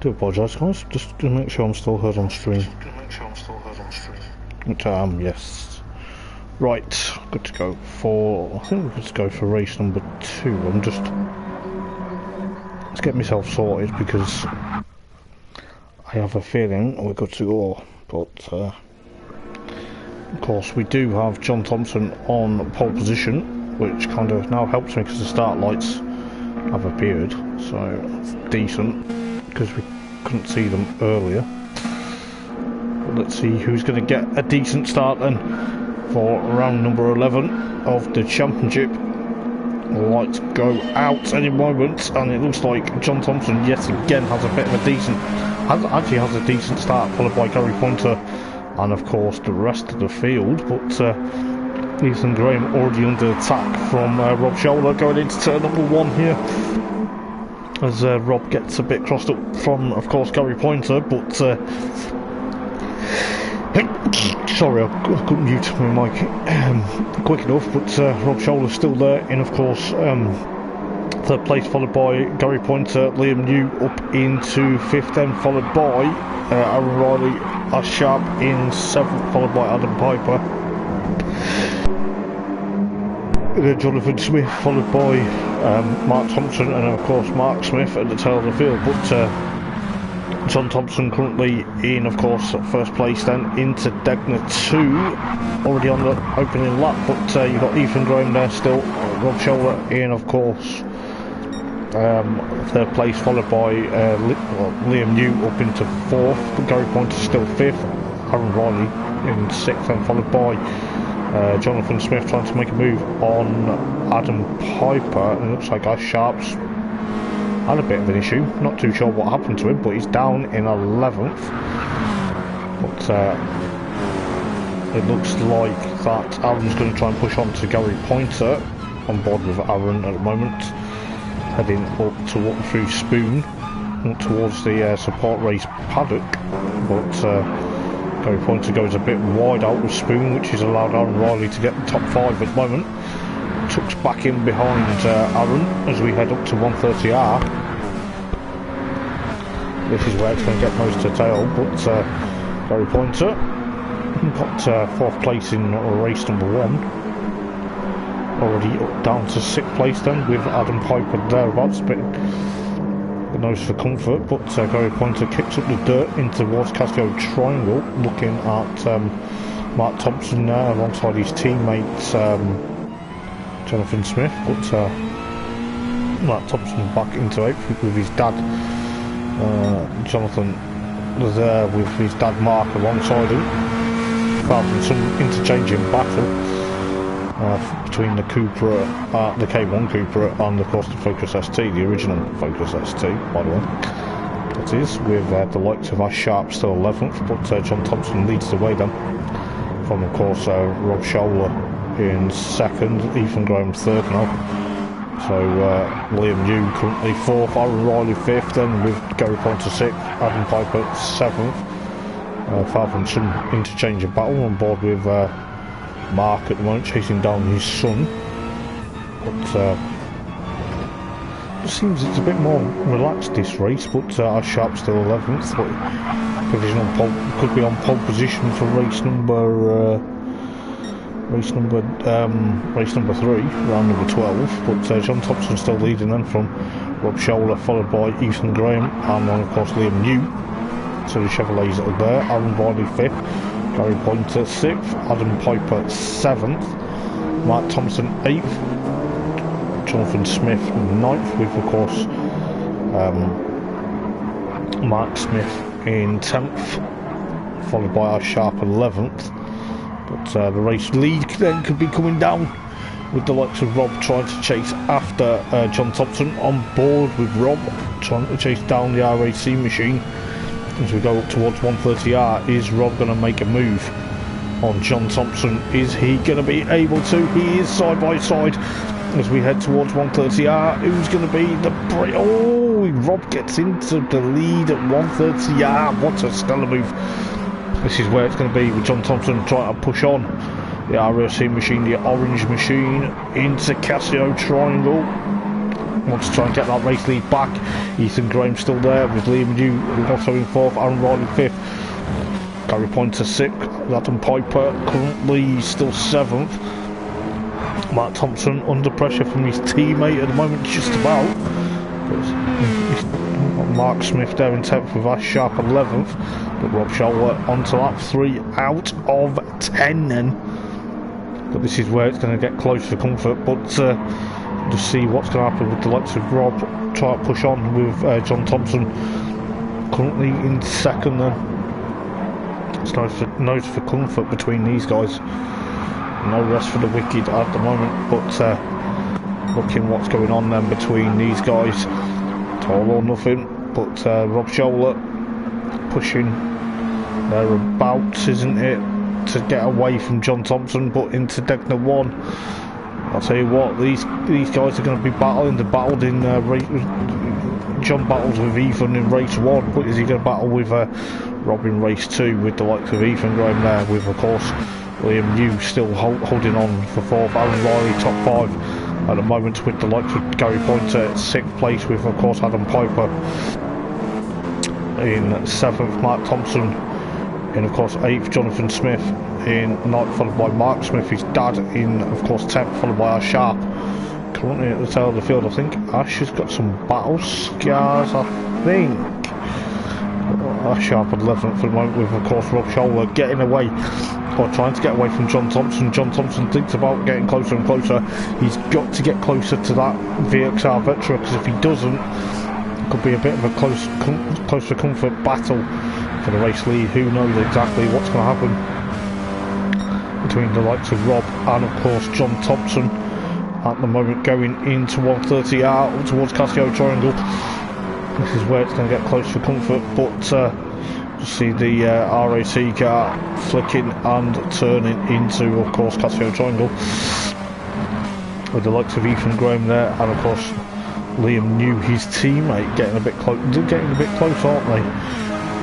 do apologise, guys. Just to make sure I'm still heard on stream. Which I am, yes. Right, good to go for. I think we're good to go for race number 2. I'm just. Let's get myself sorted because I have a feeling we're good to go. But of course, we do have John Thompson on pole position, which kind of now helps me because the start lights have appeared. So it's decent because we couldn't see them earlier. But let's see who's going to get a decent start then for round number 11 of the championship. Lights go out any moment, and it looks like John Thompson yet again has a bit of a decent, actually has a decent start, followed by Gary Pointer, and of course the rest of the field. But Ethan Graham already under attack from Rob Scholler going into turn number 1 here, as Rob gets a bit crossed up from, of course, Gary Pointer, but sorry, I couldn't mute my mic quick enough, but Rob Scholler still there in, of course, 3rd place, followed by Gary Pointer. Liam New up into 5th, then followed by Aaron Riley as sharp in 7th, followed by Adam Piper. Jonathan Smith followed by Mark Thompson, and of course Mark Smith at the tail of the field. But John Thompson currently in, of course, 1st place, then into Degner 2, already on the opening lap. But you've got Ethan Graham there still, Rob Scholler in, of course, 3rd place, followed by Liam New up into 4th, but Gary Pointer still 5th, Aaron Riley in 6th, then followed by Jonathan Smith trying to make a move on Adam Piper, and it looks like Ash Sharp's had a bit of an issue. Not too sure what happened to him, but he's down in 11th. But it looks like that Aaron's going to try and push on to Gary Pointer, on board with Aaron at the moment, heading up through Spoon towards the support race paddock. But Gary Pointer goes a bit wide out with Spoon, which has allowed Aaron Riley to get the top 5 at the moment. Tucks back in behind Aaron as we head up to 130R. This is where it's going to get most to tail, but Gary Pointer got 4th place in race number 1. Already up down to 6th place then, with Adam Piper thereabouts, but the nose for comfort. But Gary Pointer kicks up the dirt in towards Casio Triangle, looking at Mark Thompson there alongside his teammates Jonathan Smith. But Mark Thompson back into 8th with his dad Jonathan was there with his dad Mark alongside him. Apart from some interchanging battle between the Cupra, the K1 Cupra, and of course the Focus ST, the original Focus ST, by the way. That is, with the likes of Ash Sharp still 11th, but John Thompson leads the way then. From, of course, Rob Scholler in 2nd, Ethan Graham 3rd now. So Liam New currently 4th, Aaron Riley 5th, then with Gary Pointer 6th, Adam Piper 7th. Far from some interchange of battle, on board with Mark at the moment, chasing down his son. But it seems it's a bit more relaxed this race, but Ash Sharp still 11th, but provisional pole, could be on pole position for race number 3, round number 12. But John Thompson still leading then from Rob Scholler, followed by Ethan Graham, and then of course Liam New. So the Chevrolets are there. Aaron Riley 5th, Gary Pointer 6th, Adam Piper 7th, Mark Thompson 8th, Jonathan Smith 9th, with of course Mark Smith in 10th, followed by Ash Sharp 11th. But the race lead then could be coming down, with the likes of Rob trying to chase after John Thompson, on board with Rob trying to chase down the RAC machine. As we go up towards 130R, is Rob going to make a move on John Thompson? Is he going to be able to? He is side by side as we head towards 130R. Who's going to be the break? Oh, Rob gets into the lead at 130R. What a stellar move. This is where it's going to be, with John Thompson trying to push on the RAC machine, the orange machine, into Casio Triangle. wants to try and get that race lead back. Ethan Graham still there with Liam New also in 4th, Aaron Riley 5th. Gary Pointer 6th, Adam Piper currently still 7th. Mark Thompson under pressure from his teammate at the moment, just about. Mark Smith there in 10th with Ash Sharp 11th, but Rob Scholler onto lap 3 out of 10 then. But this is where it's going to get close for comfort, but just see what's going to happen with the likes of Rob. Try to push on with John Thompson currently in 2nd then. It's nose for comfort between these guys. No rest for the wicked at the moment, but looking what's going on then between these guys. It's all or nothing, but Rob Scholler pushing thereabouts, isn't it, to get away from John Thompson, but into Degner 1. I'll tell you what, these guys are going to be battling. They battled in John battles with Ethan in race 1, but is he going to battle with Rob in race 2 with the likes of Ethan Graham there, with of course Liam New still holding on for 4th, Alan Riley top 5 at the moment with the likes of Gary Pointer at 6th place with of course Adam Piper in 7th, Mark Thompson in of course 8th, Jonathan Smith in 9th, followed by Mark Smith, his dad in of course 10th, followed by Ash Sharp. Currently at the tail of the field, I think Ash has got some battle scars, I think. Ash Sharp at 11th for the moment with of course Rob Scholler getting away, or trying to get away from John Thompson. John Thompson thinks about getting closer and closer. He's got to get closer to that VXR Vectra, because if he doesn't, it could be a bit of a close for comfort battle for the race lead. Who knows exactly what's going to happen between the likes of Rob and of course John Thompson at the moment, going into 130R towards Casio Triangle. This is where it's going to get close for comfort, but see the RAC car flicking and turning into of course Casio Triangle with the likes of Ethan Graham there, and of course Liam New, his teammate, getting a bit close, aren't they?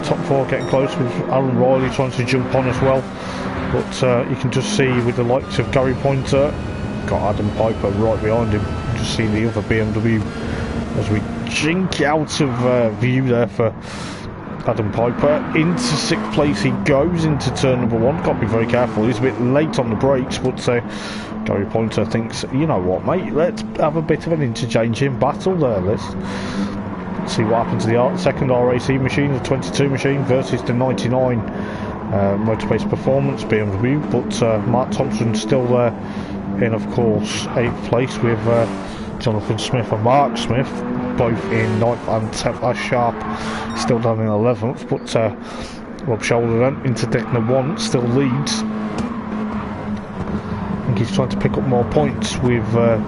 Top 4 getting close, with Aaron Riley trying to jump on as well, but you can just see with the likes of Gary Pointer, got Adam Piper right behind him. Just see the other BMW as we jink out of view there for Adam Piper. Into 6th place he goes into turn number 1. Got to be very careful. He's a bit late on the brakes, but Gary Pointer thinks, you know what, mate, let's have a bit of an interchanging battle there. Let's see what happens to the second RAC machine, the 22 machine versus the 99 Motorbase Performance BMW. But Mark Thompson still there in of course 8th place with Jonathan Smith and Mark Smith both in 9th and 10th. Ash Sharp still down in 11th, but Rob Scholler then into Degner 1 still leads. I think he's trying to pick up more points with a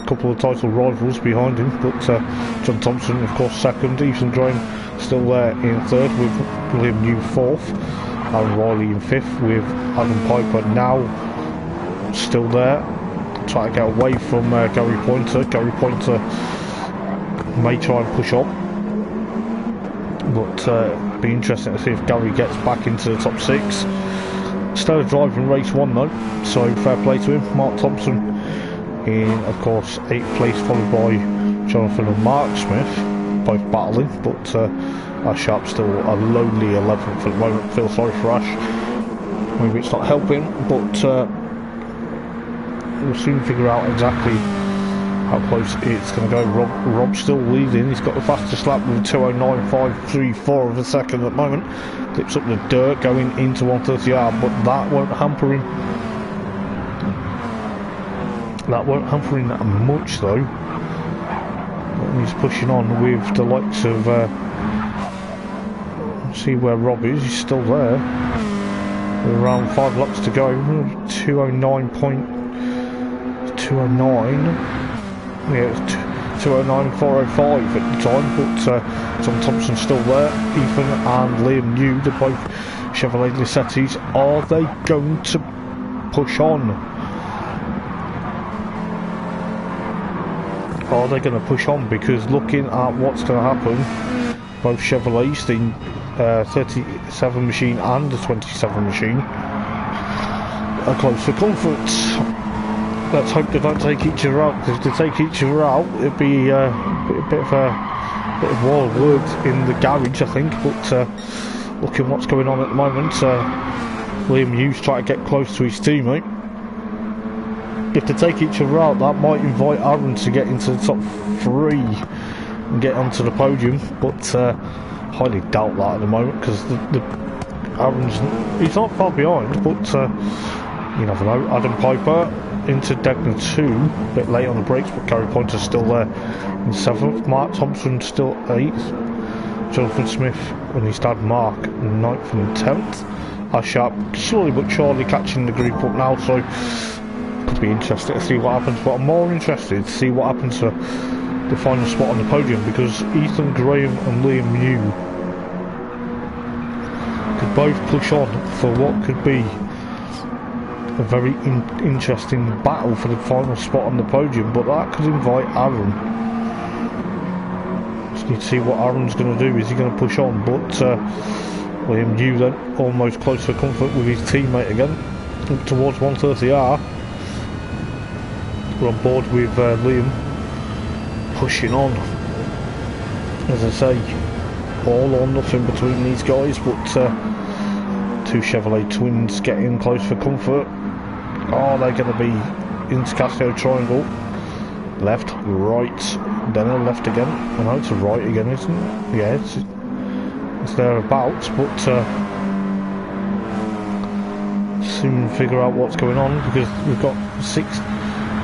couple of title rivals behind him, but John Thompson of course 2nd, Ethan Graham still there in 3rd with William New 4th, Aaron Riley in 5th with Adam Piper now still there, trying to get away from Gary Pointer. Gary Pointer may try and push on, but be interesting to see if Gary gets back into the top 6. Still driving race 1 though, so fair play to him. Mark Thompson in of course 8th place, followed by Jonathan and Mark Smith, both battling, but Ash Sharp still a lonely 11th at the moment. Feel sorry for Ash, maybe it's not helping, but we'll soon figure out exactly how close it's going to go. Rob still leading. He's got the fastest lap with 2:09.534 of a second at the moment. Clips up the dirt going into 130R, but that won't hamper him. That won't hamper him that much though. He's pushing on with the likes of see where Rob is. He's still there. Around 5 laps to go. 2:09. Yeah, it's 2:09.405 at the time, but John Thompson's still there. Ethan and Liam New, they're both Chevrolet Lissettis. Are they going to push on? Are they going to push on? Because looking at what's going to happen, both Chevrolets, the 37 machine and the 27 machine, are close for comfort. let's hope they don't take each other out, because if they take each other out, it'd be a bit of wild words in the garage, I think. But looking what's going on at the moment, Liam Hughes trying to get close to his teammate. If they take each other out, that might invite Aaron to get into the top 3 and get onto the podium, but highly doubt that at the moment, because he's not far behind, but you never know. Adam Piper into Degner 2, a bit late on the brakes, but Gary Pointer's still there in 7th. Mark Thompson still 8th. Jonathan Smith and his dad Mark 9th and 10th. Sharp slowly but surely catching the group up now, so could be interesting to see what happens, but I'm more interested to see what happens to the final spot on the podium, because Ethan Graham and Liam New could both push on for what could be a very interesting battle for the final spot on the podium, but that could invite Aaron. Just need to see what Aaron's going to do. Is he going to push on? But Liam New then almost close for comfort with his teammate again, up towards 130R. We're on board with Liam pushing on. As I say, all or nothing between these guys, but two Chevrolet twins getting close for comfort. Oh, they're going to be into Casio Triangle. Left, right, then a left again. I know it's a right again, isn't it? Yeah, it's thereabouts, but soon figure out what's going on, because we've got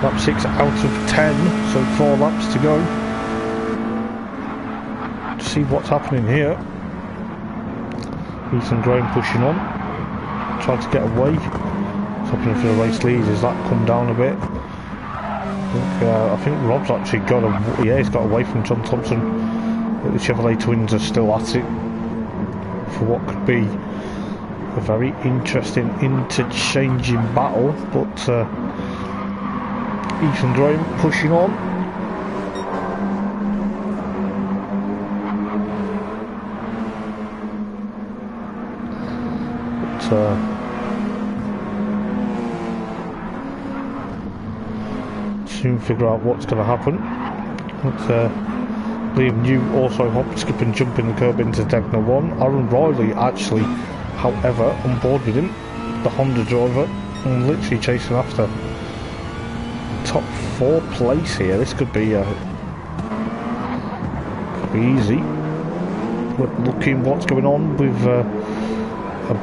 lap 6 out of 10, so 4 laps to go. To see what's happening here. Ethan Graham pushing on, trying to get away. What's happening for the race lead? Has that come down a bit? I think Rob's actually he's got away from John Thompson, but the Chevrolet twins are still at it for what could be a very interesting interchanging battle, but Ethan Graham pushing on. But soon figure out what's going to happen. But Liam New also hop, skip and jump in the curb into Degner 1. Aaron Riley actually, however, on board with him, the Honda driver, and literally chasing after. Top 4 place here. This could be easy. We're looking what's going on with a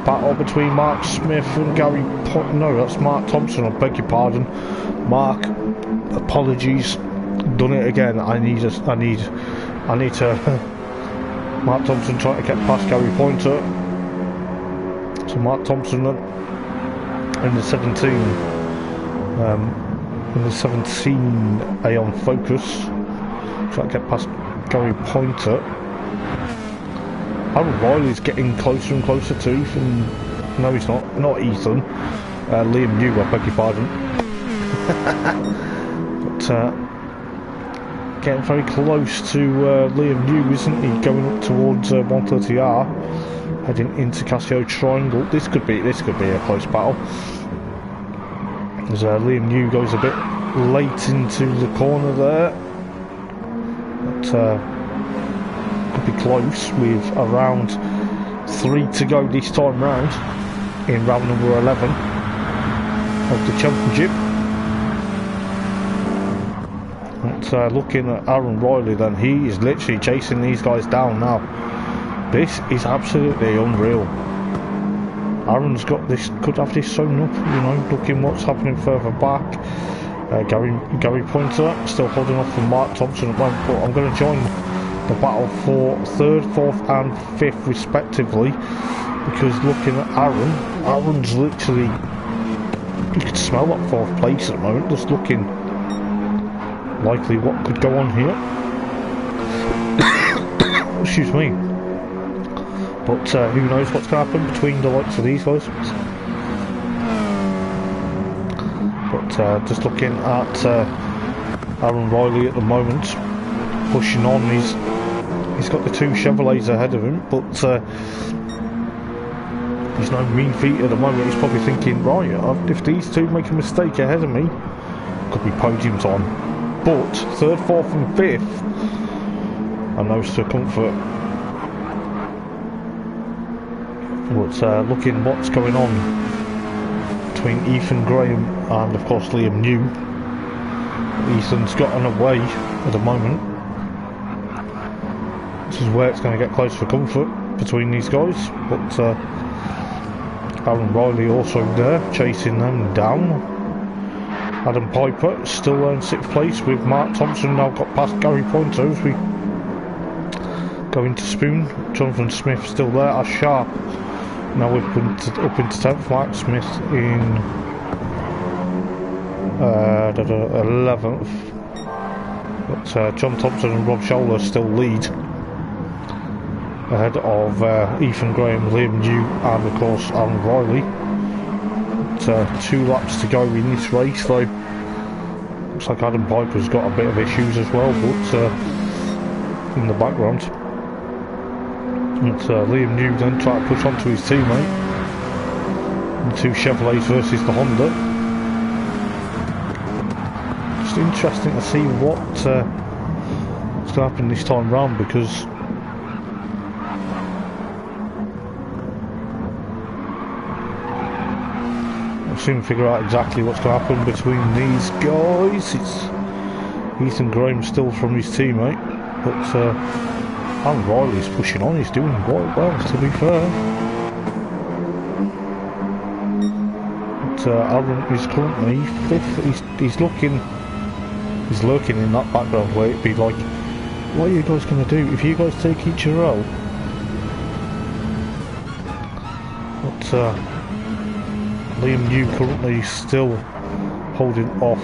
battle between Mark Smith and Gary no, that's Mark Thompson, I beg your pardon. Mark, apologies, done it again. I need to Mark Thompson trying to get past Gary Pointer. So Mark Thompson in the 17 Aeon Focus, trying to get past Gary Pointer. Aaron Riley's getting closer and closer to Ethan. No, he's not Ethan. Liam New, I beg your pardon. But getting very close to Liam New, isn't he? Going up towards 130R, heading into Casio Triangle. This could be a close battle. As Liam New goes a bit late into the corner there, but could be close with around 3 to go this time round in round number 11 of the championship. But looking at Aaron Riley, then he is literally chasing these guys down now. This is absolutely unreal. Aaron's got this, could have this sewn up, you know, looking what's happening further back. Gary Pointer still holding off from Mark Thompson at the moment, but I'm going to join the battle for 3rd, 4th and 5th respectively, because looking at Aaron's literally, you could smell that 4th place at the moment, just looking likely what could go on here. Excuse me. But who knows what's going to happen between the likes of these guys. But just looking at Aaron Riley at the moment, pushing on. He's got the 2 Chevrolets ahead of him, but he's no mean feat at the moment. He's probably thinking, right, if these 2 make a mistake ahead of me, could be podium time. But third, fourth and fifth are no comfort. But looking what's going on between Ethan Graham and of course Liam New. Ethan's gotten away at the moment. This is where it's going to get close for comfort between these guys. But Aaron Riley also there, chasing them down. Adam Piper still in 6th place with Mark Thompson, now got past Gary Pointer as we go into Spoon. Jonathan Smith still there, as Sharp now up into 10th. Mark Smith in 11th. But John Thompson and Rob Scholler still lead ahead of Ethan Graham, Liam New and of course Aaron Riley. But 2 laps to go in this race though. Looks like Adam Piper's got a bit of issues as well, but in the background. But Liam New then trying to push onto his teammate. The 2 Chevrolets versus the Honda. Just interesting to see what's going to happen this time round, because I'll soon figure out exactly what's going to happen between these guys. It's Ethan Graham still from his teammate, but Aaron Riley's pushing on. He's doing quite well, to be fair. But Aaron is currently 5th. He's lurking in that background where it'd be like, what are you guys going to do if you guys take each a row? But Liam New currently still holding off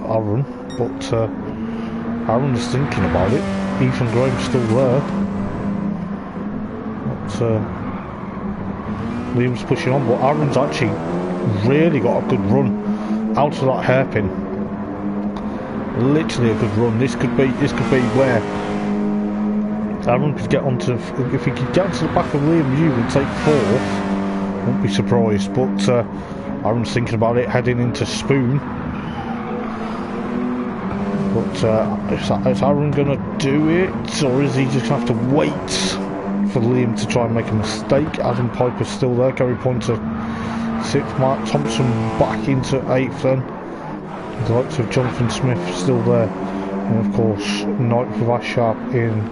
Aaron, but Aaron is thinking about it. Ethan Graham's still there, but Liam's pushing on. But Aaron's actually really got a good run out of that hairpin. Literally a good run. This could be where Aaron could get onto. If he could get onto the back of Liam New and take 4th, wouldn't be surprised. But Aaron's thinking about it, heading into Spoon. But is Aaron going to do it, or is he just going to have to wait for Liam to try and make a mistake? Adam Piper's still there, Gary Pointer 6th, Mark Thompson back into 8th then. The likes of Jonathan Smith still there, and of course 9th with Ash Sharp in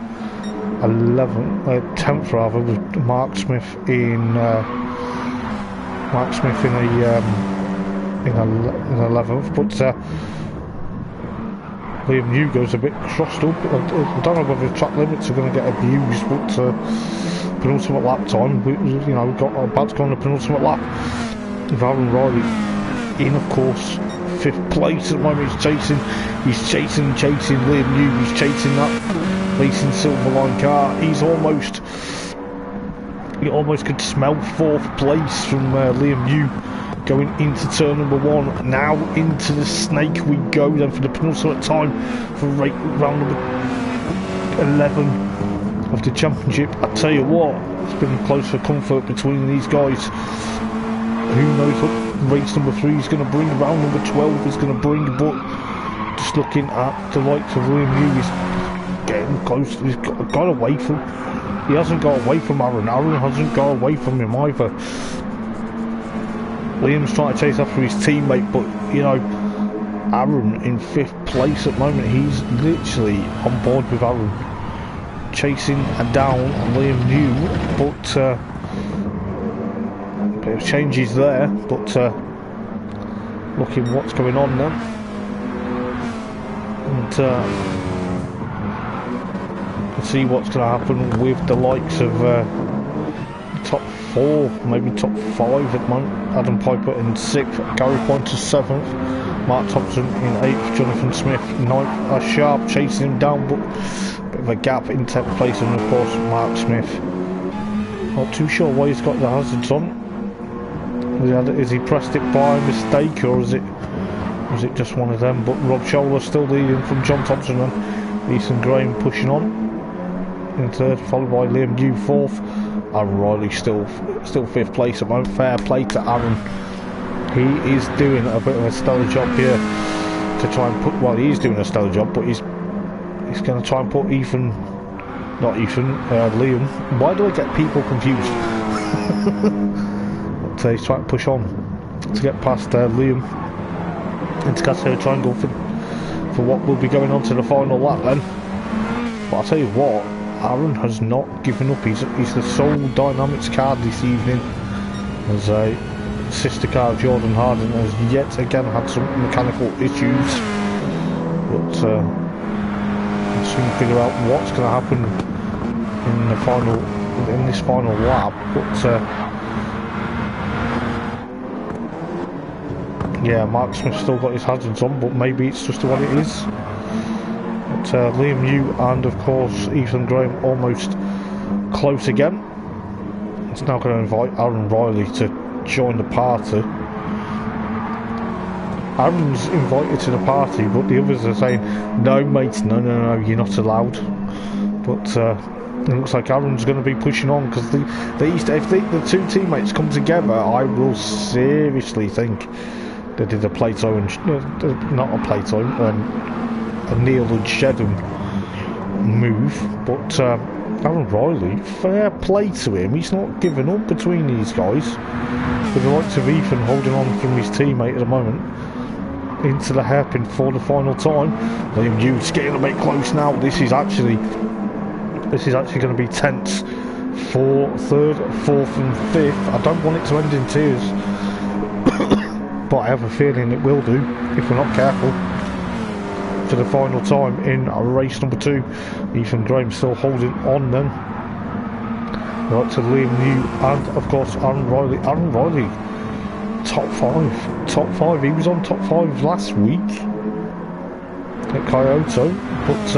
10th rather, with Mark Smith in 11th. But Liam New goes a bit crossed up. I don't know whether the track limits are going to get abused, but penultimate lap time, we've got about to go on the penultimate lap with Aaron Riley in, of course, 5th place at the moment. He's chasing Liam New. He's chasing that racing silver line car. He almost could smell 4th place from Liam New going into turn number 1. Now into the snake we go then for the penultimate time for round number 11 of the championship. I tell you what, it's been close for comfort between these guys. Who knows what race number 3 is going to bring, round number 12 is going to bring, but just looking at the likes of Liam New, he's getting close. He's got away from, he hasn't got away from Aaron. Aaron hasn't got away from him either. Liam's trying to chase after his teammate, but Aaron in 5th place at the moment. He's literally on board with Aaron, chasing down Liam New, but bit of changes there, but looking what's going on then, and can see what's going to happen with the likes of top 4, maybe top 5 at the moment. Adam Piper in 6th, Gary Pointer 7th, Mark Thompson in 8th, Jonathan Smith 9th, Sharp chasing him down, but a bit of a gap in 10th place, and of course Mark Smith. Not too sure why he's got the hazards on. Is he pressed it by mistake, or is it just one of them? But Rob Scholler still leading from John Thompson, and Ethan Graham pushing on in 3rd, followed by Liam New 4th. Aaron Riley still 5th place at the moment. Fair play to Aaron. He is doing a bit of a stellar job here to try and put, well, he's doing a stellar job, but he's going to try and put Liam. Why do I get people confused? But he's trying to push on to get past Liam into Casio Triangle for what will be going on to the final lap then. But I'll tell you what, Aaron has not given up. He's the sole Dynamics car this evening, as a sister car of Jordan Harden has yet again had some mechanical issues. But we'll soon figure out what's going to happen in this final lap. But yeah, Mark Smith's still got his hazards on, but maybe it's just what it is. But Liam New and of course Ethan Graham almost close again. It's now going to invite Aaron Riley to join the party. Aaron's invited to the party, but the others are saying, no mate, no, you're not allowed. But it looks like Aaron's going to be pushing on, because if the two teammates come together, I will seriously think they did a Plato and not a Plato, a Neil and Shedham move. But Aaron Riley, fair play to him. He's not giving up between these guys. With the likes of Ethan holding on from his teammate at the moment into the hairpin for the final time. Liam Hughes getting a bit close now. This is actually going to be tense for third, fourth, and fifth. I don't want it to end in tears, but I have a feeling it will do if we're not careful. For the final time in race number 2, Ethan Graham still holding on then. Right to Liam New and of course Aaron Riley. Aaron Riley, top 5. He was on top 5 last week at Kyoto, but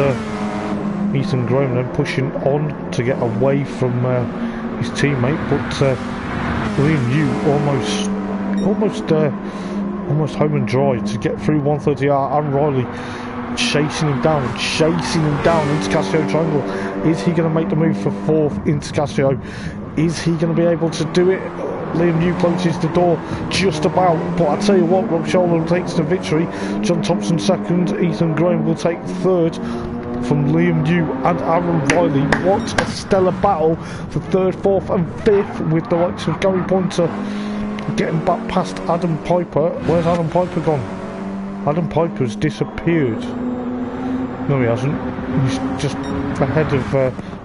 Ethan Graham then pushing on to get away from his teammate. But Liam New almost home and dry to get through 130R. Aaron Riley chasing him down into Casio Triangle. Is he going to make the move for 4th into Casio? Is he going to be able to do it? Liam New closes the door just about, but I tell you what, Rob Scholler takes the victory. John Thompson 2nd, Ethan Graham will take 3rd from Liam New and Aaron Riley. What a stellar battle for 3rd, 4th and 5th, with the likes of Gary Pointer getting back past Adam Piper. Where's Adam Piper gone? Adam Piper's disappeared. No, he hasn't. He's just ahead of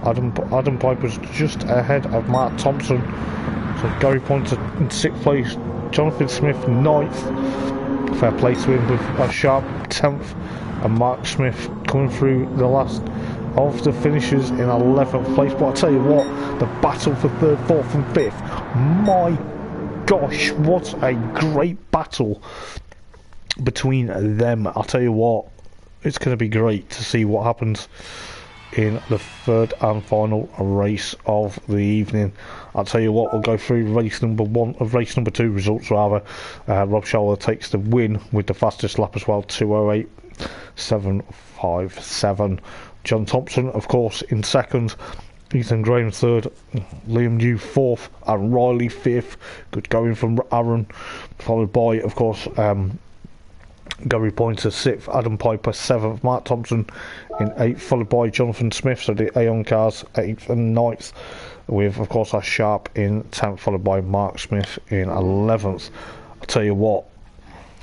Adam Piper's just ahead of Mark Thompson. So Gary Pointer in 6th place, Jonathan Smith 9th. Fair play to him with a sharp 10th, and Mark Smith coming through the last of the finishers in 11th place. But I'll tell you what, the battle for 3rd, 4th and 5th, my gosh, what a great battle between them. I'll tell you what, it's going to be great to see what happens in the 3rd and final race of the evening. I'll tell you what, we'll go through race number 2 results rather. Rob Scholler takes the win with the fastest lap as well, 2:08.757. John Thompson, of course, in 2nd. Ethan Graham 3rd, Liam New 4th, and Riley 5th. Good going from Aaron, followed by, of course, Gary Pointer 6th, Adam Piper 7th, Mark Thompson in 8th, followed by Jonathan Smith, so the Aeon cars 8th and 9th, with of course our Sharp in 10th, followed by Mark Smith in 11th. I'll tell you what,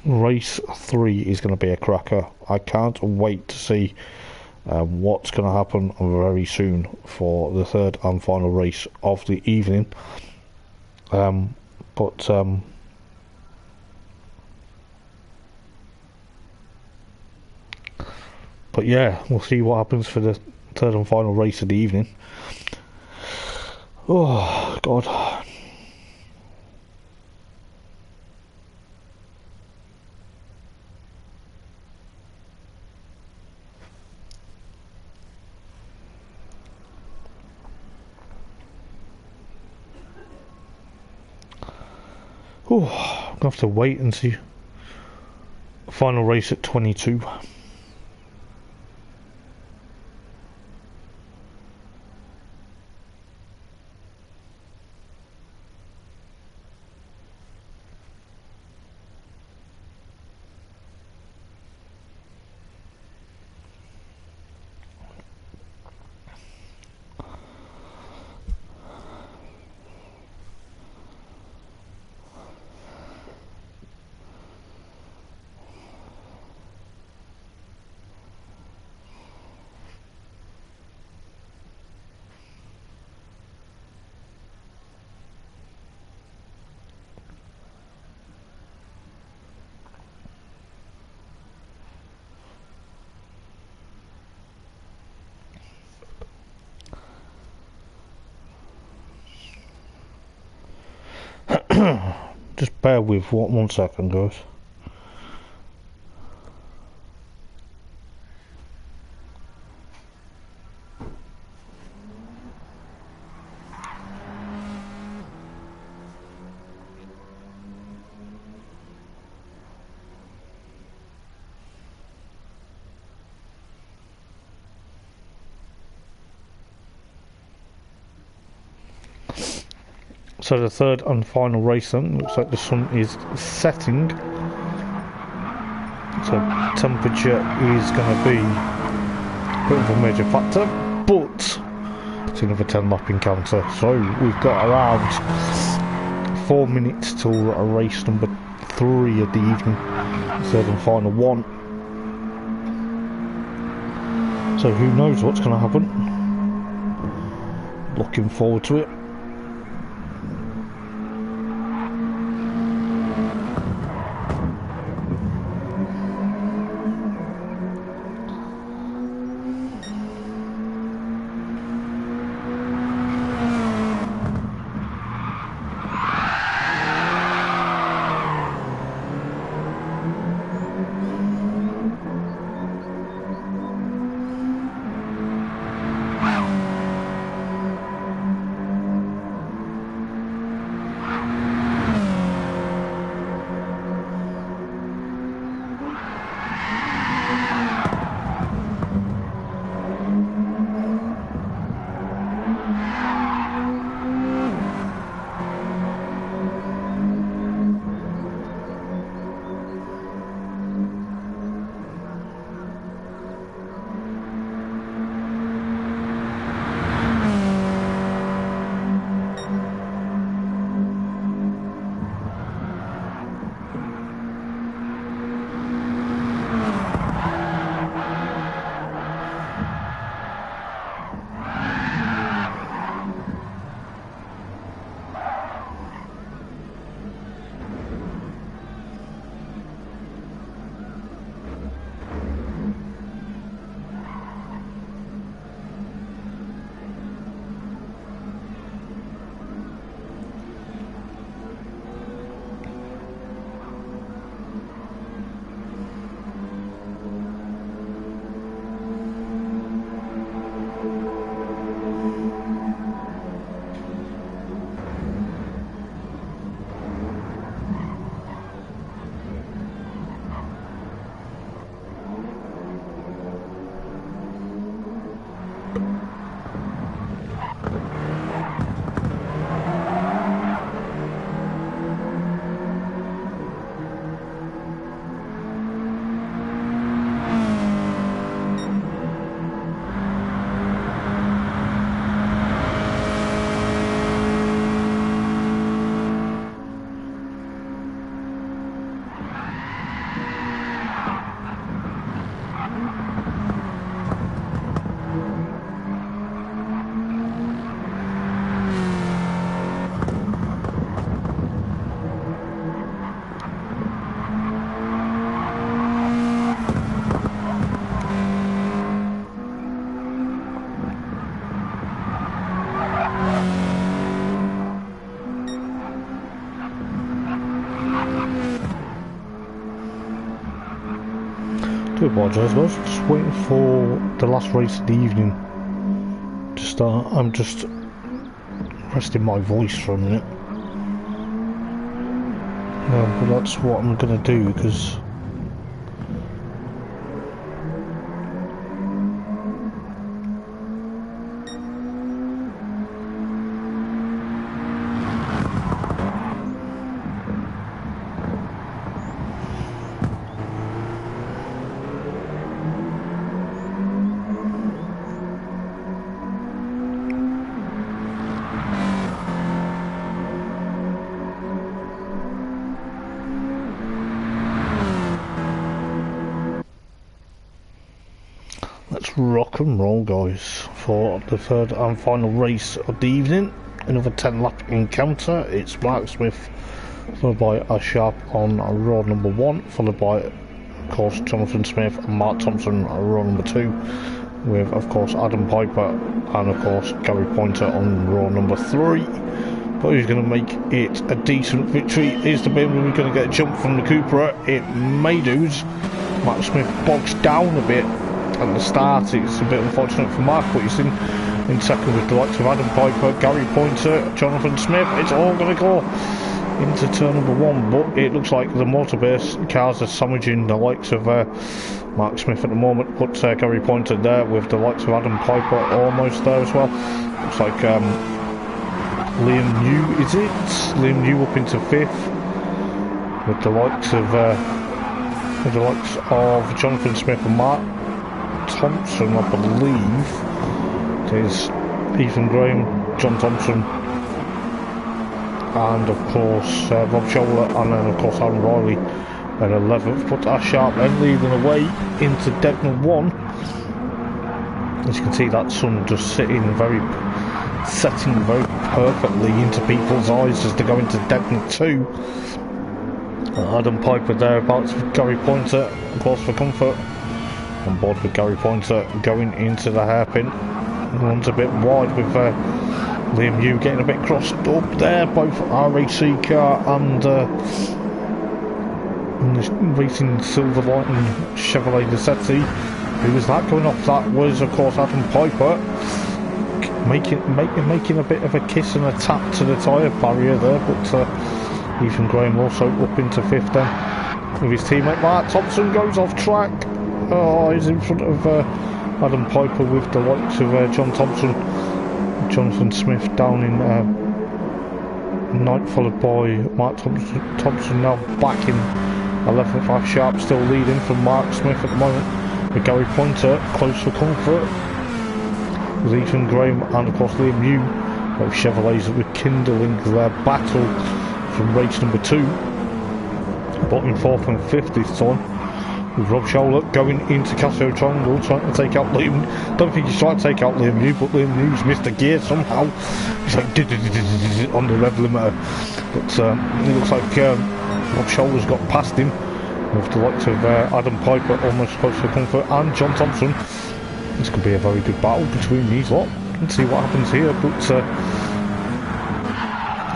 race 3 is going to be a cracker. I can't wait to see what's going to happen very soon for the 3rd and final race of the evening. But yeah, we'll see what happens for the 3rd and final race of the evening. Oh, God. Oh, I'm going to have to wait and see. Final race at 22. Just bear with one second, guys. So the third and final race then, looks like the sun is setting. So temperature is going to be a bit of a major factor, but it's another 10 lap encounter. So we've got around 4 minutes till race number 3 of the evening, third and final one. So who knows what's going to happen. Looking forward to it. I do apologise, guys. Just waiting for the last race of the evening to start. I'm just resting my voice for a minute. But that's what I'm going to do, because let's rock and roll, guys, for the third and final race of the evening. Another 10 lap encounter. It's Mark Smith followed by a Sharp on row number 1, followed by, of course, Jonathan Smith and Mark Thompson on row number 2, with, of course, Adam Piper and, of course, Gary Pointer on row number 3. but who's going to make it a decent victory? Is the bin going to get a jump from the Cupra? It may do. Mark Smith bogs down a bit at the start. It's a bit unfortunate for Mark, but he's in second with the likes of Adam Piper, Gary Pointer, Jonathan Smith. It's all going to go into turn number 1, but it looks like the motor-based cars are sandwiching the likes of Mark Smith at the moment. But Gary Pointer there with the likes of Adam Piper almost there as well. Looks like Liam New, is it? Liam New up into 5th with the likes of Jonathan Smith and Mark Thompson, I believe. There's Ethan Graham, John Thompson, and of course Rob Scholler, and then of course Aaron Riley at 11th. But Ash Sharp then leading away into Degner 1. As you can see, that sun just setting very perfectly into people's eyes as they go into Degner 2. Adam Piper thereabouts with Gary Pointer, of course, for comfort. On board with Gary Pointer going into the hairpin. Runs a bit wide with Liam New getting a bit crossed up there. Both RAC car and the Racing Silver Lightning Chevrolet Desetti. Who was that going off? That was, of course, Adam Piper making a bit of a kiss and a tap to the tyre barrier there. But Ethan Graham also up into 5th then with his teammate Mark Thompson. Goes off track. Oh, he's in front of Adam Piper with the likes of John Thompson, Jonathan Smith down in 9th, followed by Mark Thompson now back in 11th. Ash Sharp still leading from Mark Smith at the moment, with Gary Pointer close for comfort with Ethan Graham and of course Liam New. Both Chevrolets rekindling their battle from race number 2, but in 4th and 5th this time, with Rob Scholler going into Casio Triangle trying to take out Liam. Don't think he's trying to take out Liam New, but Liam New's missed a gear somehow. He's like on the rev limiter, but it looks like Rob Scholler's got past him with the likes of Adam Piper almost close for comfort and John Thompson. This could be a very good battle between these lot. Let's see what happens here, but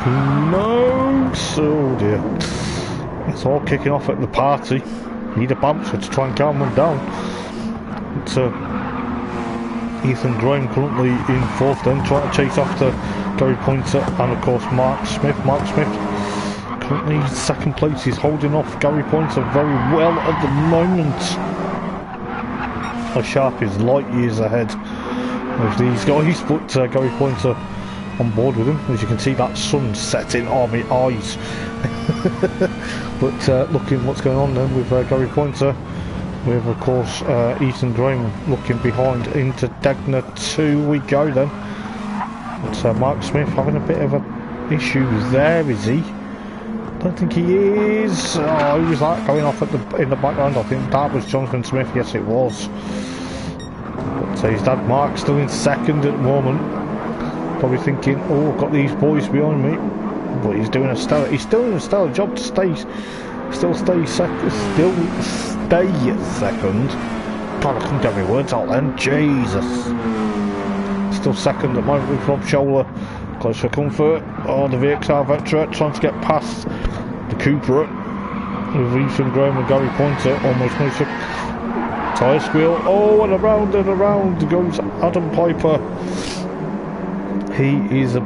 who knows? Oh dear, it's all kicking off at the party. Need a bouncer to try and calm them down. It's Ethan Graham currently in 4th then, trying to chase after Gary Pointer and of course Mark Smith. Mark Smith currently 2nd place. He's holding off Gary Pointer very well at the moment. Ash Sharp is light years ahead of these guys, but Gary Pointer on board with him. As you can see, that sun setting on my eyes. But looking what's going on then with Gary Pointer, with of course Ethan Graham looking behind into Degner 2 we go then. But Mark Smith having a bit of a issue there, is he? Don't think he is. Oh, who was that going off in the background? I think that was Jonathan Smith. Yes, it was. But his dad Mark still in 2nd at the moment. Probably thinking, oh, I've got these boys behind me. But he's doing a stellar. He's still doing a stellar job to stay second. God, I couldn't get my words out then. Jesus. Still 2nd at the moment with Rob Scholler. Close for comfort. Oh, the VXR Vectra trying to get past the Cupra with Ethan Graham and Gary Pointer. Almost no tyre squeal. Oh, and around goes Adam Piper. He's had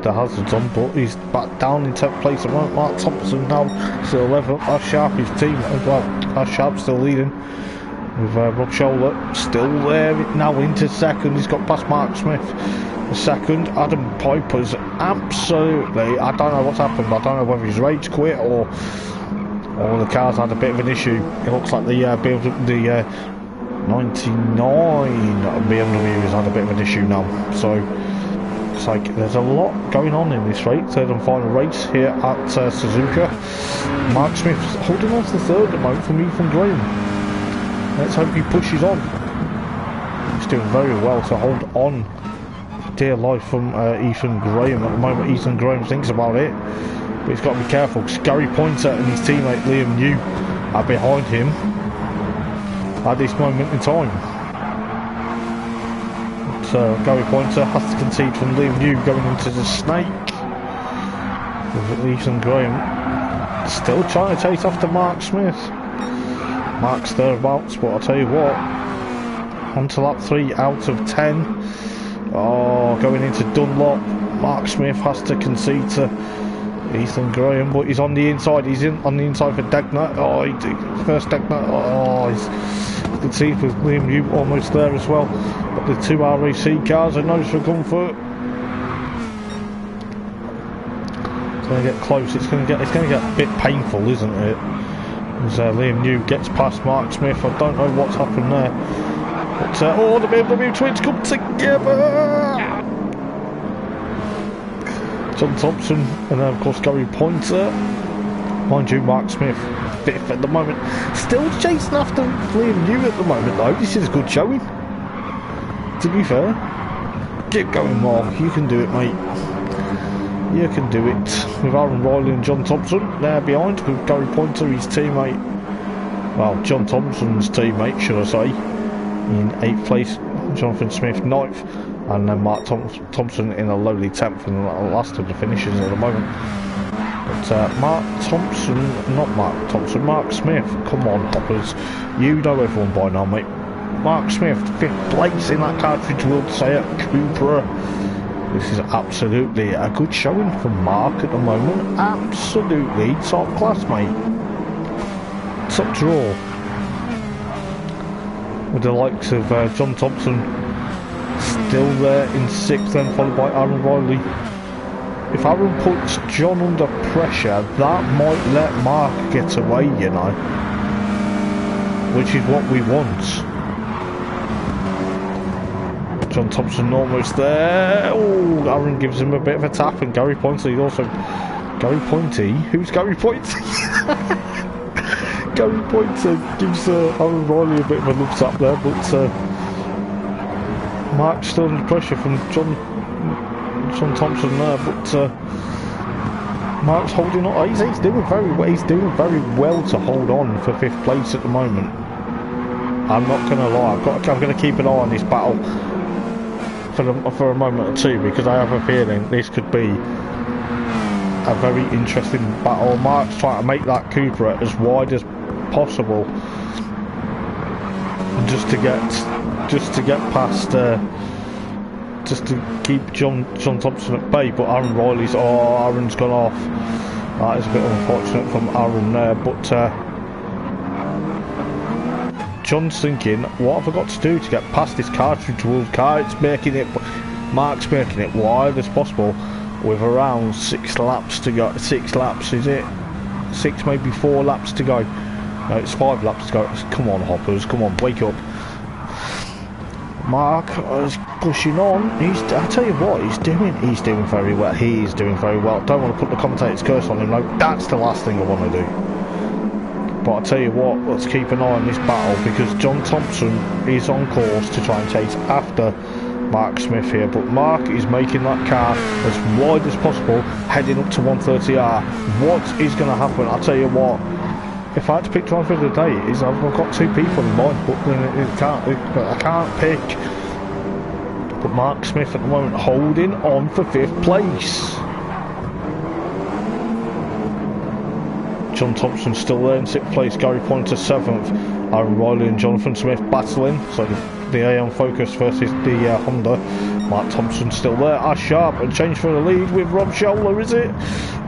the hazards on, but he's back down in 10th place. Mark Thompson now still 11th. Ash Sharp, his team as well. Ash Sharp still leading with Rob Scholler still there now into 2nd. He's got past Mark Smith. 2nd, Adam Piper's absolutely, I don't know what's happened. I don't know whether he's rage quit or the car's had a bit of an issue. It looks like the 99 BMW has had a bit of an issue now. So it's like there's a lot going on in this race. 3rd and final race here at Suzuka. Mark Smith's holding on to the 3rd at the moment from Ethan Graham. Let's hope he pushes on. He's doing very well to hold on. Dear life from Ethan Graham at the moment. Ethan Graham thinks about it, but he's got to be careful because Gary Pointer and his teammate Liam New are behind him at this moment in time. Gary Pointer has to concede from Liam New going into the snake. With Ethan Graham still trying to chase after Mark Smith. Mark's thereabouts, but I'll tell you what, on to lap 3 out of 10. Oh, going into Dunlop. Mark Smith has to concede to Ethan Graham, but he's on the inside. He's on the inside for Degner. Oh, first Degner. Oh, he's conceded with Liam New almost there as well. But the two RAC cars are nose for comfort. It's going to get close. It's going to get a bit painful, isn't it? As Liam New gets past Mark Smith. I don't know what's happened there. But, oh, the BMW twins come together! John Thompson and of course Gary Pointer. Mind you, Mark Smith 5th at the moment. Still chasing after Liam New at the moment though. This is a good showing, to be fair. Keep going, Mark. You can do it, mate. You can do it. With Aaron Riley and John Thompson there behind, with Gary Pointer, his teammate. Well, John Thompson's teammate, should I say. In 8th place, Jonathan Smith 9th, and then Mark Thompson in a lowly 10th, and the last of the finishers at the moment. But Mark Smith, come on, Hoppers, you know everyone by now, mate. Mark Smith, 5th place in that cartridge World Seat Cupra. This is absolutely a good showing from Mark at the moment. Absolutely top class, mate. Top draw. With the likes of John Thompson still there in 6th, then followed by Aaron Riley. If Aaron puts John under pressure, that might let Mark get away, you know, which is what we want. John Thompson almost there. Oh, Aaron gives him a bit of a tap, and Gary Pointy also. Gary Pointy? Who's Gary Pointy? Gary Pointer gives Aaron Riley a bit of a love tap there, but Mark's still under pressure from John Thompson there, but Mark's holding on. He's doing very well. He's doing very well to hold on for 5th place at the moment. I'm not going to lie. I'm going to keep an eye on this battle for a moment or two, because I have a feeling this could be a very interesting battle. Mark's trying to make that Cupra as wide as possible, just to get past, just to keep John Thompson at bay. But Aaron Riley's, Aaron's gone off. That is a bit unfortunate from Aaron there, but John's thinking, what have I got to do to get past this cartridge world car? Mark's making it wide as possible with around 6 laps to go. 6 laps, is it? 6, maybe 4 laps to go. No, it's 5 laps to go. Come on, Hoppers, come on, wake up. Mark is pushing on. I tell you what, he's doing very well. He's doing very well. Don't want to put the commentator's curse on him, no. That's the last thing I want to do. But I'll tell you what, let's keep an eye on this battle, because John Thompson is on course to try and chase after Mark Smith here. But Mark is making that car as wide as possible, heading up to 130R. What is going to happen? I'll tell you what, if I had to pick driver of the day, I've got 2 people in mind, but I can't pick. But Mark Smith at the moment holding on for 5th place. John Thompson still there in 6th place, Gary Pointer 7th, Aaron Riley and Jonathan Smith battling, so the Aeon Focus versus the Honda. Mark Thompson still there, Sharp, and change for the lead with Rob Scholler, is it?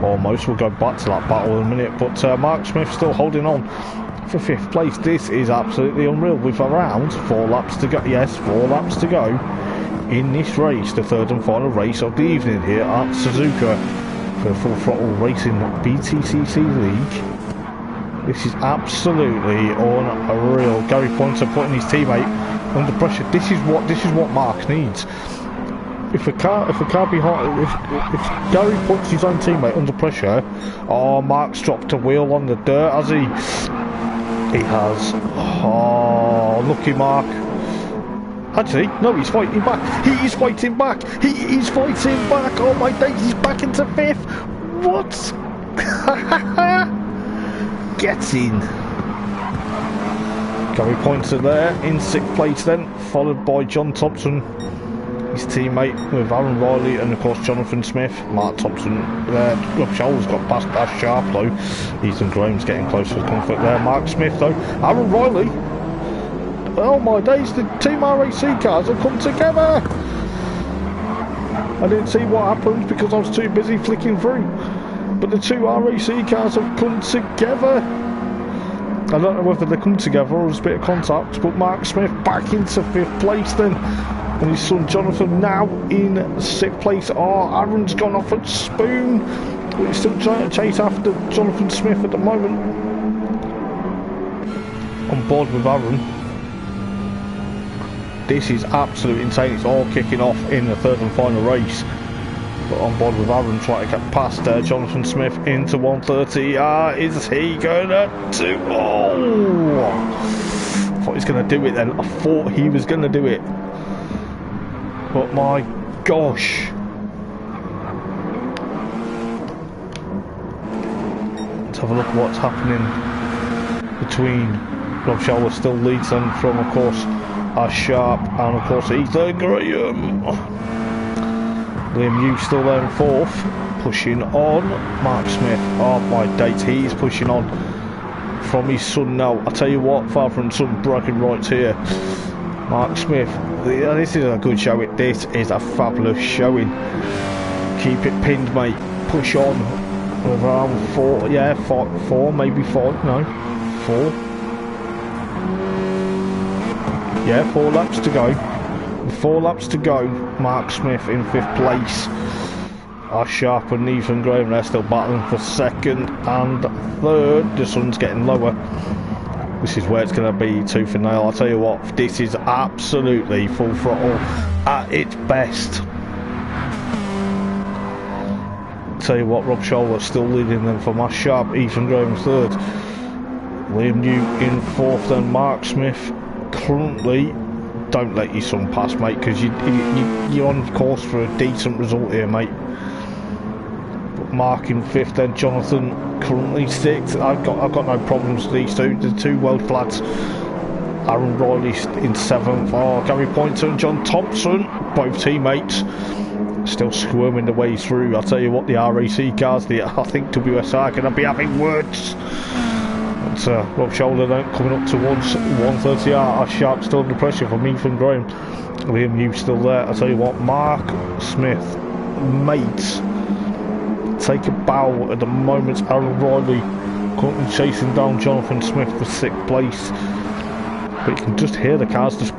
Almost. We'll go back to that battle in a minute, but Mark Smith still holding on for 5th place. This is absolutely unreal, with around 4 laps to go. Yes, 4 laps to go in this race, the 3rd and final race of the evening here at Suzuka for the Full Throttle Racing BTCC League. This is absolutely unreal. Gary Pointer putting his teammate under pressure. This is what Mark needs. If a car behind, if Gary puts his own teammate under pressure, Mark's dropped a wheel on the dirt, has he? He has. Oh, lucky Mark. Actually, no, he's fighting back. He is fighting back. He is fighting back. Oh my days, he's back into 5th. What? Get in. Gary Pointer there in 6th place then, followed by John Thompson his teammate with Aaron Riley and of course Jonathan Smith. Mark Thompson there. Rob Scholl's got past that sharp though. Ethan Graham's getting close to comfort there. Mark Smith though. Aaron Riley. Oh my days, the Team RAC cars have come together. I didn't see what happened because I was too busy flicking through. But the two RAC cars have come together. I don't know whether they come together or there's a bit of contact, but Mark Smith back into 5th place then. And his son Jonathan now in 6th place. Oh, Aaron's gone off at Spoon. But he's still trying to chase after Jonathan Smith at the moment. On board with Aaron. This is absolutely insane. It's all kicking off in the 3rd and final race. But on board with Aaron trying to get past Jonathan Smith into 130. Is he gonna do? Oh! I thought he was gonna do it then. I thought he was gonna do it. But my gosh. Let's have a look at what's happening between Rob Scholler still leads them from, of course, Sharp and of course Ethan Graham. Liam Hughes still there in 4th, pushing on. Mark Smith, oh my dates, he's pushing on from his son now. I tell you what, father and son bragging rights here. Mark Smith, this is a good showing. This is a fabulous showing. Keep it pinned, mate. Push on. Around 4, yeah, 4, maybe 5, no, 4. Yeah, 4 laps to go. 4 laps to go. Mark Smith in 5th place. Sharp and Ethan Graham, they're still battling for 2nd and 3rd. The sun's getting lower. This is where it's going to be tooth and nail. I'll tell you what, this is absolutely full throttle at its best. I'll tell you what, Rob Scholler still leading them for Sharp. Ethan Graham 3rd. Liam New in 4th, then Mark Smith. Currently, don't let your son pass, mate, because you're on course for a decent result here, mate. But Mark in 5th, then Jonathan currently 6th. I've got no problems with these two. The two world lads. Aaron Riley in 7th. Oh, Gary Pointer and John Thompson, both teammates, still squirming their way through. I'll tell you what, the RAC cars, I think WSR are going to be having words. Rob Scholler coming up to 130. Sharp still under pressure from Ethan Graham. Liam Hughes still there. I tell you what, Mark Smith, mates, take a bow at the moment. Aaron Riley currently chasing down Jonathan Smith for 6th place. But you can just hear the cars as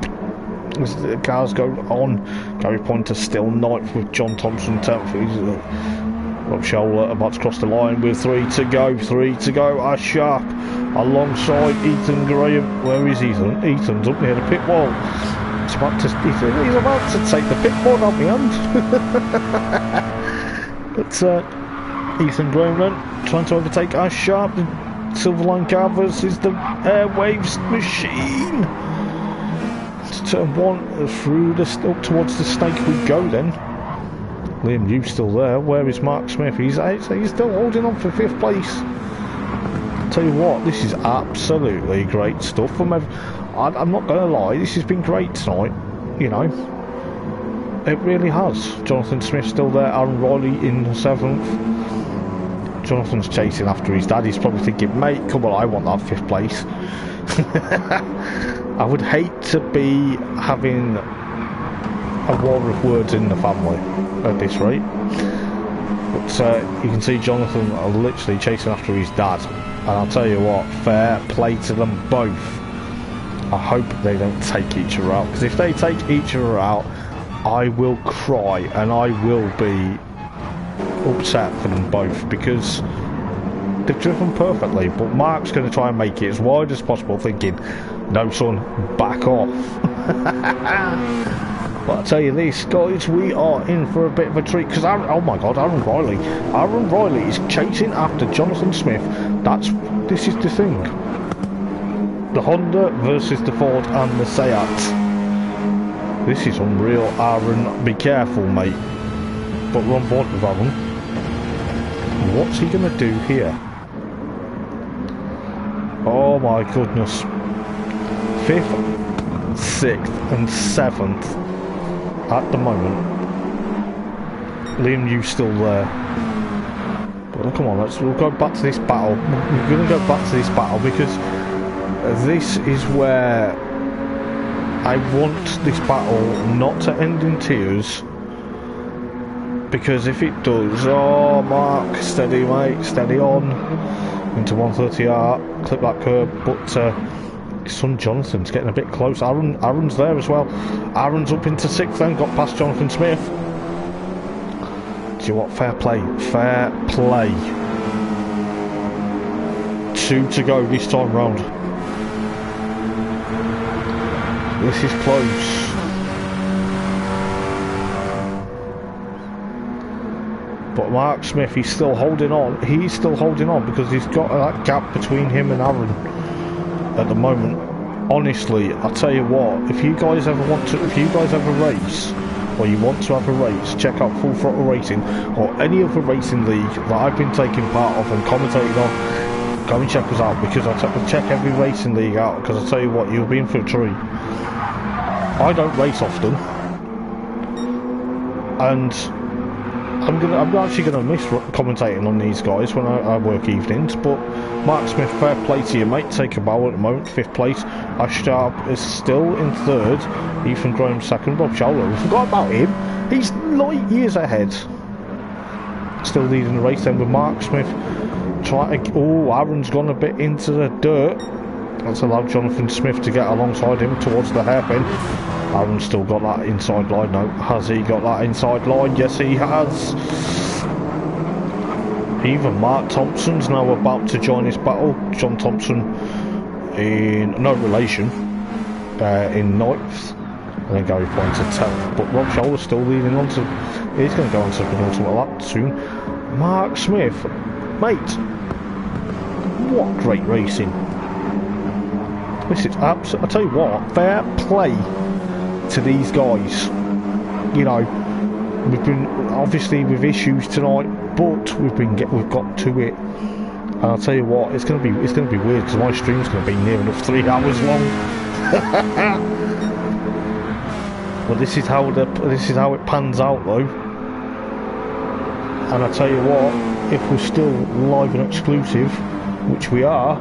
the cars go on. Gary Pointer still 9th with John Thompson 10th. Rob Scholler about to cross the line with 3 to go. 3 to go. Sharp alongside Ethan Graham. Where is Ethan? Ethan's up near the pit wall. He's about to take the pit wall out my hand. But Ethan Graham then trying to overtake Sharp. The Silverline car versus the Airwaves machine. To turn 1 through up towards the snake we go then. Liam Hughes still there. Where is Mark Smith? He's still holding on for 5th place. Tell you what, this is absolutely great stuff from I'm not going to lie, this has been great tonight. You know, it really has. Jonathan Smith still there. Aaron Riley in 7th. Jonathan's chasing after his dad. He's probably thinking, mate, come on, I want that 5th place. I would hate to be having a war of words in the family at this rate. But you can see Jonathan literally chasing after his dad, and I'll tell you what, fair play to them both. I hope they don't take each other out, because if they take each other out, I will cry and I will be upset for them both, because they've driven perfectly. But Mark's going to try and make it as wide as possible, thinking, no son, back off. But I tell you this, guys, we are in for a bit of a treat, because oh my god, Aaron Riley is chasing after Jonathan Smith. This is the thing, the Honda versus the Ford and the Seat. This is unreal. Aaron, be careful, mate. But we're on board with Aaron. What's he gonna do here? Oh my goodness. 5th, 6th and 7th at the moment. Liam, you still there? But come on, we'll go back to this battle. We're going to go back to this battle because this is where I want this battle not to end in tears. Because if it does, oh Mark, steady mate, steady on. Into 130R, clip that curb, but his son Jonathan's getting a bit close. Aaron's there as well. Aaron's up into 6th then, got past Jonathan Smith. Do you know what? Fair play. Fair play. 2 to go this time round. This is close. But Mark Smith, he's still holding on. He's still holding on because he's got that gap between him and Aaron at the moment. Honestly, I'll tell you what, if you guys ever race, or you want to have a race, check out Full Throttle Racing or any other racing league that I've been taking part of and commentating on. Go and check us out, because I'll check every racing league out, because I'll tell you what, you'll be in for a treat. I don't race often, and I'm actually going to miss commentating on these guys when I work evenings. But Mark Smith, fair play to you, mate. Take a bow at the moment, 5th place. Ash Sharp is still in 3rd. Ethan Graham 2nd. Rob Scholler, we forgot about him. He's light years ahead. Still leading the race then with Mark Smith. Aaron's gone a bit into the dirt. That's allowed Jonathan Smith to get alongside him towards the hairpin. Aaron's still got that inside line. No, has he got that inside line? Yes, he has. Even Mark Thompson's now about to join this battle. John Thompson, in no relation, in 9th, and then Gary Points at 10th. But Rob Scholl's still leading on to. He's going to go on to the penultimate lap soon. Mark Smith, mate, what great racing! This is absolutely. I tell you what, fair play to these guys. You know, we've been obviously with issues tonight, but we've got to it. And I'll tell you what, it's going to be weird because my stream's going to be near enough 3 hours long. Well, this is how it pans out though. And I tell you what, if we're still live and exclusive, which we are,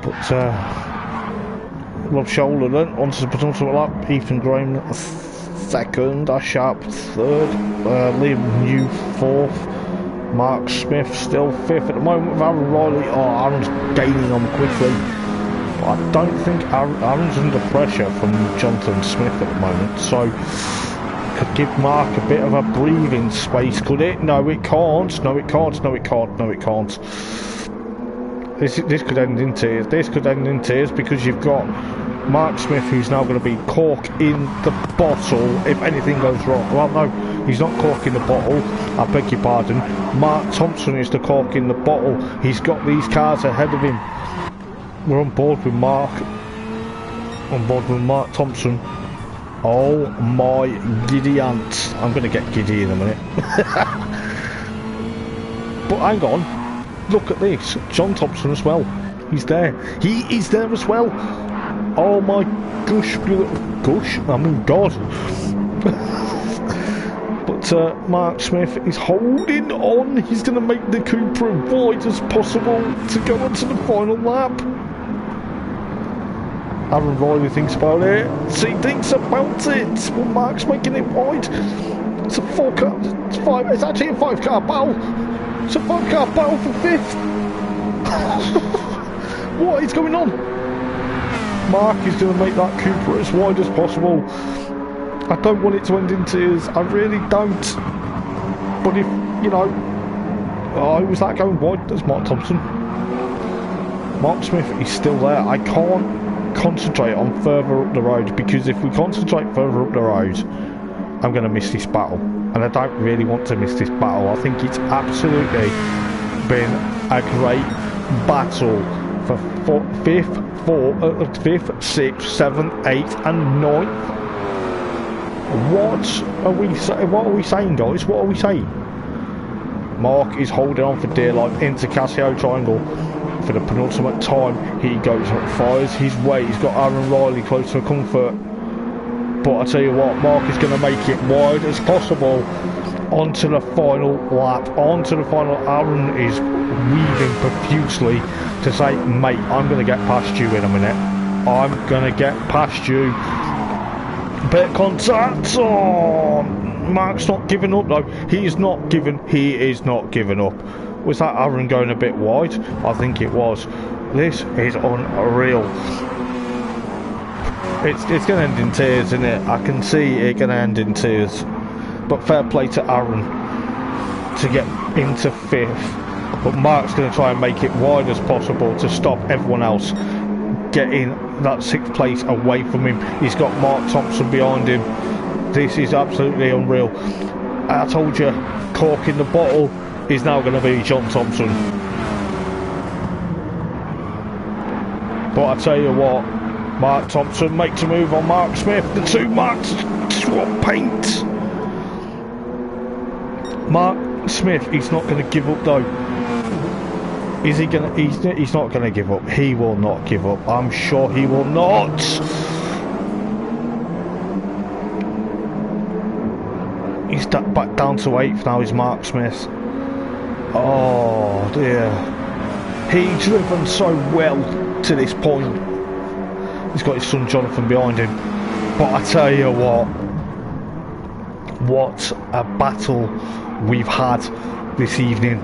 but Rob Scholler then onto the penultimate lap. Ethan Graham 2nd, Ash Sharp 3rd, Liam New 4th, Mark Smith still 5th at the moment with Aaron Riley. Oh, Aaron's gaining on quickly. But I don't think Aaron's under pressure from Jonathan Smith at the moment, so could give Mark a bit of a breathing space, could it? No, it can't. No, it can't. No, it can't. No, it can't. This could end in tears. This could end in tears because you've got Mark Smith, who's now going to be cork in the bottle if anything goes wrong. Well, no, he's not cork in the bottle. I beg your pardon. Mark Thompson is the cork in the bottle. He's got these cars ahead of him. We're on board with Mark. On board with Mark Thompson. Oh my giddy ants. I'm going to get giddy in a minute. But hang on. Look at this, John Thompson as well. He's there. He is there as well. Oh my gosh, I mean God. But Mark Smith is holding on. He's going to make the Cooper as wide as possible to go on to the final lap. Aaron Riley thinks about it. He thinks about it. Well, Mark's making it wide. It's a 4-car. It's actually a 5-car battle. It's a 5-car battle for 5th. What is going on? Mark is going to make that Cooper as wide as possible. I don't want it to end in tears. I really don't. But if, you know... Oh, was that going wide? That's Mark Thompson. Mark Smith is still there. I can't concentrate on further up the road, because if we concentrate further up the road, I'm going to miss this battle. And I don't really want to miss this battle. I think it's absolutely been a great battle for 5th, 6th, 7th, 8th and 9th. What are we saying, guys? What are we saying? Mark is holding on for dear life into Casio Triangle. for the penultimate time. He goes up, fires his way. He's got Aaron Riley close to comfort. But I tell you what, Mark is going to make it wide as possible onto the final lap. Onto the final. Aaron is weaving profusely to say, mate, I'm going to get past you in a minute. I'm going to get past you. Bit of contact. Oh, Mark's not giving up though. He is not giving up. Was that Aaron going a bit wide? I think it was. This is unreal. It's going to end in tears, isn't it? I can see it going to end in tears. But fair play to Aaron to get into 5th. But Mark's going to try and make it wide as possible to stop everyone else getting that 6th place away from him. He's got Mark Thompson behind him. This is absolutely unreal. I told you, cork in the bottle is now going to be John Thompson. But I tell you what, Mark Thompson makes a move on Mark Smith. The two Marks swap paint. Mark Smith, he's not going to give up though. Is he going to? He's not going to give up. He will not give up. I'm sure he will not. He's back down to 8th now. Is Mark Smith? Oh dear. He's driven so well to this point. He's got his son Jonathan behind him. But I tell you what a battle we've had this evening.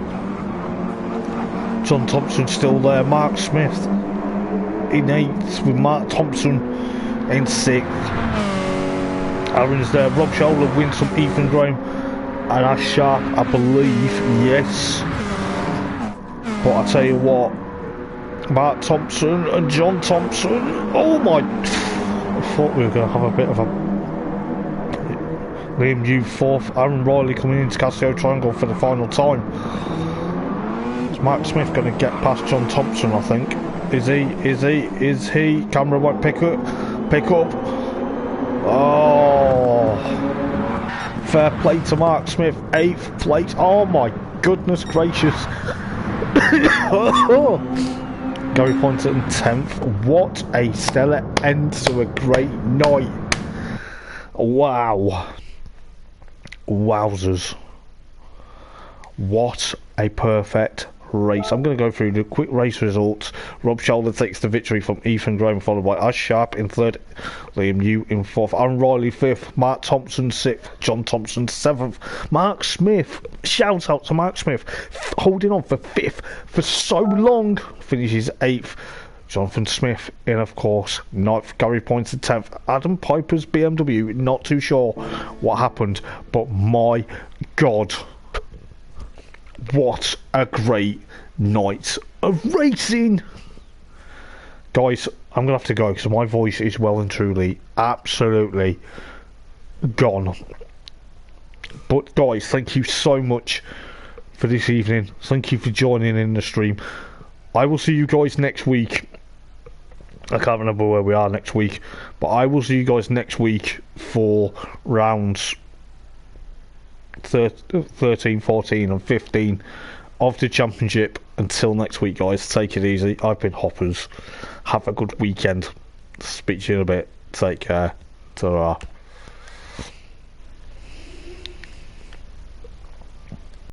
John Thompson still there. Mark Smith in 8th with Mark Thompson in 6th. Aaron's there. Rob Scholler wins from Ethan Graham and Ash Sharp, I believe. Yes. But I tell you what, Mark Thompson and John Thompson. Oh my! I thought we were going to have a bit of a Liam New 4th. Aaron Riley coming into Casio Triangle for the final time. Is Mark Smith going to get past John Thompson? I think. Is he? Camera won't pick up. Oh, fair play to Mark Smith. 8th place. Oh my goodness gracious. Gary Poynton 10th. What a stellar end to a great night. Wow. Wowzers. What a perfect race. I'm going to go through the quick race results. Rob Shoulder takes the victory from Ethan Graham, followed by Ash Sharp in 3rd, Liam New in 4th, Aaron Riley 5th, Mark Thompson 6th, John Thompson 7th, Mark Smith, shout out to Mark Smith, holding on for 5th for so long, finishes 8th. Jonathan Smith in, of course, 9th. Gary Poynton 10th. Adam Piper's BMW, not too sure what happened, but my God, what a great night of racing. Guys, I'm going to have to go because my voice is well and truly absolutely gone. But guys, thank you so much for this evening. Thank you for joining in the stream. I will see you guys next week. I can't remember where we are next week, but I will see you guys next week for rounds 13, 14 and 15 of the championship. Until next week, guys, take it easy. I've been Hoppers. Have a good weekend. Speak to you in a bit. Take care. Ta-ra.